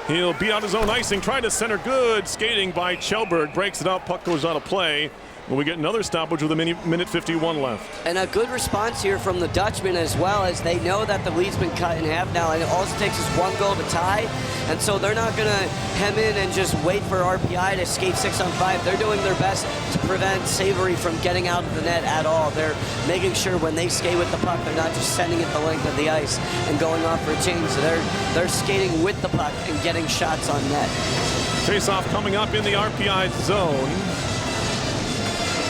He'll beat out his own icing, trying to center. Good skating by Kjellberg. Breaks it up, puck goes out of play. And we get another stoppage with a minute 51 left. And a good response here from the Dutchmen as well, as they know that the lead's been cut in half now, and all it takes is one goal to tie. And so they're not going to hem in and just wait for RPI to skate 6-on-5. They're doing their best to prevent Savory from getting out of the net at all. They're making sure when they skate with the puck, they're not just sending it the length of the ice and going off for a change. They're skating with the puck and getting shots on net. Face-off coming up in the RPI zone.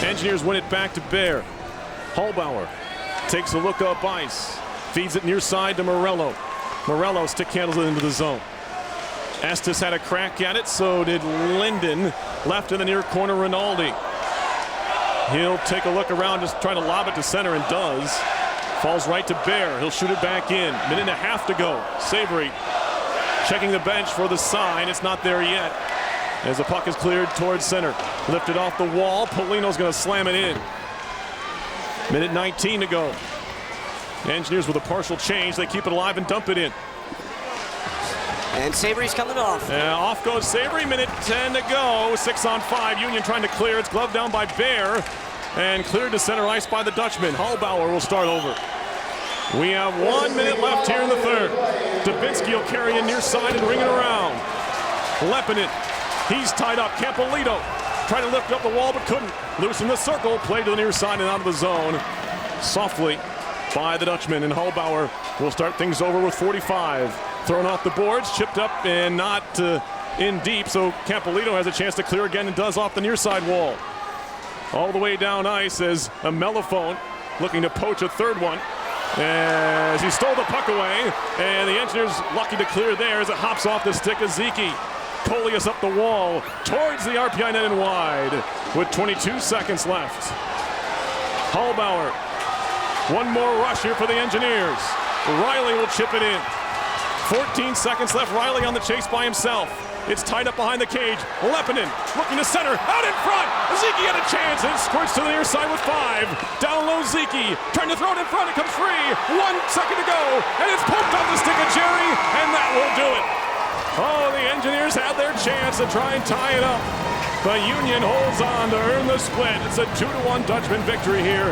Engineers win it back to Bear. Holbauer takes a look up ice. Feeds it near side to Morello. Morello stick handles it into the zone. Estes had a crack at it, so did Linden. Left in the near corner, Rinaldi. He'll take a look around, just trying to lob it to center, and does. Falls right to Bear. He'll shoot it back in. Minute and a half to go. Savory checking the bench for the sign. It's not there yet, as the puck is cleared towards center. Lifted off the wall. Polino's going to slam it in. Minute 19 to go. Engineers with a partial change. They keep it alive and dump it in. And Savory's coming off. Off goes Savory. Minute 10 to go. 6-on-5. Union trying to clear. It's gloved down by Bear. And cleared to center ice by the Dutchman. Holbauer will start over. We have 1 minute left here in the third. Dubinsky will carry in near side and ring it around. Lepinin. He's tied up. Campolito tried to lift up the wall but couldn't. Loosen the circle. Play to the near side and out of the zone. Softly by the Dutchman. And Holbauer will start things over with 45. Thrown off the boards. Chipped up and not in deep. So Campolito has a chance to clear again and does off the near side wall. All the way down ice as a Mellophone looking to poach a third one. As he stole the puck away. And the Engineers lucky to clear there as it hops off the stick of Zeke. Coleus up the wall towards the RPI net and wide with 22 seconds left. Holbauer, one more rush here for the Engineers. Riley will chip it in. 14 seconds left. Riley on the chase by himself. It's tied up behind the cage. Lepinin looking to center. Out in front. Zeke had a chance and squirts to the near side with 5. Down low Zeke. Trying to throw it in front. It comes free. 1 second to go. And it's poked off the stick of Jerry. And that will do it. Oh, the Engineers had their chance to try and tie it up. But Union holds on to earn the split. It's a 2-1 Dutchman victory here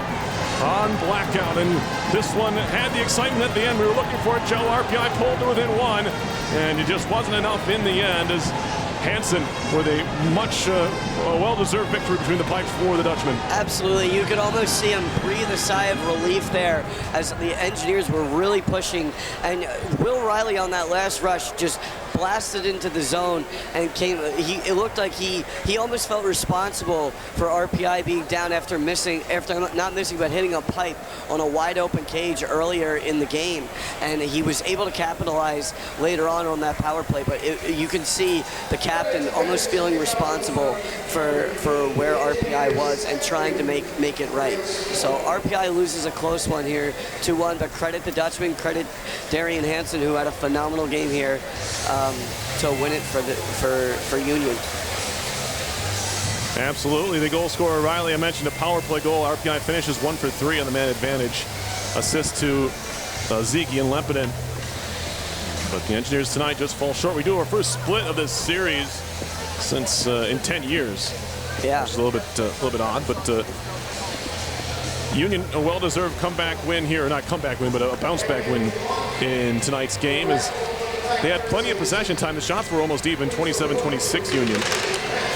on Blackout. And this one had the excitement at the end. We were looking for it, Joe. RPI pulled to within 1. And it just wasn't enough in the end as Hansen with a much well-deserved victory between the pipes for the Dutchman. Absolutely. You could almost see him breathe a sigh of relief there as the Engineers were really pushing. And Will Riley on that last rush just blasted into the zone and came. It looked like he almost felt responsible for RPI being down after not missing, but hitting a pipe on a wide open cage earlier in the game. And he was able to capitalize later on that power play. But you can see the captain almost feeling responsible for where RPI was and trying to make it right. So RPI loses a close one here, 2-1. But credit the Dutchman, credit Darian Hansen, who had a phenomenal game here. To win it for Union. Absolutely. The goal scorer Riley, I mentioned a power play goal. RPI finishes 1 for 3 on the man advantage. Assist to Zeke and Lepinin. But the Engineers tonight just fall short. We do our first split of this series since in 10 years. Yeah. Which is a little bit odd, but Union, a well-deserved comeback win here. Not comeback win, but a bounce-back win in tonight's game. As they had plenty of possession time. The shots were almost even, 27-26 Union.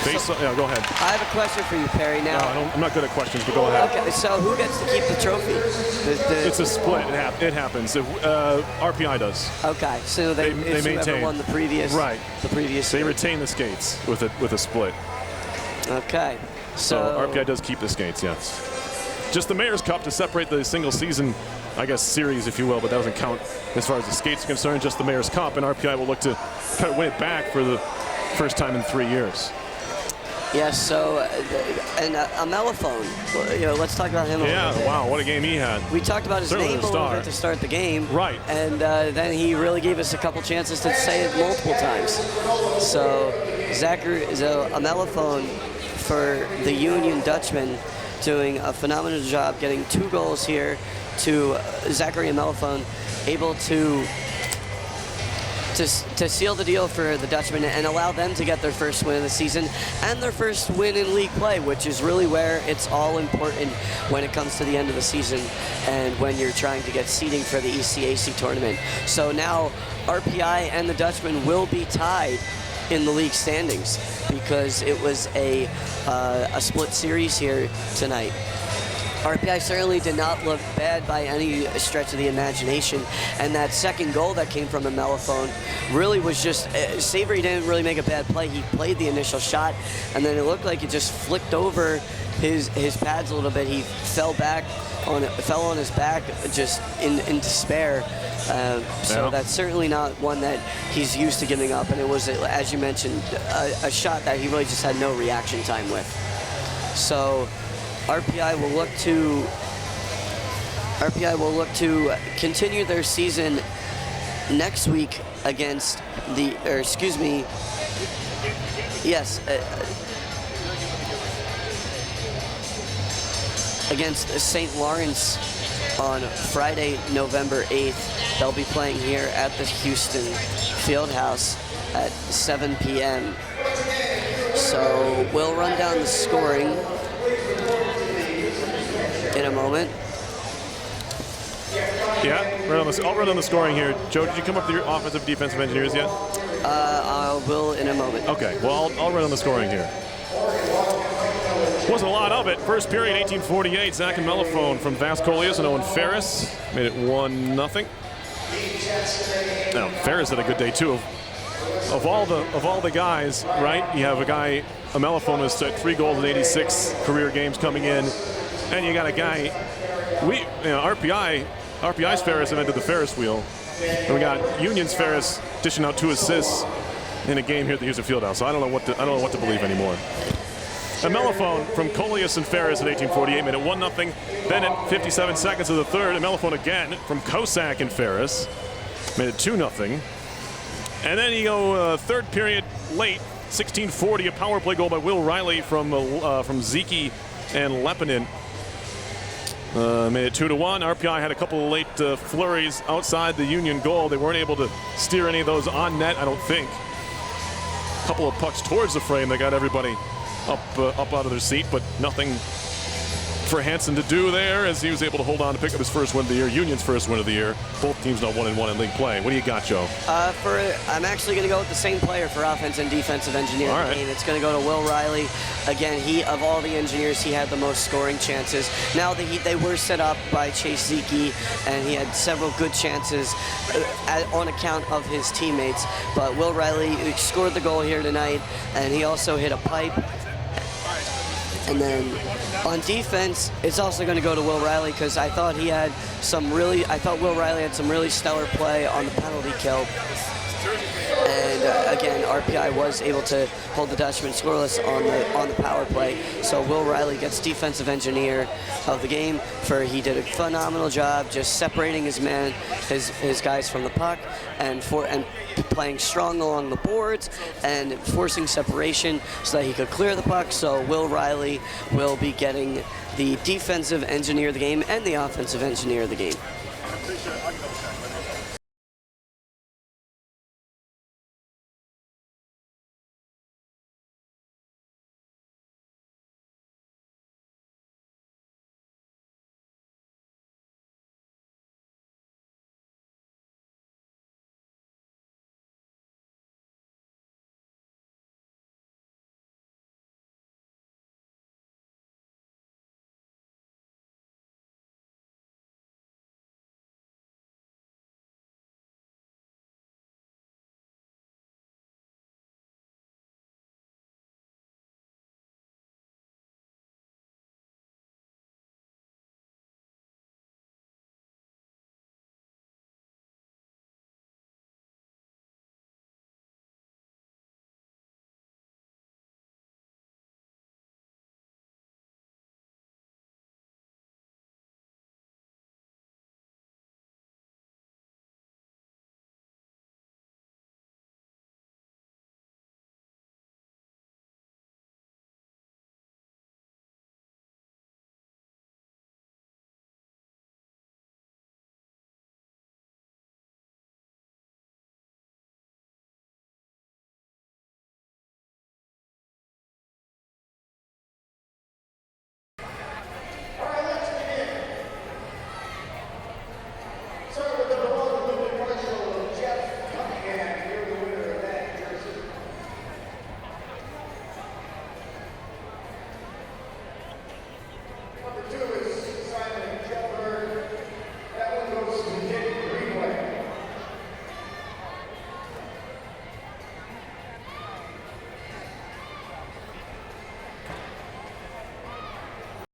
Yeah, go ahead. I have a question for you, Perry. Now, I'm not good at questions, but go ahead. Okay, so who gets to keep the trophy? It's a split. It happens. RPI does. Okay, so they maintain. Whoever won the previous. Right. The previous. They retain the skates with a split. Okay. So RPI does keep the skates. Yes. Just the Mayor's Cup to separate the single season I guess, series, if you will, but that doesn't count as far as the skates are concerned, just the Mayor's Cup, and RPI will look to try to win it back for the first time in 3 years. Yes, so, and a mellophone, let's talk about him a little bit. Wow, what a game he had. We talked about his Certainly name a little bit to start the game. Right. And then he really gave us a couple chances to say it multiple times. So, Zachary is a mellophone for the Union Dutchman, doing a phenomenal job getting 2 goals here to Zachary Mellophone, able to seal the deal for the Dutchmen and allow them to get their first win of the season and their first win in league play, which is really where it's all important when it comes to the end of the season and when you're trying to get seeding for the ECAC tournament. So now RPI and the Dutchmen will be tied in the league standings because it was a split series here tonight. RPI certainly did not look bad by any stretch of the imagination, and that second goal that came from a mellophone really was just, Savory didn't really make a bad play. He played the initial shot, and then it looked like it just flicked over his pads a little bit. He fell on his back just in despair. So that's certainly not one that he's used to giving up, and it was, as you mentioned, a shot that he really just had no reaction time with. So RPI will look to continue their season next week against against St. Lawrence on Friday, November 8th. They'll be playing here at the Houston Fieldhouse at 7 p.m. So we'll run down the scoring in a moment. Yeah, I'll run on the scoring here. Joe, did you come up with your offensive defensive engineers yet? I will in a moment. Okay, well, I'll run on the scoring here. Wasn't a lot of it. First period, 1848. Zach and Mellophone from Vascolius and Owen Ferris made it 1-0. Now, Ferris had a good day too. Of all the guys, right? You have a Mellophone has 3 goals in 86 career games coming in, and you got a guy. RPI's Ferris invented the Ferris wheel, and we got Union's Ferris dishing out 2 assists in a game here at the Houston Fieldhouse. So I don't know what to believe anymore. A Mellophone from Coleus and Ferris at 1848 made it 1-0. Then at 57 seconds of the third, a Mellophone again from Kosak and Ferris made it 2-0. And then you go third period late, 1640, a power play goal by Will Riley from Zeke and Lepinin. Made it 2-1. RPI had a couple of late flurries outside the Union goal. They weren't able to steer any of those on net, I don't think. A couple of pucks towards the frame that got everybody up out of their seat, but nothing for Hansen to do there as he was able to hold on to pick up his first win of the year, Union's first win of the year. Both teams now 1-1 in league play. What do you got, Joe? I'm actually going to go with the same player for offense and defensive engineer. All right. It's going to go to Will Riley. Again, of all the engineers, he had the most scoring chances. Now they were set up by Chase Zeke, and he had several good chances on account of his teammates. But Will Riley scored the goal here tonight, and he also hit a pipe. And then on defense, it's also going to go to Will Riley because I thought Will Riley had some really stellar play on the penalty kill. And again, RPI was able to hold the Dutchman scoreless on the power play. So Will Riley gets defensive engineer of the game he did a phenomenal job just separating his guys from the puck and playing strong along the boards and forcing separation so that he could clear the puck. So Will Riley will be getting the defensive engineer of the game and the offensive engineer of the game.